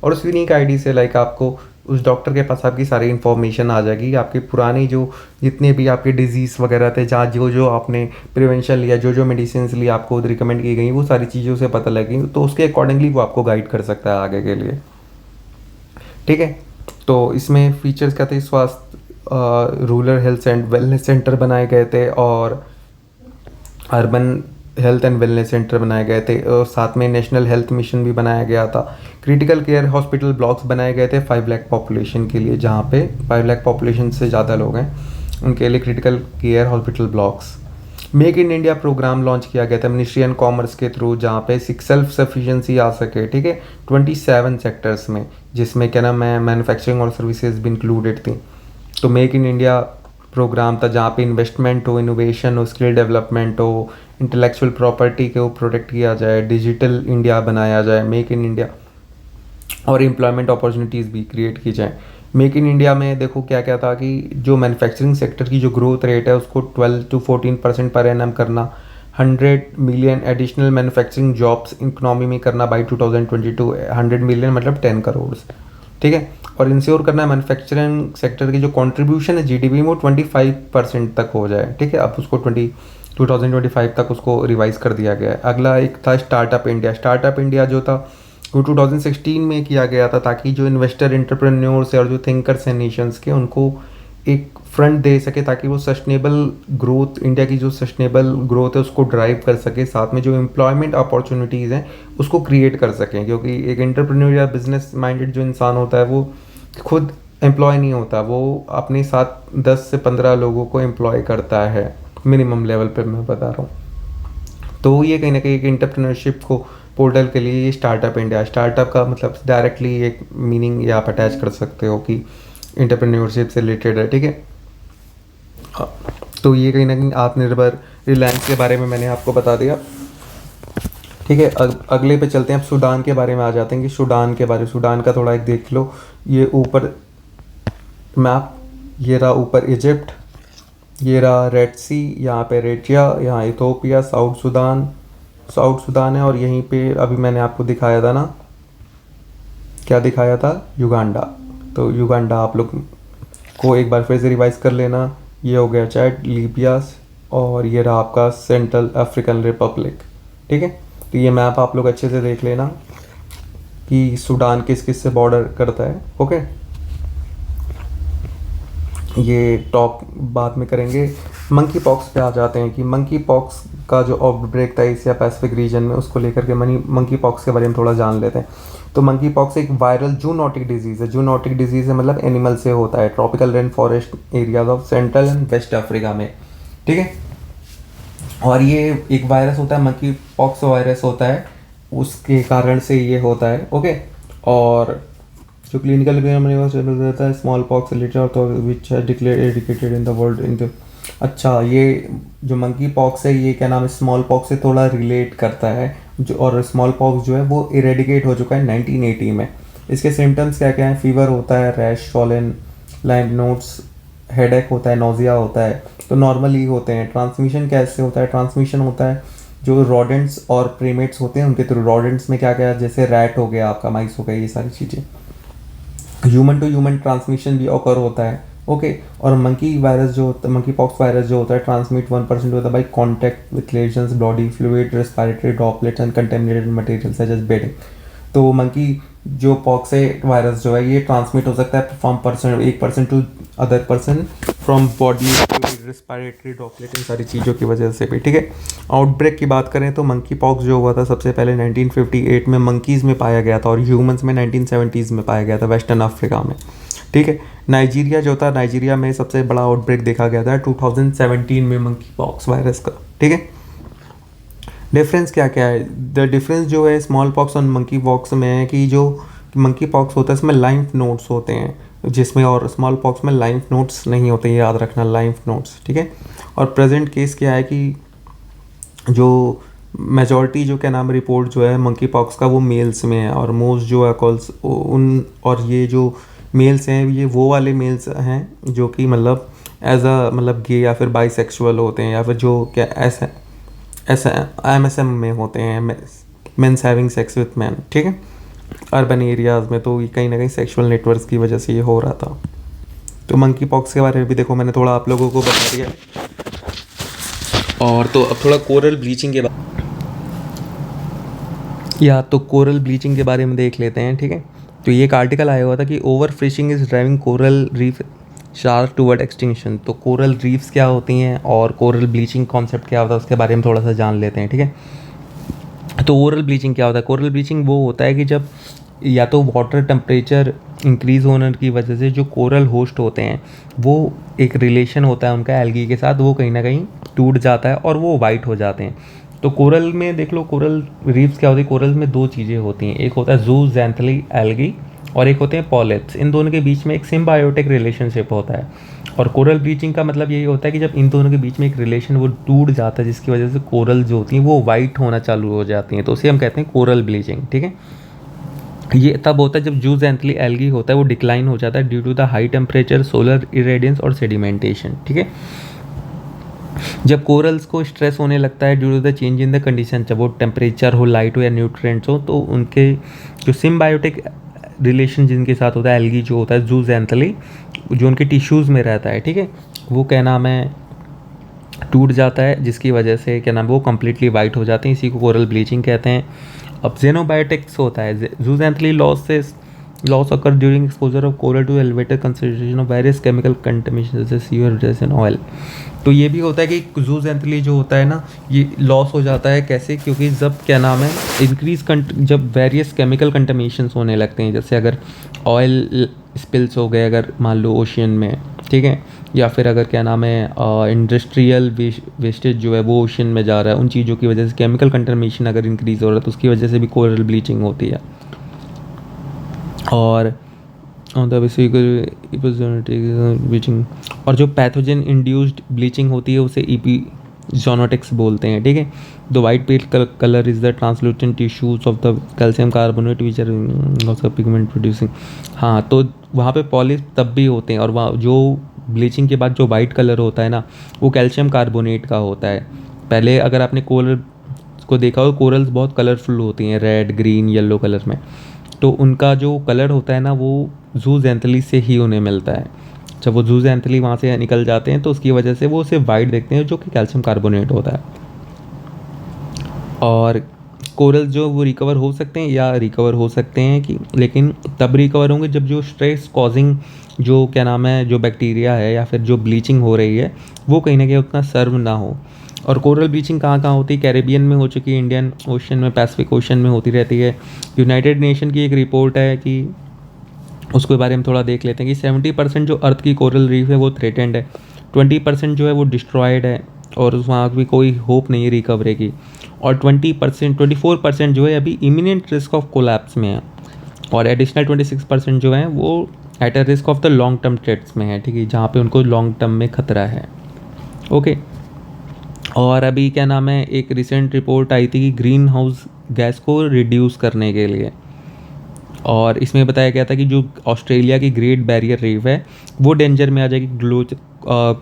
और उस यूनिक ID से आपको उस डॉक्टर के पास आपकी सारी इन्फॉर्मेशन आ जाएगी। आपके पुरानी जो जितने भी आपके डिजीज़ वगैरह थे, जहाँ जो आपने प्रिवेंशन लिया, जो मेडिसिन ली आपको रिकमेंड की गई, वो सारी चीज़ों से पता लगी, तो उसके अकॉर्डिंगली वो आपको गाइड कर सकता है आगे के लिए, ठीक है। तो इसमें फीचर्स क्या थे, स्वास्थ्य rural health and wellness centre बनाए गए थे, और urban health and wellness centre बनाए गए थे, और साथ में नेशनल हेल्थ मिशन भी बनाया गया था। क्रिटिकल केयर हॉस्पिटल ब्लॉक्स बनाए गए थे 5 लाख पॉपुलेशन के लिए, जहाँ पे 5 लाख पॉपुलेशन से ज़्यादा लोग हैं उनके लिए critical care hospital blocks. Make in India program launch किया गया था मिनिस्ट्री एंड कॉमर्स के थ्रू, जहाँ पे सेल्फ सफिशिएंसी आ सके, ठीक है, 27 सेक्टर्स में, जिसमें क्या नाम है मैन्युफैक्चरिंग और सर्विसेज भी इंक्लूडेड थी। तो मेक इन इंडिया प्रोग्राम था जहाँ पे इन्वेस्टमेंट हो, इनोवेशन हो, स्किल डेवलपमेंट हो, इंटेलेक्चुअल प्रॉपर्टी को प्रोटेक्ट किया जाए, डिजिटल इंडिया बनाया जाए, मेक इन इंडिया, और एम्प्लॉयमेंट अपॉर्चुनिटीज़ भी क्रिएट की जाए। मेक इन इंडिया में देखो क्या क्या था कि जो मैन्युफैक्चरिंग सेक्टर की जो ग्रोथ रेट है उसको 12 to 14% पर एनम करना, 100 million additional manufacturing jobs economy में करना बाई 2022, 100 मिलियन मतलब 10 करोड़, ठीक है। और इंश्योर करना है मैन्युफैक्चरिंग सेक्टर की जो कंट्रीब्यूशन है GDP में वो 25% तक हो जाए, ठीक है। अब उसको 2025 तक उसको रिवाइज़ कर दिया गया है। अगला एक था स्टार्टअप इंडिया। स्टार्टअप इंडिया जो था वो 2016 में किया गया था, ताकि जो इन्वेस्टर एंटरप्रेन्योर्स और जो थिंकर्स हैं नेशंस के, उनको एक फ्रंट दे सके, ताकि वो सस्टेनेबल ग्रोथ, इंडिया की जो सस्टेनेबल ग्रोथ है उसको ड्राइव कर सके, साथ में जो एम्प्लॉयमेंट अपॉर्चुनिटीज़ हैं उसको क्रिएट कर सकें। क्योंकि एक एंटरप्रेन्योर या बिजनेस माइंडेड जो इंसान होता है वो खुद एम्प्लॉय नहीं होता, वो अपने साथ 10 से 15 लोगों को एम्प्लॉय करता है मिनिमम लेवल पे, मैं बता रहा हूँ। तो ये कहीं ना कहीं एक एंटरप्रेन्योरशिप को पोर्टल के लिए ये स्टार्टअप इंडिया, स्टार्टअप का मतलब डायरेक्टली एक मीनिंग ये आप अटैच कर सकते हो कि एंटरप्रेन्योरशिप से रिलेटेड है, ठीक है। तो ये कहीं ना कहीं आत्मनिर्भर रिलायंस के बारे में मैंने आपको बता दिया, ठीक है। अगले पे चलते हैं। अब सूडान के बारे में आ जाते हैं कि सूडान के बारे में, सूडान का थोड़ा एक देख लो। ये ऊपर मैप, ये रहा ऊपर इजिप्ट, ये रहा रेड सी, यहाँ पे रेटिया, यहाँ इथोपिया, साउथ सुडान है, और यहीं पे अभी मैंने आपको दिखाया था ना, क्या दिखाया था, युगांडा। तो युगांडा आप लोग को एक बार फिर से रिवाइज कर लेना। ये हो गया चैड, लीबिया, और ये रहा आपका सेंट्रल अफ्रीकन रिपब्लिक, ठीक है। तो ये मैप आप लोग अच्छे से देख लेना कि सूडान किस किस से बॉर्डर करता है, ओके। ये टॉप बाद में करेंगे। मंकी पॉक्स पे आ जाते हैं कि मंकी पॉक्स का जो आउटब्रेक था एशिया पैसिफिक रीजन में, उसको लेकर के मंकी पॉक्स के बारे में थोड़ा जान लेते हैं। तो मंकी पॉक्स एक वायरल जूनोटिक डिजीज़ है। जूनोटिक डिजीज़ है मतलब एनिमल से होता है, tropical rain forest areas of central and west Africa में, ठीक है। और ये एक वायरस होता है, मंकी पॉक्स वायरस होता है, उसके कारण से ये होता है, ओके। और जो क्लिनिकल रहता है स्मॉल पॉक्स रिलेटेड तो विच है declare eradicated in the world in the, अच्छा ये जो मंकी पॉक्स है ये क्या नाम है, स्मॉल पॉक्स से थोड़ा रिलेट करता है जो, और स्मॉल पॉक्स जो है वो इरेडिकेट हो चुका है 1980 में। इसके सिम्टम्स क्या क्या हैं, फीवर होता है, rash, swollen, lime notes, headache होता है, नोजिया होता है, तो नॉर्मली होते हैं। ट्रांसमिशन कैसे होता है, ट्रांसमिशन होता है जो रोडेंट्स और प्रीमेट्स होते हैं उनके थ्रू। रोडेंट्स में क्या क्या है, जैसे रैट हो गया, आपका माइस हो गया, ये सारी चीज़ें। ह्यूमन टू ह्यूमन ट्रांसमिशन भी ऑकर होता है, ओके। और मंकी वायरस जो होता है, मंकी पॉक्स वायरस जो होता है, ट्रांसमिट 1% होता है by contact with lesions, body fluid, respiratory droplets and contaminated material such as bedding. तो मंकी जो पॉक्स है वायरस जो है ये ट्रांसमिट हो सकता है फ्रॉम पर्सन, एक person to other person, from body fluid, respiratory droplet, इन सारी चीज़ों की वजह से भी, ठीक है। आउटब्रेक की बात करें तो मंकी पॉक्स जो हुआ था सबसे पहले 1958 में मंकीज़ में पाया गया था, और ह्यूमंस में 1970s में पाया गया था वेस्टर्न अफ्रीका में, ठीक है। नाइजीरिया जो था, नाइजीरिया में सबसे बड़ा आउटब्रेक देखा गया था 2017 में मंकी पॉक्स वायरस का, ठीक है। डिफरेंस क्या क्या है, द डिफरेंस जो है स्मॉल पॉक्स और मंकी पॉक्स में है कि जो मंकी पॉक्स होता है इसमें लाइम्फ नोड्स होते हैं, जिसमें और स्मॉल पॉक्स में लाइम्फ नोड्स नहीं होते, याद रखना, लाइम्फ नोड्स, ठीक है। और प्रेजेंट केस क्या है कि जो मेजॉरिटी जो क्या नाम रिपोर्ट जो है मंकी पॉक्स का वो मेल्स में है, और मोस्ट जो है कॉल्स उन, और ये जो मेल्स हैं ये वो वाले मेल्स हैं जो कि मतलब एज अ मतलब गे या फिर बाइसेक्सुअल होते हैं, या फिर जो क्या ऐसा MSM में होते हैं, mens having sex with man, ठीक है, अर्बन एरियाज़ में। तो ये कहीं ना कहीं सेक्सुअल नेटवर्क्स की वजह से ये हो रहा था। तो मंकी पॉक्स के बारे में भी देखो मैंने थोड़ा आप लोगों को बता दिया। और तो अब थोड़ा कोरल ब्लीचिंग के कोरल ब्लीचिंग के बारे में देख लेते हैं, ठीक है। तो ये एक आर्टिकल आया हुआ था कि over fishing is driving coral reef shark toward extinction. तो कोरल रीफ्स क्या होती हैं और कोरल ब्लीचिंग कॉन्सेप्ट क्या होता है उसके बारे में थोड़ा सा जान लेते हैं, ठीक है। तो कोरल ब्लीचिंग क्या होता है, कोरल ब्लीचिंग वो होता है कि जब या तो वाटर टेम्परेचर इंक्रीज़ होने की वजह से जो कोरल होस्ट होते हैं वो एक रिलेशन होता है उनका एल्गी के साथ, वो कहीं ना कहीं टूट जाता है और वो वाइट हो जाते हैं। तो कोरल में देख लो, कोरल रीफ्स क्या होती है, कोरल में दो चीज़ें होती हैं, एक होता है जूज़ैंथली एल्गी और एक होते हैं पॉलिप्स। इन दोनों के बीच में एक सिम्बायोटिक रिलेशनशिप होता है। और कोरल ब्लीचिंग का मतलब यही होता है कि जब इन दोनों के बीच में एक रिलेशन वो टूट जाता है, जिसकी वजह से कोरल जो होती हैं वो वाइट होना चालू हो जाती हैं, तो उसे हम कहते हैं कोरल ब्लीचिंग, ठीक है। ये तब होता है जब जूज़ैंथली एल्गी होता है वो डिक्लाइन हो जाता है due to the high temperature, solar irradiance और सेडिमेंटेशन, ठीक है। जब कोरल्स को स्ट्रेस होने लगता है due to the change in the condition, चाहे वो टेम्परेचर हो, लाइट हो या न्यूट्रिएंट्स हो, तो उनके जो सिम्बायोटिक रिलेशन जिनके साथ होता है, एल्गी जो होता है जूज़ैंथली, जो उनके टिश्यूज़ में रहता है, ठीक है, वो क्या नाम है, टूट जाता है, जिसकी वजह से क्या नाम है वो कम्प्लीटली वाइट हो जाते हैं। इसी को कोरल ब्लीचिंग कहते हैं। अब जेनोबायोटिक्स होता है, zooxanthellae loss occur during exposure of coral to elevated concentration of various chemical contamination जैसे सीवर रेसिन ऑयल। तो ये भी होता है कि जूजेंथली जो होता है ना ये लॉस हो जाता है। कैसे? क्योंकि जब क्या नाम है जब वेरियस केमिकल कंटेमिनेशन होने लगते हैं, जैसे अगर ऑयल स्पिल्स हो गए अगर मान लो ओशियन में, ठीक है, या फिर अगर क्या नाम है इंडस्ट्रियल वेस्टेज जो है वो ओशन में जा रहा है, उन चीज़ों की वजह से केमिकल कंटेमिनेशन अगर इंक्रीज़ हो रहा है तो उसकी वजह से भी कोरल ब्लीचिंग होती है। और ब्लीचिंग और जो पैथोजन इंड्यूस्ड ब्लीचिंग होती है उसे एपिज़ोनोटिक्स बोलते हैं, ठीक है। The white pale colour is the translucent tissues of the calcium carbonate which are pigment producing. हाँ, तो वहाँ पे पॉलिश तब भी होते हैं, और वहाँ जो ब्लीचिंग के बाद जो वाइट कलर होता है ना वो कैल्शियम कार्बोनेट का होता है। पहले अगर आपने कोरल को देखा हो, कोरल्स बहुत कलरफुल होती हैं, रेड, ग्रीन, येलो कलर में, तो उनका जो कलर होता है ना वो जूजेंथली से ही उन्हें मिलता है। जब वो जूजेंथली वहाँ से निकल जाते हैं तो उसकी वजह से वो सिर्फ वाइट देखते हैं, जो कि कैल्शियम कार्बोनेट होता है। और कोरल जो वो रिकवर हो सकते हैं या रिकवर हो सकते हैं कि, लेकिन तब रिकवर होंगे जब जो स्ट्रेस कॉजिंग जो क्या नाम है जो बैक्टीरिया है या फिर जो ब्लीचिंग हो रही है वो कहीं ना कहीं उतना सर्व ना हो। और कोरल ब्लीचिंग कहाँ कहाँ होती है? कैरेबियन में हो चुकी है, इंडियन ओशन में, पैसिफिक ओशन में होती रहती है। यूनाइटेड नेशन की एक रिपोर्ट है कि उसके बारे में थोड़ा देख लेते हैं कि 70% जो अर्थ की कोरल रीफ है वो थ्रेटेंड है, 20% जो है वो डिस्ट्रॉयड है और वहाँ भी कोई होप नहीं है रिकवरी की, और 24% जो है अभी इमिनेंट रिस्क ऑफ कोलैप्स में है, और एडिशनल 26% जो है वो at a risk of the long term threats में है, ठीक है, जहाँ पे उनको लॉन्ग टर्म में खतरा है। ओके। और अभी क्या नाम है एक रिसेंट रिपोर्ट आई थी कि ग्रीन हाउस गैस को रिड्यूस करने के लिए, और इसमें बताया गया था कि जो ऑस्ट्रेलिया की ग्रेट बैरियर रीफ है वो डेंजर में आ जाएगी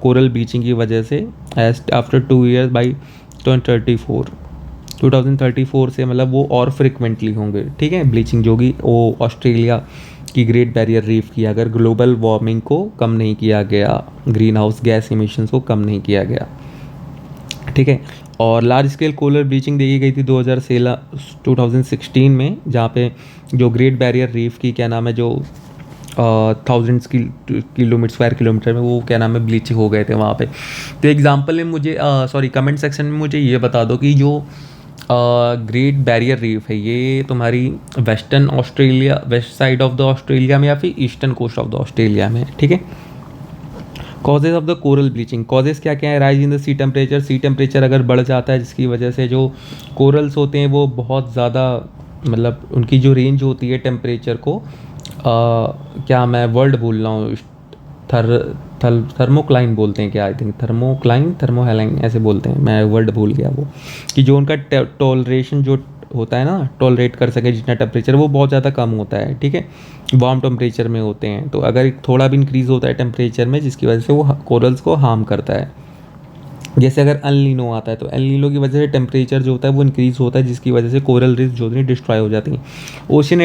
कोरल ब्लीचिंग की वजह से एज आफ्टर 2 years बाई 2034 से, मतलब वो और फ्रिक्वेंटली होंगे, ठीक है, ब्लीचिंग जो कि वो ऑस्ट्रेलिया की ग्रेट बैरियर रीफ की अगर ग्लोबल वार्मिंग को कम नहीं किया गया, ग्रीन हाउस गैस इमिशंस को कम नहीं किया गया, ठीक है। और लार्ज स्केल कोरल ब्लीचिंग देखी गई थी 2016 में, जहाँ पे जो ग्रेट बैरियर रीफ की क्या नाम है जो थाउजेंड्स स्क्वायर किलोमीटर में वो क्या नाम है ब्लीच हो गए थे वहाँ पे। तो एग्जांपल में मुझे कमेंट सेक्शन में मुझे ये बता दो कि जो ग्रेट बैरियर रीफ है ये तुम्हारी western Australia, west side of the Australia में या फिर eastern coast of the Australia में, ठीक है। Causes of the coral bleaching, causes क्या क्या है? Rise in the sea temperature अगर बढ़ जाता है जिसकी वजह से जो कोरल्स होते हैं वो बहुत ज़्यादा, मतलब उनकी जो रेंज होती है टेम्परेचर को क्या मैं वर्ड भूल रहा हूँ, थर्मोक्लाइन बोलते हैं क्या, आई थिंक थर्मोहेलाइन ऐसे बोलते हैं, मैं वर्ड भूल गया वो, कि जो उनका टॉलरेशन जो होता है ना, टॉलरेट कर सके जितना टेम्परेचर वो बहुत ज़्यादा कम होता है, ठीक है, वार्म टेम्परेचर में होते हैं। तो अगर थोड़ा भी इंक्रीज़ होता है टेम्परेचर में जिसकी वजह से वो कोरल्स को हार्म करता है। जैसे अगर एल नीनो आता है तो एल नीनो की वजह से टेम्परेचर जो होता है वो इंक्रीज़ होता है जिसकी वजह से कोरल रीफ जो होती है डिस्ट्रॉय हो जाती हैं। ओशन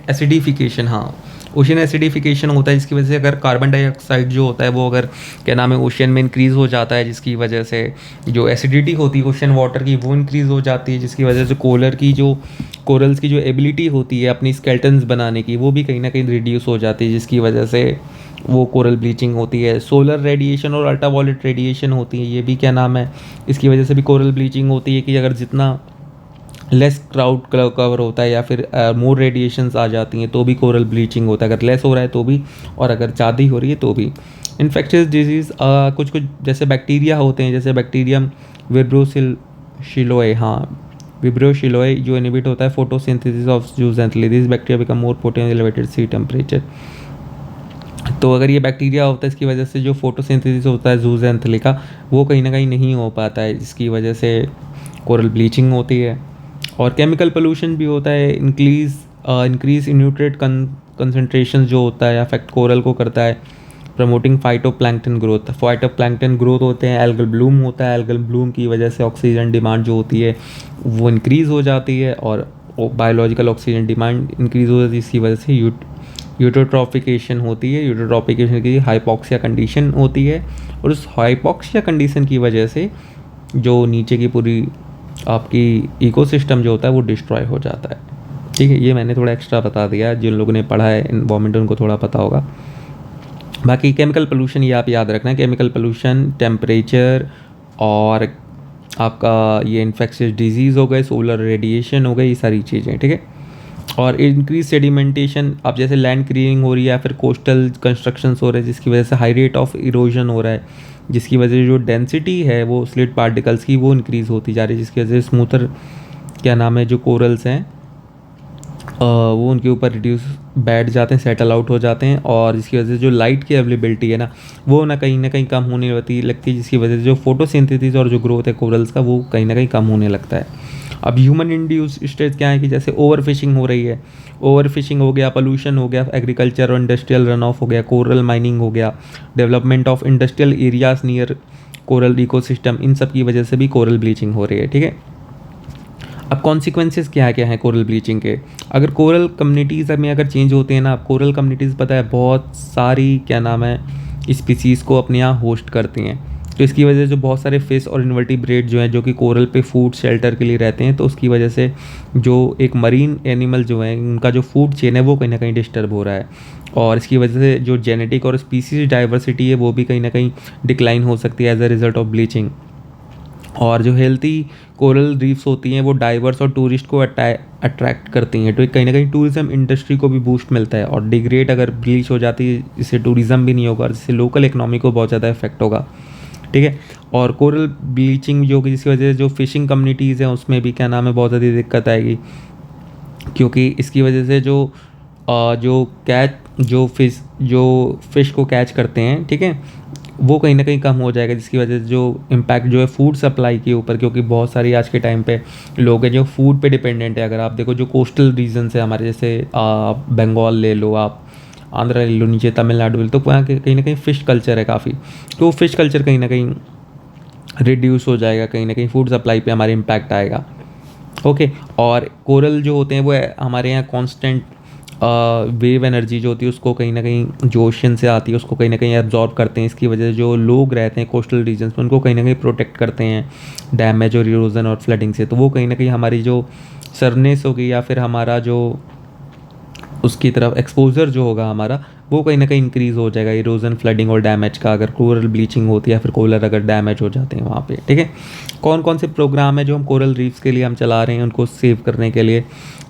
एसिडिफिकेशन, हाँ, ओशन एसिडिफिकेशन होता है जिसकी वजह से अगर कार्बन डाइऑक्साइड जो होता है वो अगर क्या नाम है ओशन में इंक्रीज़ हो जाता है जिसकी वजह से जो एसिडिटी होती है ओशन वाटर की वो इंक्रीज़ हो जाती है जिसकी वजह से कोरल्स की जो एबिलिटी होती है अपनी स्केल्टन्स बनाने की वो भी कहीं ना कहीं रिड्यूस हो जाती है जिसकी वजह से वो कोरल ब्लीचिंग होती है। सोलर रेडिएशन और अल्ट्रावायलेट रेडिएशन होती है, ये भी क्या नाम है इसकी वजह से भी कोरल ब्लीचिंग होती है कि अगर जितना लेस क्राउड कवर होता है या फिर मोर रेडिएशंस आ जाती हैं तो भी कोरल ब्लीचिंग होता है, अगर लेस हो रहा है तो भी और अगर ज़्यादा हो रही है तो भी। इन्फेक्शियस डिजीज़ कुछ जैसे बैक्टीरिया होते हैं, जैसे बैक्टीरियम विब्रोसिलोए, हाँ विब्रोसिलोए जो इनहिबिट होता है photosynthesis of zooxanthellae, this bacteria become more potent elevated sea temperature. तो अगर ये बैक्टीरिया होता है इसकी वजह से जो फोटोसिंथेसिस होता है जूजेंथली का वो कहीं ना कहीं नहीं हो पाता है जिसकी वजह से कोरल ब्लीचिंग होती है। और केमिकल पोल्यूशन भी होता है, इंक्रीज इन न्यूट्रिएंट कंसंट्रेशन जो होता है अफेक्ट कोरल को करता है, प्रमोटिंग फाइटोप्लैंक्टन ग्रोथ होते हैं, एल्गल ब्लूम होता है, एल्गल ब्लूम की वजह से ऑक्सीजन डिमांड जो होती है वो इंक्रीज़ हो जाती है और बायोलॉजिकल ऑक्सीजन डिमांड इंक्रीज़ हो जाती है जिसकी वजह से यूट्रोट्रॉफिकेशन होती है, यूट्रोट्रॉफिकेशन की हाइपॉक्सिया कंडीशन होती है, और उस हाइपॉक्सिया कंडीशन की वजह से जो नीचे की पूरी आपकी इकोसिस्टम जो होता है वो डिस्ट्रॉय हो जाता है। ठीक है, ये मैंने थोड़ा एक्स्ट्रा बता दिया, जिन लोगों ने पढ़ा है एनवायरमेंट उनको थोड़ा पता होगा। बाकी केमिकल पोल्यूशन ये आप याद रखना, केमिकल पोल्यूशन, टेम्परेचर, और आपका ये इन्फेक्शियस डिजीज़ हो गए, सोलर रेडिएशन हो गए, ये सारी चीज़ें। ठीक है, और इंक्रीज सेडिमेंटेशन, अब जैसे लैंड क्लीयरिंग हो रही है या फिर कोस्टल कंस्ट्रक्शंस हो रहे हैं जिसकी वजह से हाई रेट ऑफ इरोजन हो रहा है, जिसकी वजह से जो डेंसिटी है वो स्लिट पार्टिकल्स की वो इंक्रीज़ होती जा रही है, जिसकी वजह से स्मूथर क्या नाम है जो कोरल्स हैं वो उनके ऊपर रिड्यूस बैठ जाते हैं, सेटल आउट हो जाते हैं, और जिसकी वजह से जो लाइट की अवेलेबिलिटी है वो ना कहीं कम होने लगती है, जिसकी वजह से जो फोटोसिंथेसिस और जो ग्रोथ है कोरल्स का वो कहीं ना कहीं कम होने लगता है। अब ह्यूमन इंड्यूस स्ट्रेस क्या है कि जैसे ओवर फिशिंग हो रही है, ओवर फिशिंग हो गया, पोल्यूशन हो गया, एग्रीकल्चर और इंडस्ट्रियल रन ऑफ हो गया, कोरल माइनिंग हो गया, development of industrial areas near coral ecosystem, इन सब की वजह से भी कोरल ब्लीचिंग हो रही है। ठीक है, अब कॉन्सिक्वेंसेस क्या है कोरल ब्लीचिंग के? अगर कोरल कम्युनिटीज़ में अगर चेंज होते हैं ना, कोरल कम्युनिटीज़ पता है बहुत सारी क्या नाम है स्पीसीज़ को अपने यहाँ होस्ट करती हैं, तो इसकी वजह से जो बहुत सारे फिश और इन्वर्टिब्रेट जो हैं जो कि कोरल पे फूड शेल्टर के लिए रहते हैं, तो उसकी वजह से जो एक मरीन एनिमल जो है उनका जो फूड चेन है वो कहीं ना कहीं डिस्टर्ब हो रहा है, और इसकी वजह से जो जेनेटिक और स्पीसीज डाइवर्सिटी है वो भी कहीं ना कहीं डिक्लाइन हो सकती है as a result of bleaching. और जो हेल्थी कोरल रीफ्स होती हैं वो डाइवर्स और टूरिस्ट को अट्रैक्ट करती हैं, तो कहीं ना कहीं टूरिज़्म इंडस्ट्री को भी बूस्ट मिलता है, और डिग्रेड अगर ब्लीच हो जाती है इससे टूरिज़्म भी नहीं होगा, जिससे लोकल इकनॉमी को बहुत ज़्यादा इफेक्ट होगा। ठीक है, और कोरल ब्लीचिंग जो कि जिसकी वजह से जो फिशिंग कम्युनिटीज़ हैं उसमें भी क्या नाम है बहुत ज़्यादा दिक्कत आएगी, क्योंकि इसकी वजह से जो फ़िश को कैच करते हैं, ठीक है, वो कहीं ना कहीं कम हो जाएगा, जिसकी वजह से जो इम्पैक्ट जो है फूड सप्लाई के ऊपर, क्योंकि बहुत सारी आज के टाइम पे लोग हैं जो फूड पे डिपेंडेंट है। अगर आप देखो जो कोस्टल रीजन्स है हमारे, जैसे बंगाल ले लो, आप आंध्रा ले लो, नीचे तमिलनाडु ले लो, तो वहाँ कहीं ना कहीं फ़िश कल्चर है काफ़ी, तो फ़िश कल्चर कहीं ना कहीं रिड्यूस हो जाएगा, कहीं ना कहीं फूड सप्लाई पे हमारे इम्पैक्ट आएगा। ओके, और कोरल जो होते हैं वो हमारे यहाँ कांस्टेंट वेव एनर्जी जो होती है उसको कहीं ना कहीं जो ओशन से आती है उसको कहीं ना कहीं एब्जॉर्ब करते हैं, इसकी वजह से जो लोग रहते हैं कोस्टल रीजन्स में उनको कहीं ना कहीं प्रोटेक्ट करते हैं डैमेज और इरोजन और फ्लडिंग से, तो वो कहीं ना कहीं हमारी जो सरनेस होगी या फिर हमारा जो उसकी तरफ एक्सपोजर जो होगा हमारा वो कहीं ना कहीं इंक्रीज़ हो जाएगा इरोजन, फ्लडिंग और डैमेज का, अगर कोरल ब्लीचिंग होती है या फिर कोरल अगर डैमेज हो जाते हैं वहाँ पे। ठीक है, कौन कौन से प्रोग्राम है जो हम कोरल रीफ्स के लिए हम चला रहे हैं उनको सेव करने के लिए?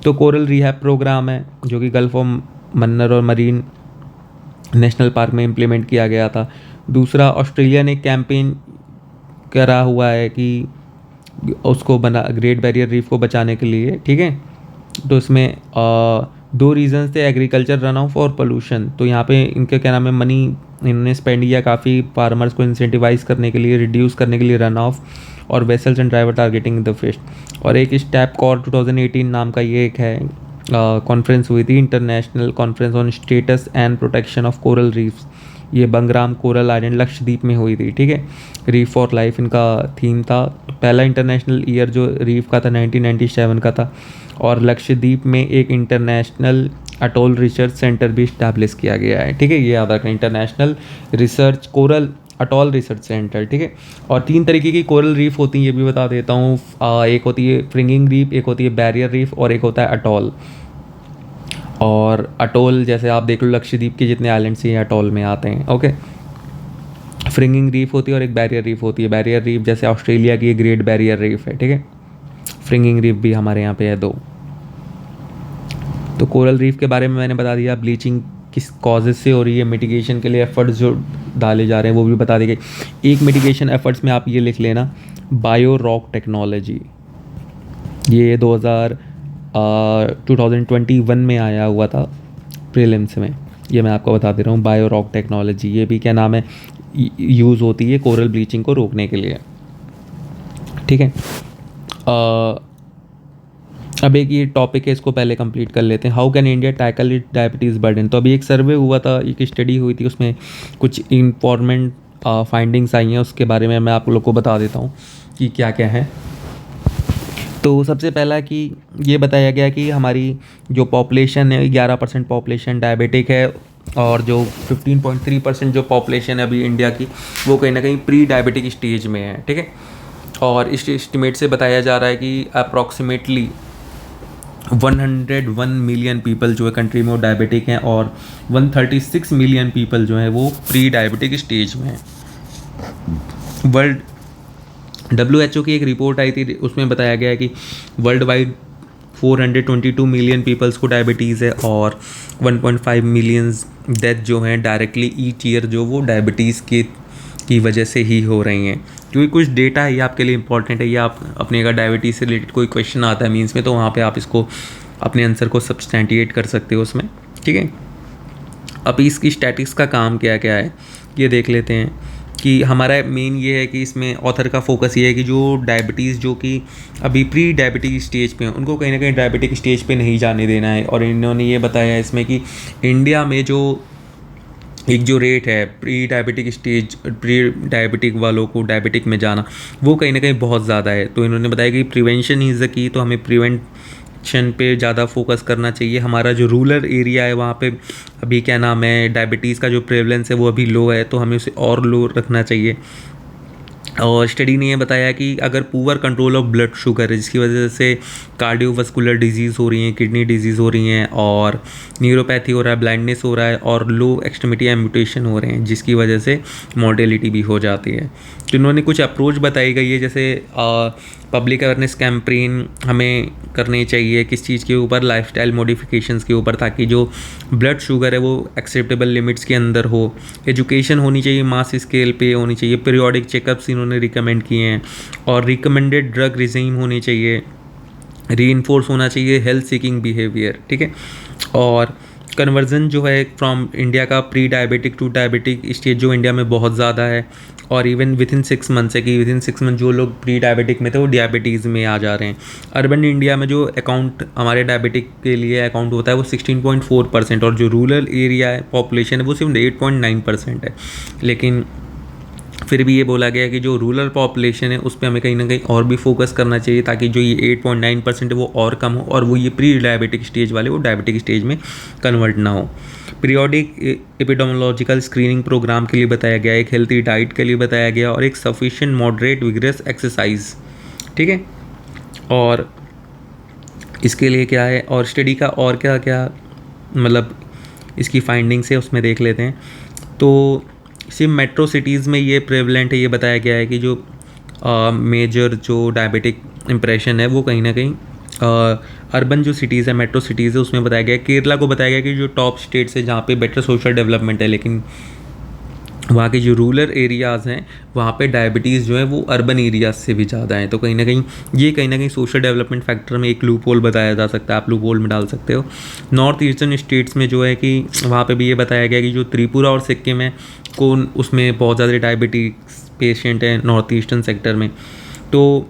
तो कोरल रिहैब प्रोग्राम है जो कि गल्फ ऑफ मन्नार और मरीन नेशनल पार्क में इम्प्लीमेंट किया गया था। दूसरा, ऑस्ट्रेलिया ने कैंपेन करा हुआ है कि उसको ग्रेट बैरियर रीफ को बचाने के लिए। ठीक है, तो इसमें 2 रीजंस थे, एग्रीकल्चर रन ऑफ और पोल्यूशन। तो यहाँ पे इनके क्या नाम है मनी इन्होंने स्पेंड किया काफ़ी फार्मर्स को इंसेंटिवाइज करने के लिए, रिड्यूस करने के लिए रन ऑफ, और vessels and driver targeting the fish. और एक स्टेप कॉर 2018 नाम का ये एक है कॉन्फ्रेंस हुई थी, international conference on status and protection of coral reefs, ये बंगराम कोरल आइलैंड लक्षद्वीप में हुई थी। ठीक है, रीफ फॉर लाइफ इनका थीम था। पहला इंटरनेशनल ईयर जो रीफ का था 1997 का था, और लक्षद्वीप में एक इंटरनेशनल अटोल रिसर्च सेंटर भी इस्टेब्लिश किया गया है। ठीक है, ये याद रखना, international research coral atoll research centre. ठीक है, और 3 तरीके की कोरल रीफ होती हैं ये भी बता देता हूँ, एक होती है फ्रिंगिंग रीफ, एक होती है बैरियर रीफ, और एक होता है अटोल। और अटोल जैसे आप देख लो लक्षद्वीप के जितने आइलैंड्स ये अटोल में आते हैं। ओके, फ्रिंगिंग रीफ होती है और एक बैरियर रीफ होती है। बैरियर रीफ जैसे ऑस्ट्रेलिया की ग्रेट बैरियर रीफ है। ठीक है, फ्रिंगिंग रीफ भी हमारे यहाँ पे है 2। तो कोरल रीफ के बारे में मैंने बता दिया, ब्लीचिंग किस कॉजेज से हो रही है, मिटिगेशन के लिए एफर्ट्स जो डाले जा रहे हैं वो भी बता दी गई। एक मिटिगेशन एफर्ट्स में आप ये लिख लेना, बायो रॉक टेक्नोलॉजी, ये 2021 में आया हुआ था प्रीलिम्स में, ये मैं आपको बता दे रहा हूँ। बायो रॉक टेक्नोलॉजी ये भी क्या नाम है यूज़ होती है कोरल ब्लीचिंग को रोकने के लिए। ठीक है, अब एक ये टॉपिक है इसको पहले कंप्लीट कर लेते हैं। How can India tackle it diabetes burden. तो अभी एक सर्वे हुआ था, एक स्टडी हुई थी, उसमें कुछ इम्पॉर्टेंट फाइंडिंग्स आई हैं, उसके बारे में मैं आप लोग को बता देता हूँ कि क्या क्या है। तो सबसे पहला कि ये बताया गया कि हमारी जो पॉपुलेशन है 11% पॉपुलेशन डायबिटिक है, और जो 15.3% जो पॉपुलेशन है अभी इंडिया की, वो कहीं ना कहीं प्री डायबिटिक स्टेज में है। ठीक है, और इस एस्टिमेट से बताया जा रहा है कि अप्रॉक्सीमेटली 101 मिलियन पीपल जो है कंट्री में वो डायबिटिक हैं, और 136 मिलियन पीपल जो है वो प्री डायबिटिक स्टेज में हैं। वर्ल्ड WHO की एक रिपोर्ट आई थी, उसमें बताया गया है कि वर्ल्ड वाइड 422 मिलियन पीपल्स को डायबिटीज़ है, और 1.5 मिलियंस डेथ जो हैं डायरेक्टली ईच ईयर जो वो डायबिटीज़ की वजह से ही हो रही हैं। क्योंकि कुछ डेटा है, ये आपके लिए इंपॉर्टेंट है। ये आप अपने अगर डायबिटीज़ से रिलेटेड कोई क्वेश्चन आता है मीन्स में, तो वहाँ पे आप इसको अपने आंसर को सब्सटेंटिएट कर सकते हो उसमें। ठीक है, अब इसकी स्टैटिक्स का काम क्या क्या है ये देख लेते हैं। कि हमारा मेन ये है कि इसमें ऑथर का फोकस ये है कि जो डायबिटीज़ जो कि अभी प्री डायबिटिक स्टेज पे हैं उनको कहीं ना कहीं डायबिटिक स्टेज पे नहीं जाने देना है। और इन्होंने ये बताया है इसमें कि इंडिया में जो एक जो रेट है प्री डायबिटिक वालों को डायबिटिक में जाना, वो कहीं ना कहीं बहुत ज़्यादा है। तो इन्होंने बताया कि प्रिवेंशन इज़ द की, तो हमें प्रिवेंशन पे ज़्यादा फोकस करना चाहिए। हमारा जो रूरल एरिया है वहाँ पे अभी क्या नाम है डायबिटीज़ का जो प्रेवलेंस है वो अभी लो है, तो हमें उसे और लो रखना चाहिए। और स्टडी ने ये बताया कि अगर poor control of blood sugar है, जिसकी वजह से कार्डियोवास्कुलर डिजीज़ हो रही हैं, किडनी डिजीज़ हो रही हैं, और न्यूरोपैथी हो रहा है, ब्लाइंडनेस हो रहा है, और लो एक्सट्रीमिटी एम्यूटेशन हो रहे हैं, जिसकी वजह से मॉर्टेलिटी भी हो जाती है। तो इन्होंने कुछ अप्रोच बताई गई है, जैसे पब्लिक अवेयरनेस कैंपेन हमें करनी चाहिए किस चीज़ के ऊपर, लाइफस्टाइल मॉडिफिकेशंस के ऊपर, ताकि जो ब्लड शुगर है वो एक्सेप्टेबल लिमिट्स के अंदर हो। एजुकेशन होनी चाहिए, मास स्केल पे होनी चाहिए। पीरियोडिक चेकअप्स इन्होंने रिकमेंड किए हैं, और रिकमेंडेड ड्रग रिजीम होनी चाहिए। रीइंफोर्स होना चाहिए हेल्थ सीकिंग बिहेवियर। ठीक है, और कन्वर्जन जो है फ्रॉम इंडिया का pre diabetic to diabetic stage जो इंडिया में बहुत ज़्यादा है, और इवन विद इन 6 मंथ्स है कि विद इन 6 मंथ जो लोग प्री डायबिटिक में थे वो डायबिटीज़ में आ जा रहे हैं। अर्बन इंडिया में जो अकाउंट हमारे डायबिटिक के लिए अकाउंट होता है वो 16.4%, और जो रूरल एरिया है पॉपुलेशन है वो सिर्फ 8.9% है। लेकिन फिर भी ये बोला गया है कि जो रूरल पॉपुलेशन है उस पर हमें कहीं ना कहीं और भी फोकस करना चाहिए, ताकि जो ये 8.9% है वो और कम हो, और वो ये प्री डायबिटिक स्टेज वाले वो डायबिटिक स्टेज में कन्वर्ट ना हो। पीरियोडिक एपिडेमियोलॉजिकल स्क्रीनिंग प्रोग्राम के लिए बताया गया, एक हेल्थी डाइट के लिए बताया गया, और एक सफिशिएंट मॉडरेट विग्रेस एक्सरसाइज। ठीक है, और इसके लिए क्या है, और स्टडी का और क्या क्या मतलब इसकी फाइंडिंग्स है उसमें देख लेते हैं। तो सिर्फ मेट्रो सिटीज़ में ये प्रेवलेंट है, ये बताया गया है कि जो मेजर जो डायबिटिक इम्प्रेशन है वो कहीं ना कहीं अर्बन जो सिटीज़ है, मेट्रो सिटीज़ है, उसमें बताया गया है। केरला को बताया गया कि जो टॉप स्टेट्स है जहाँ पे बेटर सोशल डेवलपमेंट है, लेकिन वहाँ के जो रूरल एरियाज़ हैं वहाँ पे डायबिटीज़ जो है वो अर्बन एरियाज से भी ज़्यादा हैं। तो कहीं ना कहीं सोशल डेवलपमेंट फैक्टर में एक लूप होल बताया जा सकता है, आप लूप होल में डाल सकते हो। नॉर्थ ईस्टर्न स्टेट्स में जो है कि वहाँ पे भी ये बताया गया कि जो त्रिपुरा और सिक्किम है कौन उसमें बहुत ज़्यादा डायबिटीज़ पेशेंट हैं नॉर्थ ईस्टर्न सेक्टर में। तो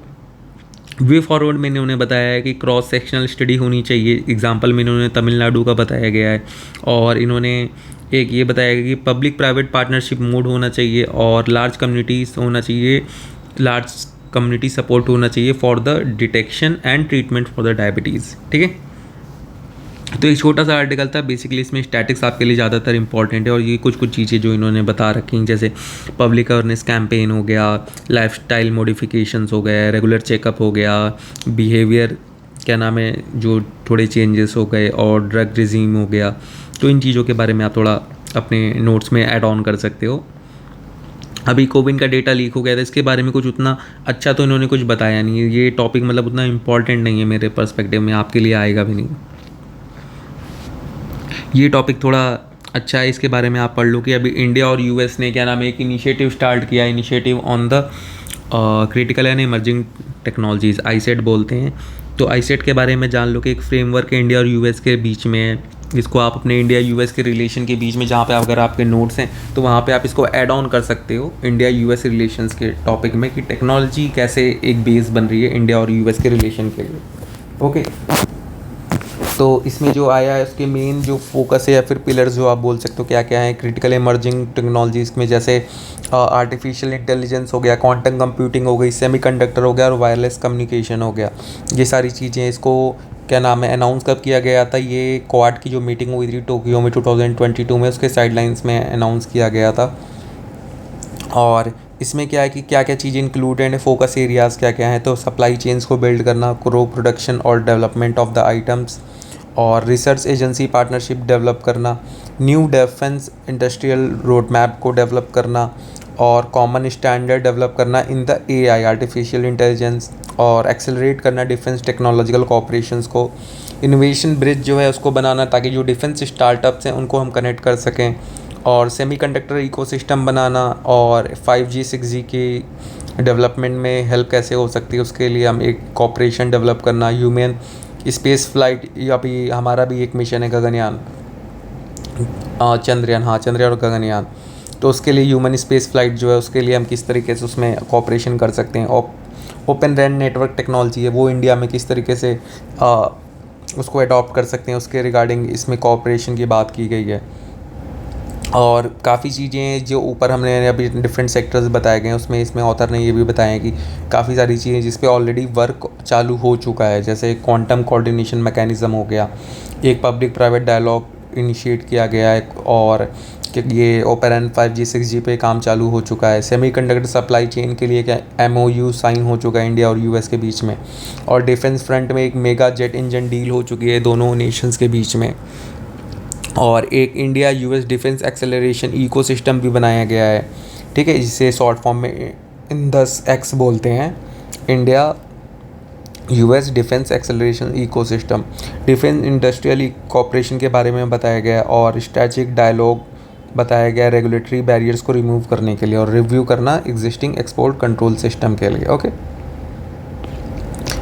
वे फॉरवर्ड में इन्होंने बताया है कि क्रॉस सेक्शनल स्टडी होनी चाहिए। एग्जांपल में इन्होंने तमिलनाडु का बताया गया है, और इन्होंने एक ये बताया गया कि पब्लिक प्राइवेट पार्टनरशिप मोड होना चाहिए, और लार्ज कम्युनिटीज़ होना चाहिए, लार्ज कम्युनिटी सपोर्ट होना चाहिए for the detection and treatment for the diabetes. ठीक है, तो एक छोटा सा आर्टिकल था। बेसिकली इसमें स्टैटिक्स आपके लिए ज़्यादातर इंपॉर्टेंट है, और ये कुछ चीज़ें जो इन्होंने बता रखी हैं, जैसे पब्लिक अवेयरनेस कैंपेन हो गया, लाइफस्टाइल मॉडिफिकेशंस हो गए, रेगुलर चेकअप हो गया, बिहेवियर क्या नाम है जो थोड़े चेंजेस हो गए, और ड्रग रिजीम हो गया। तो इन चीज़ों के बारे में आप थोड़ा अपने नोट्स में ऐड ऑन कर सकते हो। अभी कोविन का डेटा लीक हो गया था, इसके बारे में कुछ उतना अच्छा तो इन्होंने कुछ बताया नहीं है। ये टॉपिक मतलब उतना इम्पॉर्टेंट नहीं है मेरे पर्सपेक्टिव में, आपके लिए आएगा भी नहीं। ये टॉपिक थोड़ा अच्छा है, इसके बारे में आप पढ़ लो कि अभी इंडिया और यूएस ने क्या नाम है एक इनिशिएटिव स्टार्ट किया, initiative on the critical and emerging technologies, iCET बोलते हैं। तो आईसेट के बारे में जान लो कि एक फ्रेमवर्क इंडिया और यूएस के बीच में है, इसको आप अपने इंडिया यूएस के रिलेशन के बीच में, जहाँ पे अगर आपके नोट्स हैं तो वहाँ पे आप इसको ऐड ऑन कर सकते हो इंडिया यूएस रिलेशंस के टॉपिक में, कि टेक्नोलॉजी कैसे एक बेस बन रही है इंडिया और यूएस के रिलेशन के लिए। ओके, सो इसमें जो आया है उसके मेन जो फोकस है या फिर पिलर्स जो आप बोल सकते हो क्या क्या है, क्रिटिकल इमर्जिंग टेक्नोलॉजीज़ में जैसे आर्टिफिशियल इंटेलिजेंस हो गया, क्वांटम कंप्यूटिंग हो गई, सेमीकंडक्टर हो गया और वायरलेस कम्युनिकेशन हो गया। ये सारी चीज़ें, इसको क्या नाम है, अनाउंस कब किया गया था, ये क्वाड की जो मीटिंग हुई थी टोक्यो में 2022 में, उसके साइडलाइंस में अनाउंस किया गया था। और इसमें क्या है कि क्या क्या चीज़ें इंक्लूडेड है, फोकस एरियाज़ क्या क्या हैं, तो सप्लाई चेन्स को बिल्ड करना, क्रो प्रोडक्शन और डेवलपमेंट ऑफ द आइटम्स, और रिसर्च एजेंसी पार्टनरशिप डेवलप करना, new defence industrial road map को डेवलप करना, और कॉमन स्टैंडर्ड डेवलप करना in the AI artificial intelligence, और एक्सेलरेट करना डिफेंस टेक्नोलॉजिकल कोऑपरेशंस को, इनोवेशन ब्रिज जो है उसको बनाना ताकि जो डिफेंस स्टार्टअप्स हैं उनको हम कनेक्ट कर सकें, और सेमीकंडक्टर इकोसिस्टम बनाना, और 5G 6G की डेवलपमेंट में हेल्प कैसे हो सकती है उसके लिए हम एक कॉपरेशन डेवलप करना, ह्यूमन स्पेस फ्लाइट, अभी हमारा भी एक मिशन है गगनयान, चंद्रयान, हाँ चंद्रयान और गगनयान, तो उसके लिए ह्यूमन स्पेस फ्लाइट जो है उसके लिए हम किस तरीके से उसमें कॉपरेशन कर सकते हैं। ओपन रैन नेटवर्क टेक्नोलॉजी है वो इंडिया में किस तरीके से उसको अडॉप्ट कर सकते हैं, उसके रिगार्डिंग इसमें कॉपरेशन की बात की गई है। और काफ़ी चीज़ें जो ऊपर हमने अभी डिफरेंट सेक्टर्स बताए गए हैं उसमें इसमें ऑथर ने ये भी बताया है कि काफ़ी सारी चीज़ें जिस पे ऑलरेडी वर्क चालू हो चुका है, जैसे क्वांटम कोऑर्डिनेशन मैकेनिज़्म हो गया, एक पब्लिक प्राइवेट डायलॉग इनिशिएट किया गया है, और कि ये ओपेरन 5G 6G पे काम चालू हो चुका है। सेमीकंडक्टर सप्लाई चेन के लिए क्या MOU साइन हो चुका है इंडिया और US के बीच में, और डिफेंस फ्रंट में एक मेगा जेट इंजन डील हो चुकी है दोनों नेशंस के बीच में, और एक India US defence acceleration ecosystem भी बनाया गया है, ठीक है, जिसे शॉर्ट फॉर्म में इन 10X बोलते हैं, India US defence acceleration ecosystem. Defence industrial cooperation के बारे में बताया गया है, और स्ट्रेटेजिक डायलॉग बताया गया है रेगुलेटरी बैरियर्स को रिमूव करने के लिए, और रिव्यू करना एग्जिस्टिंग एक्सपोर्ट कंट्रोल सिस्टम के लिए। ओके,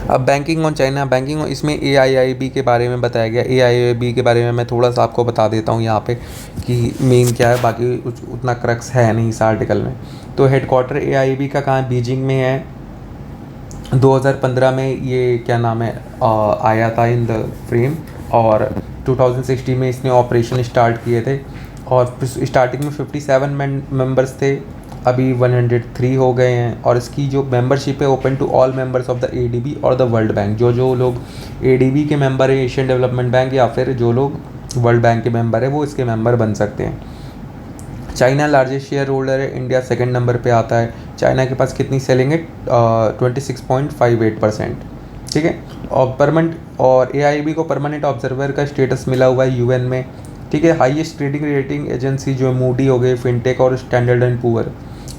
अब बैंकिंग ऑन चाइना, बैंकिंग इसमें AIIB के बारे में बताया गया। AIIB के बारे में मैं थोड़ा सा आपको बता देता हूँ यहाँ पे कि मेन क्या है, बाकी उतना क्रक्स है नहीं इस आर्टिकल में। तो हेडक्वार्टर AIIB का कहाँ, बीजिंग में है। 2015 में ये क्या नाम है आया था इन द फ्रेम, और 2016 में इसने ऑपरेशन स्टार्ट किए थे, और स्टार्टिंग में 57 मेंबर्स थे, अभी 103 हो गए हैं, और इसकी जो मेंबरशिप है open to all members of the ADB और द वर्ल्ड बैंक। जो लोग ADB के मेंबर है, एशियन डेवलपमेंट बैंक, या फिर जो लोग वर्ल्ड बैंक के मेंबर है वो इसके मेंबर बन सकते हैं। चाइना लार्जेस्ट शेयर होल्डर है, इंडिया सेकंड नंबर पे आता है। चाइना के पास कितनी सेलिंग है, 26.58%, ठीक है। और AIB को परमानेंट ऑब्जर्वर का स्टेटस मिला हुआ है UN में, ठीक है। हाईएस्ट ट्रेडिंग रेटिंग एजेंसी जो मूडी हो गई, फिनटेक और स्टैंडर्ड एंड पुअर,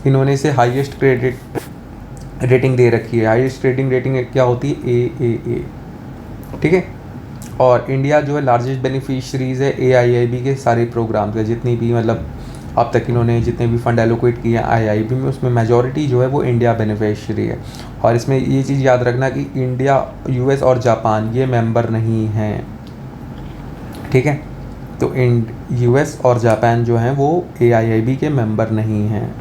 इन्होंने इसे हाईएस्ट क्रेडिट रेटिंग दे रखी है। हाईएस्ट ट्रेडिंग रेटिंग क्या होती है, AAA, ठीक है। और इंडिया जो है लार्जेस्ट बेनिफिशरीज़ है AIIB के सारे प्रोग्राम के, जितनी भी मतलब अब तक इन्होंने जितने भी फंड एलोकेट किए हैं IIB में, उसमें मेजॉरिटी जो है वो इंडिया बेनिफिशरी है। और इसमें ये चीज़ याद रखना कि इंडिया, US और जापान ये मेंबर नहीं हैं, ठीक है। तो US और जापान जो हैं वो AIIB के मेंबर नहीं हैं।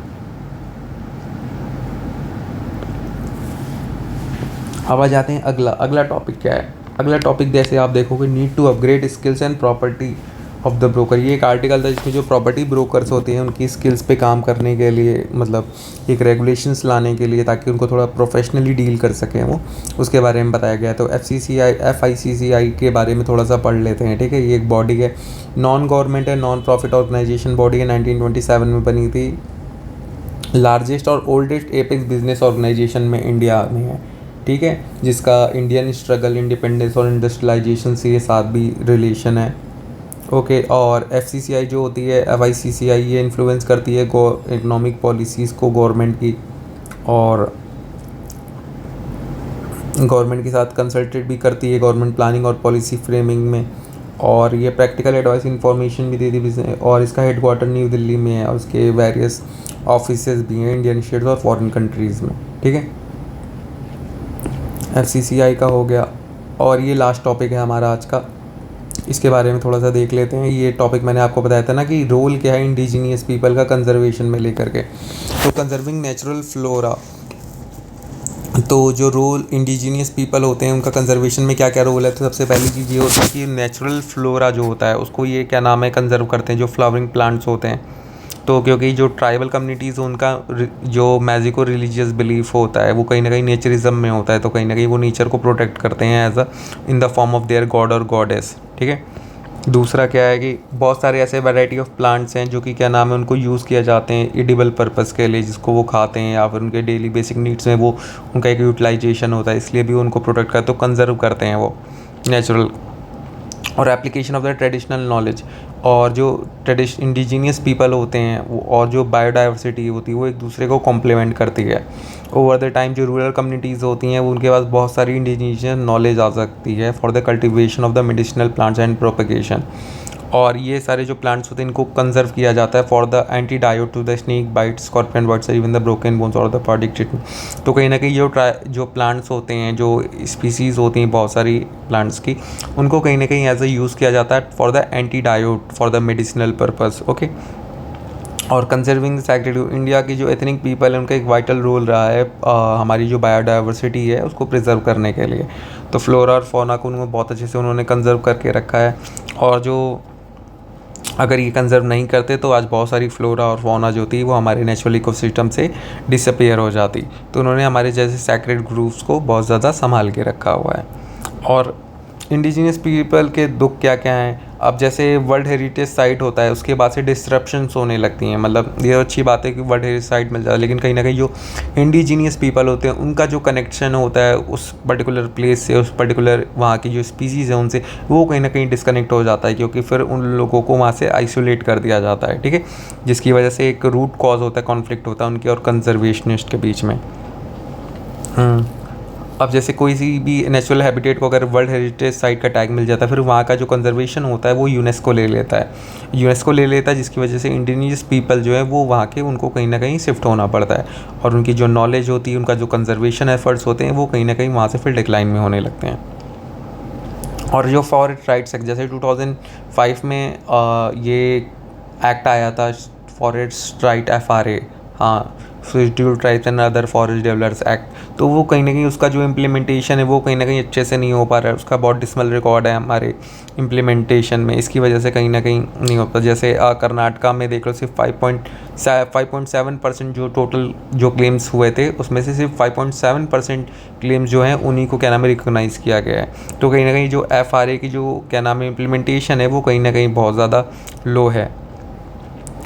अब आ जाते हैं अगला टॉपिक क्या है। अगला टॉपिक जैसे आप देखोगे, need to upgrade skills and property of the broker. ये एक आर्टिकल था जिसमें जो प्रॉपर्टी ब्रोकर्स होते हैं उनकी स्किल्स पे काम करने के लिए, मतलब एक रेगुलेशंस लाने के लिए, ताकि उनको थोड़ा प्रोफेशनली डील कर सकें वो, उसके बारे में बताया गया। तो FICCI के बारे में थोड़ा सा पढ़ लेते हैं, ठीक है। ये एक बॉडी है, नॉन गवर्नमेंट है, नॉन प्रॉफिट ऑर्गेनाइजेशन बॉडी है, 1927 में बनी थी। लार्जेस्ट और ओल्डेस्ट एपेक्स बिजनेस ऑर्गेनाइजेशन में इंडिया में है, ठीक है, जिसका इंडियन स्ट्रगल, इंडिपेंडेंस और इंडस्ट्रियलाइजेशन से ये साथ भी रिलेशन है। ओके, और FCCI जो होती है, FICCI, ये इन्फ्लुएंस करती है इकोनॉमिक पॉलिसीज़ को गवर्नमेंट की, और गवर्नमेंट के साथ कंसल्टेट भी करती है गवर्नमेंट प्लानिंग और पॉलिसी फ्रेमिंग में, और ये प्रैक्टिकल एडवाइस इंफॉर्मेशन भी देती है। और इसका हेडक्वार्टर न्यू दिल्ली में है, और उसके वेरियस ऑफिसेज भी हैं इंडियन स्टेट्स और फॉरेन कंट्रीज़ में, ठीक है। FCCI का हो गया। और ये लास्ट टॉपिक है हमारा आज का, इसके बारे में थोड़ा सा देख लेते हैं। ये टॉपिक मैंने आपको बताया था ना कि रोल क्या है इंडिजीनियस पीपल का कंजर्वेशन में लेकर के। तो कंजर्विंग नेचुरल फ्लोरा तो जो रोल इंडिजीनियस पीपल होते हैं उनका कंजर्वेशन में क्या क्या रोल है, तो सबसे पहली चीज़ ये होती है कि नेचुरल फ्लोरा जो होता है उसको ये क्या नाम है कंजर्व करते हैं, जो फ्लावरिंग प्लांट्स होते हैं। तो क्योंकि जो ट्राइबल कम्युनिटीज़ उनका जो मैजिको रिलीजियस बिलीफ होता है वो कहीं ना कहीं नेचरिज्म में होता है, तो कहीं ना कहीं वो नेचर को प्रोटेक्ट करते हैं as a in the form of their god और गॉडेस। ठीक है। दूसरा क्या है कि बहुत सारे ऐसे वैरायटी ऑफ प्लांट्स हैं जो कि क्या नाम है उनको यूज़ किया जाते हैं एडिबल पर्पस के लिए, जिसको वो खाते हैं या फिर उनके डेली बेसिक नीड्स में वो उनका एक यूटिलाइजेशन होता है, इसलिए भी उनको प्रोटेक्ट करते, तो कंजर्व करते हैं वो नेचुरल। और application of the traditional knowledge, और जो इंडिजीनियस पीपल होते हैं वो और जो बायोडाइवर्सिटी होती है वो एक दूसरे को कॉम्प्लीमेंट करती है। ओवर द टाइम जो रूरल कम्युनिटीज़ होती हैं वो उनके पास बहुत सारी इंडिजीनियस नॉलेज आ सकती है for the cultivation of the medicinal plants and propagation. और ये सारे जो प्लांट्स होते हैं इनको कंजर्व किया जाता है for the antidote to the snake bite, scorpion bites, even the broken bones और द पार्टिक ट्रीटमेंट। तो कहीं ना कहीं जो प्लांट्स होते हैं, जो स्पीसीज़ होती हैं बहुत सारी प्लांट्स की, उनको कहीं ना कहीं एज ए यूज़ किया जाता है for the antidote for the medicinal purpose. Okay. और कंजर्विंग सैक्रेड इंडिया की जो एथनिक पीपल है उनका एक वाइटल रोल रहा है हमारी जो बायोडाइवर्सिटी है उसको प्रिजर्व करने के लिए। तो फ्लोरा और फौना को उन्होंने बहुत अच्छे से उन्होंने कंजर्व करके रखा है। और जो अगर ये कंजर्व नहीं करते तो आज बहुत सारी फ्लोरा और फौना जो थी वो हमारे नेचुरल इकोसिस्टम से डिसअपियर हो जाती। तो उन्होंने हमारे जैसे सैक्रेड ग्रुप्स को बहुत ज़्यादा संभाल के रखा हुआ है। और इंडिजीनियस पीपल के दुख क्या क्या हैं, अब जैसे वर्ल्ड हेरिटेज साइट होता है उसके बाद से डिस्ट्रप्शंस होने लगती हैं, मतलब ये अच्छी बात है कि वर्ल्ड हेरिटेज साइट मिल जाता है, लेकिन कहीं ना कहीं जो इंडिजीनियस पीपल होते हैं उनका जो कनेक्शन होता है उस पर्टिकुलर प्लेस से, उस पर्टिकुलर वहाँ की जो स्पीसीज़ है उनसे, वो कहीं ना कहीं डिस्कनेक्ट हो जाता है, क्योंकि फिर उन लोगों को वहाँ से आइसोलेट कर दिया जाता है। ठीक है। जिसकी वजह से एक रूट कॉज होता है, कॉन्फ्लिक्ट होता है उनके और कंजर्वेशनिस्ट के बीच में। अब जैसे कोई सी भी नेचुरल हैबिटेट को अगर वर्ल्ड हेरिटेज साइट का टैग मिल जाता है, फिर वहाँ का जो कंजर्वेशन होता है वो यूनेस्को ले लेता है, जिसकी वजह से इंडिजिनियस पीपल जो है वो वहाँ के उनको कहीं ना कहीं शिफ्ट होना पड़ता है, और उनकी जो नॉलेज होती है, उनका जो कंजर्वेशन एफर्ट्स होते हैं वो कहीं ना कहीं वहाँ से फिर डिक्लाइन में होने लगते हैं। और जो फॉरेस्ट राइट्स एक्ट, जैसे 2005 में ये एक्ट आया था फॉरेस्ट राइट FRA, हाँ, schedule tribes and other forest developers act, तो वो कहीं ना कहीं उसका जो इम्प्लीमेंटेशन है वो कहीं ना कहीं अच्छे से नहीं हो पा रहा है, उसका बहुत डिसमल रिकॉर्ड है हमारे इम्प्लीमेंटेशन में, इसकी वजह से कहीं ना कहीं नहीं होता। जैसे कर्नाटका में देख लो, सिर्फ 5.7% जो टोटल जो क्लेम्स हुए थे उसमें से सिर्फ 5.7% क्लेम्स जो हैं उन्हीं को क्या नाम है रिकोगनाइज़ किया गया है। तो कहीं ना कहीं जो FRA की जो क्या नाम है इम्प्लीमेंटेशन है वो कहीं ना कहीं बहुत ज़्यादा लो है,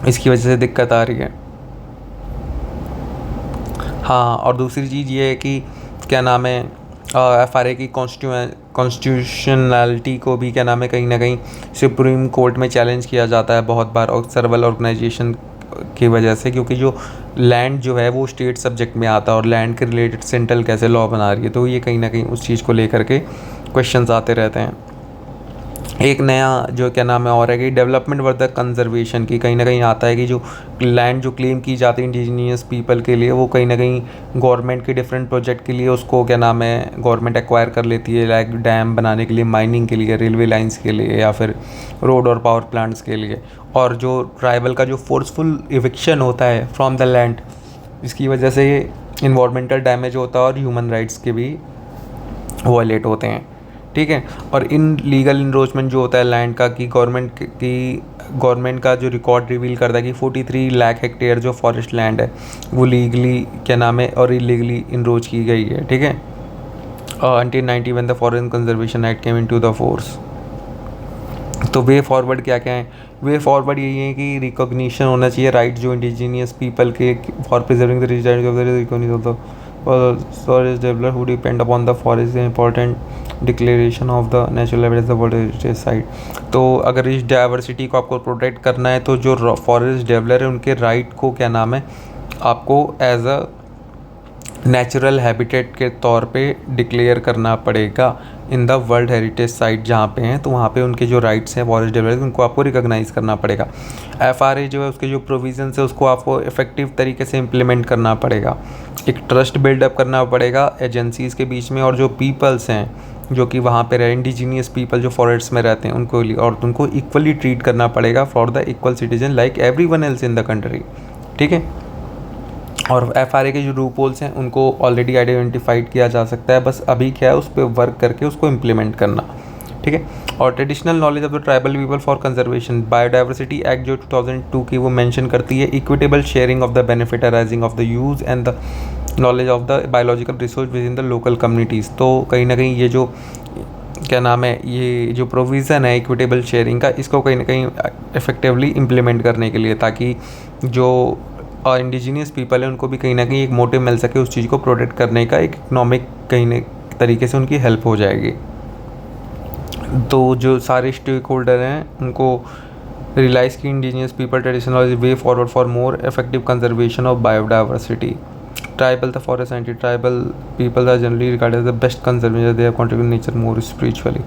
इसकी वजह से दिक्कत आ रही है। हाँ, और दूसरी चीज़ ये है कि क्या नाम है FRA की कॉन्स्टिट्यूशनैलिटी को भी क्या नाम है कहीं ना कहीं सुप्रीम कोर्ट में चैलेंज किया जाता है बहुत बार, और सर्वल ऑर्गेनाइजेशन की वजह से, क्योंकि जो लैंड जो है वो स्टेट सब्जेक्ट में आता है और लैंड के रिलेटेड सेंट्रल कैसे लॉ बना रही है, तो ये कहीं ना कहीं उस चीज़ को लेकर के क्वेश्चंस आते रहते हैं। एक नया जो क्या नाम है और है कि डेवलपमेंट वर्थ द कंजर्वेशन की कहीं ना कहीं आता है कि जो लैंड जो क्लेम की जाती है इंडिजीनियस पीपल के लिए वो कहीं ना कहीं गवर्नमेंट के डिफरेंट प्रोजेक्ट के लिए उसको क्या नाम है गवर्नमेंट एक्वायर कर लेती है, लाइक डैम बनाने के लिए, माइनिंग के लिए, रेलवे लाइंस के लिए, या फिर रोड और पावर प्लांट्स के लिए। और जो ट्राइबल का जो फोर्सफुल इविक्शन होता है फ्रॉम द लैंड, इसकी वजह से इन्वायरमेंटल डैमेज होता है और ह्यूमन राइट्स के भी वायलेट होते हैं। ठीक है। और इन लीगल इनरोचमेंट जो होता है लैंड का, कि गवर्नमेंट का जो रिकॉर्ड रिवील करता है कि 43 लाख हेक्टेयर जो फॉरेस्ट लैंड है वो लीगली क्या नाम है और इलीगली इनरोच की गई है। ठीक है। Until 90 when the forest conservation act came into the force. तो वे फॉरवर्ड क्या क्या है, वे फॉरवर्ड यही है कि रिकॉग्निशन होना चाहिए राइट जो इंडिजीनियस पीपल के for preserving the result of the recognition of the forest developer who depend upon the forest important declaration of the natural habitat the world heritage site. तो अगर इस डाइवर्सिटी को आपको protect करना है तो जो फॉरेस्ट डेवलपर है उनके राइट को क्या नाम है आपको एज अ नेचुरल हैबिटेट के तौर पे डिक्लेयर करना पड़ेगा इन द वर्ल्ड हेरिटेज साइट जहाँ पे हैं, तो वहाँ पे उनके जो राइट्स हैं फॉरेस्ट डेवलपर उनको आपको रिकॉग्नाइज़ करना पड़ेगा। FRA जो है उसके जो प्रोविजंस है उसको आपको इफेक्टिव तरीके से इम्प्लीमेंट करना पड़ेगा, एक ट्रस्ट बिल्डअप करना पड़ेगा एजेंसीज़ के बीच में, और जो पीपल्स हैं जो कि वहाँ पे इंडिजीनियस पीपल जो फॉरेस्ट में रहते हैं उनको और उनको इक्वली ट्रीट करना पड़ेगा for the equal citizen like everyone else in the country. ठीक है। और FRA के जो रूप होल्स हैं उनको ऑलरेडी आइडेंटिफाइड किया जा सकता है, बस अभी क्या है उस पर वर्क करके उसको इम्प्लीमेंट करना, ठीक है। और traditional knowledge of the tribal people for conservation, biodiversity act जो 2002 की वो मेंशन करती है equitable sharing of the benefit arising of the use and the knowledge of the biological resource with in the local communities. तो कहीं ना कहीं ये जो क्या नाम है, ये जो प्रोविज़न है इक्विटेबल शेयरिंग का, इसको कहीं ना कहीं इफेक्टिवली इम्प्लीमेंट करने के लिए, ताकि जो इंडिजीनियस पीपल है उनको भी कहीं ना कहीं एक मोटिव मिल सके उस चीज़ को प्रोटेक्ट करने का, एक इकनॉमिक कहीं न तरीके से उनकी हेल्प हो जाएगी। तो जो सारे स्टेक होल्डर हैं उनको रियलाइज़ की indigenous people traditional is way forward for more effective conservation of biodiversity. Tribal the forest scientist, tribal people are generally regarded as the best conservation, they have contributed nature more spiritually.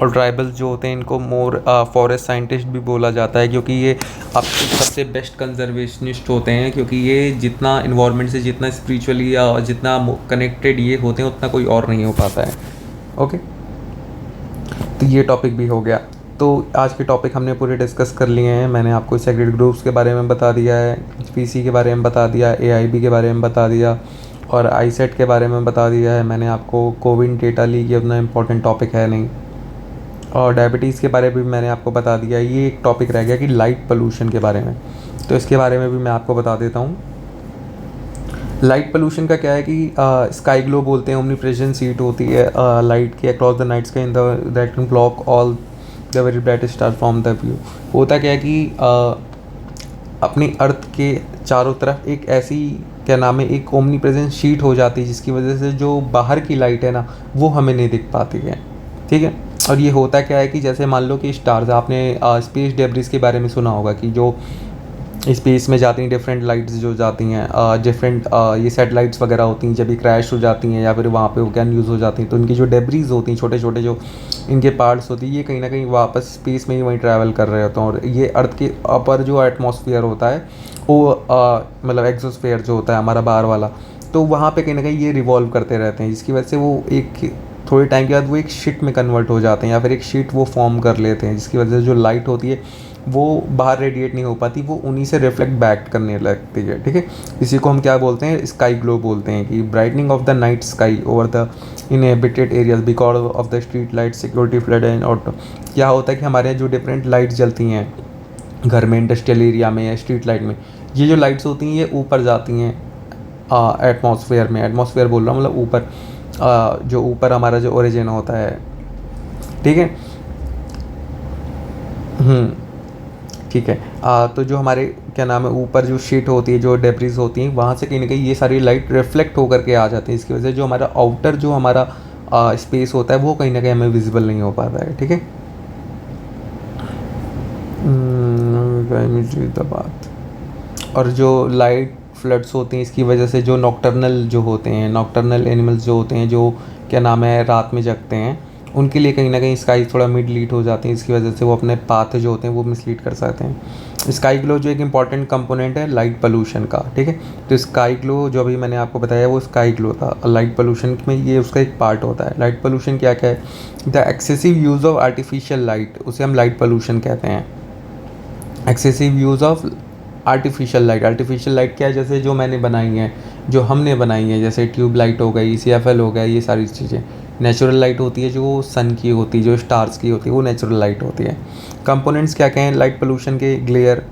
और tribal जो होते हैं इनको मोर forest scientist भी बोला जाता है, क्योंकि ये आपके सबसे बेस्ट कंजर्वेशनिस्ट होते हैं, क्योंकि ये जितना इन्वायरमेंट से जितना स्पिरिचुअली या जितना कनेक्टेड ये होते हैं उतना कोई और नहीं हो पाता है। ओके, तो ये टॉपिक भी हो गया। तो आज के टॉपिक हमने पूरे डिस्कस कर लिए हैं। मैंने आपको सेक्रेट ग्रुप्स के बारे में बता दिया है, पीसी के बारे में बता दिया, एआईबी के बारे में बता दिया और आईसेट के बारे में बता दिया है। मैंने आपको कोविन डेटा लीक ये उतना इम्पोर्टेंट टॉपिक है नहीं, और डायबिटीज़ के बारे में भी मैंने आपको बता दिया। ये एक टॉपिक रह गया कि लाइट पोल्यूशन के बारे में, तो इसके बारे में भी मैं आपको बता देता हूँ। लाइट पोल्यूशन का क्या है कि स्काई ग्लो बोलते हैं, ओमनी प्रेजेंट हीट होती है लाइट की across the night sky in the that can block all the very bright star from the view. होता क्या है कि अपनी अर्थ के चारों तरफ एक ऐसी क्या नाम है, एक ओमनी प्रेजेंट शीट हो जाती है, जिसकी वजह से जो बाहर की लाइट है ना वो हमें नहीं दिख पाती है, ठीक है। और ये होता क्या है कि जैसे मान लो कि स्टार्स, आपने स्पेस डेब्रिस के बारे में सुना होगा कि जो स्पेस में जाती हैं डिफरेंट लाइट्स जो जाती हैं, डिफरेंट ये सैटेलाइट्स वगैरह होती हैं, जब भी क्रैश हो जाती हैं या फिर वहाँ पे वो क्या न्यूज़ हो जाती हैं, तो इनकी जो डेब्रीज होती हैं, छोटे छोटे जो इनके पार्ट्स होती हैं, ये कहीं ना कहीं वापस स्पेस में ही वहीं ट्रैवल कर रहे होते हैं। और ये अर्थ के अपर जो एटमॉस्फेयर होता है वो मतलब एक्सोस्फेयर जो होता है हमारा बाहर वाला, तो वहाँ पे कहीं ना कहीं ये रिवॉल्व करते रहते हैं, जिसकी वजह से वो एक थोड़े टाइम के बाद वो एक शीट में कन्वर्ट हो जाते हैं या फिर एक शीट वो फॉर्म कर लेते हैं, जिसकी वजह से जो लाइट होती है वो बाहर रेडिएट नहीं हो पाती, वो उन्हीं से रिफ्लेक्ट बैक करने लगती है, ठीक है। इसी को हम क्या बोलते हैं, स्काई ग्लो बोलते हैं, कि brightening of the night sky over the inhabited areas because of the street light security flood and auto. क्या होता है कि हमारे यहाँ जो डिफरेंट लाइट्स जलती हैं घर में, इंडस्ट्रियल एरिया में या स्ट्रीट लाइट में, ये जो लाइट्स होती हैं ये ऊपर जाती हैं एटमॉस्फेयर में। एटमॉस्फेयर बोल रहा हूँ मतलब ऊपर, जो ऊपर हमारा जो ओरिजिन होता है, ठीक है। ठीक है। तो जो हमारे क्या नाम है ऊपर जो शीट होती है, जो डेब्रिज होती हैं, वहाँ से कहीं ना कहीं ये सारी लाइट रिफ्लेक्ट होकर के आ जाती है, इसकी वजह से जो हमारा आउटर जो हमारा स्पेस होता है वो कहीं ना कहीं हमें विजिबल नहीं हो पाता है, ठीक है। बात और जो लाइट फ्लड्स होती हैं इसकी वजह से जो नॉक्टर्नल जो होते हैं, नॉक्टर्नल एनिमल्स जो होते हैं, जो क्या नाम है रात में जगते हैं, उनके लिए कहीं ना कहीं स्काई थोड़ा मिड लीड हो जाती है, इसकी वजह से वो अपने पाथ जो होते हैं वो मिसलीड कर सकते हैं। स्काई ग्लो जो एक इंपॉर्टेंट कंपोनेंट है लाइट पोल्यूशन का, ठीक है। तो स्काई ग्लो जो अभी मैंने आपको बताया वो स्काई ग्लो था, लाइट पोल्यूशन में ये उसका एक पार्ट होता है। लाइट पोल्यूशन क्या क्या है, the excessive use of artificial light, उसे हम लाइट पोल्यूशन कहते हैं। Excessive use of artificial light, artificial light क्या है, जैसे जो मैंने बनाई हैं, जो हमने बनाई है, जैसे ट्यूब लाइट हो गई, CFL हो गया, ये सारी चीज़ें। नेचुरल लाइट होती है जो सन की होती है, जो स्टार्स की होती है, वो नेचुरल लाइट होती है। कंपोनेंट्स क्या क्या हैं लाइट पोल्यूशन के, ग्लेयर,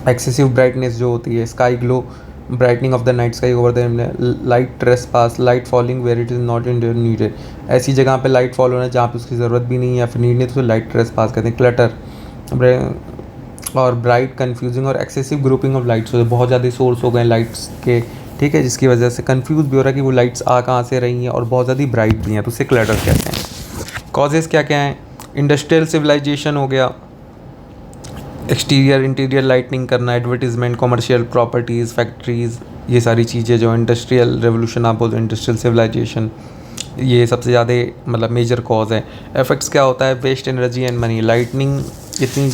एक्सेसिव ब्राइटनेस जो होती है, sky glow, brightening of the night sky over the light trespass, light falling where it is not needed, ऐसी जगह पे लाइट फॉल होना जहाँ पे उसकी ज़रूरत भी नहीं है या फिर नीड नहीं, तो लाइट ट्रेसपास कहते हैं। क्लटर और ब्राइट कन्फ्यूजिंग और एक्सेसिव ग्रुपिंग ऑफ लाइट्स, बहुत ज़्यादा सोर्स हो गए लाइट्स के, ठीक है, जिसकी वजह से कंफ्यूज भी हो रहा है कि वो लाइट्स आ कहाँ से रही हैं और बहुत ज़्यादा ब्राइट भी हैं, तो उसे क्लटर कहते हैं। कॉजेज़ क्या क्या हैं, इंडस्ट्रियल सिविलाइजेशन हो गया, एक्सटीरियर इंटीरियर लाइटनिंग करना, एडवर्टीजमेंट, कॉमर्शियल प्रॉपर्टीज़, फैक्ट्रीज़, ये सारी चीज़ें जो इंडस्ट्रियल रेवोल्यूशन आप बोलते हैं, इंडस्ट्रियल सिविलाइजेशन, ये सबसे ज़्यादा मतलब मेजर कॉज है। इफेक्ट्स क्या होता है, waste energy and money, lightning इतनी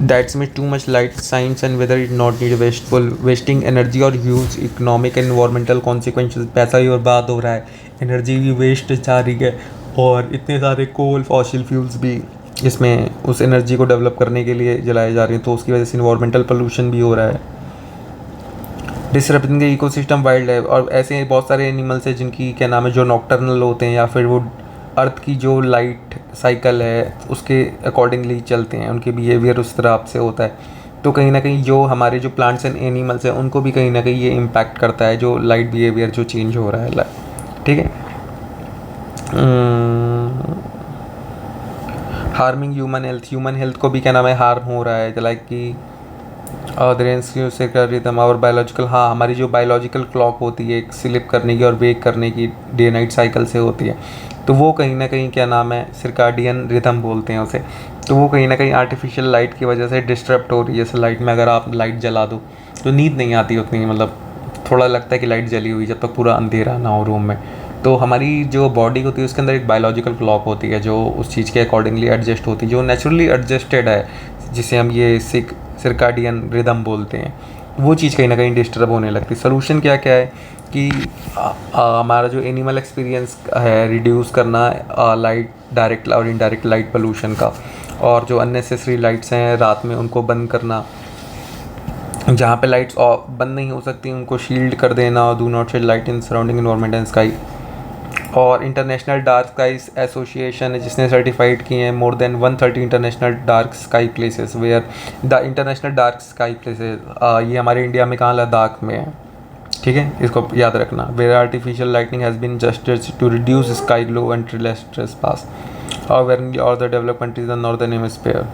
दैट्स में too much light science and weather it not need wasteful, wasting energy और huge economic and environmental consequences, पैसा भी बर्बाद हो रहा है, एनर्जी भी वेस्ट जा रही है, और इतने सारे कोल फॉसिल फ्यूल्स भी इसमें उस एनर्जी को डेवलप करने के लिए जलाए जा रहे हैं, तो उसकी वजह से इन्वायरमेंटल पोल्यूशन भी हो रहा है। Disrupting the ecosystem wild life, और ऐसे बहुत सारे एनिमल्स हैं जिनकी क्या नाम है जो नॉक्टर्नल होते हैं या फिर वो अर्थ की जो लाइट साइकिल है उसके अकॉर्डिंगली चलते हैं, उनके बिहेवियर उस तरह से होता है। तो कहीं ना कहीं जो हमारे जो प्लांट्स एंड एनिमल्स हैं उनको भी कहीं ना कहीं ये इम्पैक्ट करता है, जो लाइट बिहेवियर जो चेंज हो रहा है, ठीक है। हार्मिंग ह्यूमन हेल्थ को भी क्या नाम है हार्म हो रहा है, लाइक कि रिदम और बायोलॉजिकल, हाँ हमारी जो बायोलॉजिकल क्लॉक होती है एक स्लिप करने की और वेक करने की डे नाइट साइकिल से होती है, तो वो कहीं ना कहीं क्या नाम है सर्काडियन रिदम बोलते हैं उसे, तो वो कहीं ना कहीं आर्टिफिशियल लाइट की वजह से डिस्टर्ब हो रही है। जैसे लाइट में अगर आप लाइट जला दो तो नींद नहीं आती उतनी, मतलब थोड़ा लगता है कि लाइट जली हुई जब तक पूरा अंधेरा ना हो रूम में। तो हमारी जो बॉडी होती है उसके अंदर एक बायोलॉजिकल क्लॉक होती है जो उस चीज़ के अकॉर्डिंगली एडजस्ट होती है, जो नेचुरली एडजस्टेड है, जिसे हम ये सर्काडियन रिदम बोलते हैं। वो चीज़ कहीं ना कहीं डिस्टर्ब होने लगती है। सोल्यूशन क्या क्या है कि हमारा जो एनिमल एक्सपीरियंस है रिड्यूस करना लाइट डायरेक्ट और इनडायरेक्ट लाइट पोल्यूशन का, और जो अननेसेसरी लाइट्स हैं रात में उनको बंद करना, जहाँ पे लाइट्स बंद नहीं हो सकती उनको शील्ड कर देना, और do not shed light in surrounding environment and sky. और इंटरनेशनल डार्क स्काईज एसोसिएशन है जिसने सर्टिफाइड किए हैं more than 130 international dark sky places, where the international dark sky places, ये हमारे इंडिया में कहाँ, लद्दाख में है, ठीक है, इसको याद रखना। Where artificial lightning has been adjusted to reduce sky glow and less trespass और the developed countries the northern hemisphere,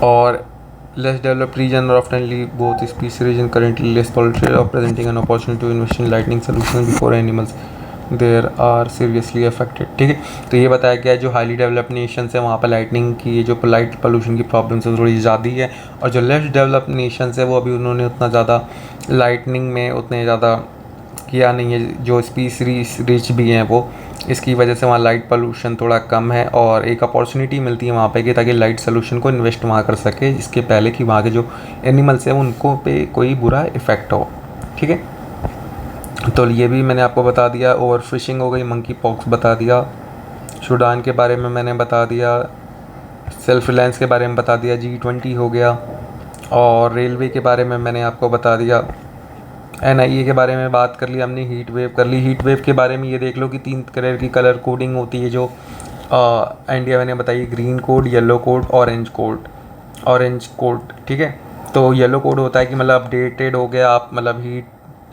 और less developed region are oftenly both species region currently less polluted or presenting an opportunity to invest in lighting solutions before animals there are seriously affected, ठीक है। तो ये बताया गया है जो highly developed Nations है वहाँ पर लाइटनिंग की ये जो लाइट पोल्यूशन की प्रॉब्लम्स है थोड़ी ज़्यादा है, और जो लेस डेवलप्ड नेशंस है वो अभी उन्होंने उतना ज़्यादा लाइटनिंग में उतने ज़्यादा किया नहीं है, जो स्पीसीज रिच भी हैं वो, इसकी वजह से वहाँ लाइट पोल्यूशन थोड़ा कम है, और एक अपॉर्चुनिटी मिलती है वहाँ पे कि ताकि लाइट सोल्यूशन को इन्वेस्ट वहाँ कर सके इसके पहले कि वहाँ के जो एनिमल्स हैं उनको पे कोई बुरा इफ़ेक्ट हो, ठीक है। तो ये भी मैंने आपको बता दिया। ओवर फिशिंग हो गई, मंकी पॉक्स बता दिया, सूडान के बारे में मैंने बता दिया, सेल्फ रिलायंस के बारे में बता दिया, G20 हो गया, और रेलवे के बारे में मैंने आपको बता दिया, NIA के बारे में बात कर ली हमने, हीट वेव कर ली। हीट वेव के बारे में ये देख लो कि 3 कलर की कलर कोडिंग होती है जो इंडिया मैंने बताई, green code, yellow code, orange code, ठीक है। तो येलो कोड होता है कि मतलब अपडेटेड हो गया, आप मतलब हीट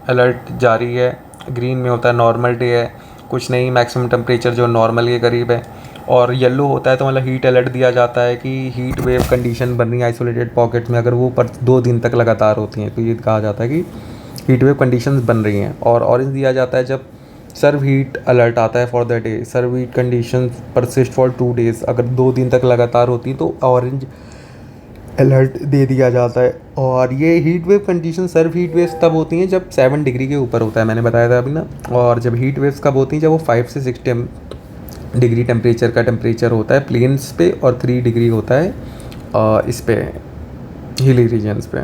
अलर्ट जारी है। ग्रीन में होता है नॉर्मल डे है, कुछ नहीं, मैक्सिमम टेम्परेचर जो नॉर्मल के करीब है। और येलो होता है तो मतलब हीट अलर्ट दिया जाता है कि हीट वेव कंडीशन बन रही है आइसोलेटेड पॉकेट में, अगर वो पर 2 दिन तक लगातार होती हैं तो ये कहा जाता है कि हीट वेव कंडीशंस बन रही हैं। और ऑरेंज दिया जाता है जब सर्व हीट अलर्ट आता है for the day, severe heat conditions persist for 2 days, अगर 2 दिन तक लगातार होती तो ऑरेंज अलर्ट दे दिया जाता है। और ये हीट वेव कंडीशन सर्व हीट वेव्स तब होती हैं जब 7 डिग्री के ऊपर होता है, मैंने बताया था अभी ना। और जब हीट वेव्स कब होती हैं, जब वो 5 से 6 डिग्री टेम्परेचर का टेम्परेचर होता है प्लेन्स पे, और 3 डिग्री होता है इस पे हिली रीजन्स पे,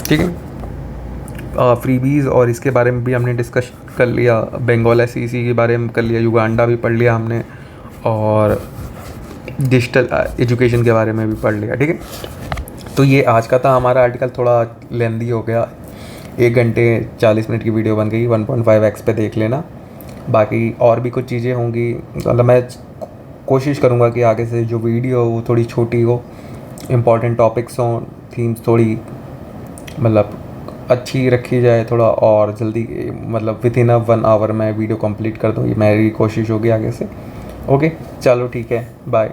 ठीक है। फ्रीबीज़ और इसके बारे में भी हमने डिस्कस कर लिया, बंगाल SEC के बारे में कर लिया, युगांडा भी पढ़ लिया हमने, और डिजिटल एजुकेशन के बारे में भी पढ़ लिया, ठीक है। तो ये आज का था हमारा आर्टिकल, थोड़ा लेंदी हो गया, 1 घंटे 40 मिनट की वीडियो बन गई, 1.5x पे देख लेना। बाकी और भी कुछ चीज़ें होंगी, मतलब मैं कोशिश करूँगा कि आगे से जो वीडियो हो वो थोड़ी छोटी हो, इम्पॉर्टेंट टॉपिक्स हों, थीम्स थोड़ी मतलब अच्छी रखी जाए थोड़ा, और जल्दी मतलब विथिन 1 आवर में वीडियो कंप्लीट कर दूँ, ये मेरी कोशिश होगी आगे से। ओके, चलो ठीक है, बाय।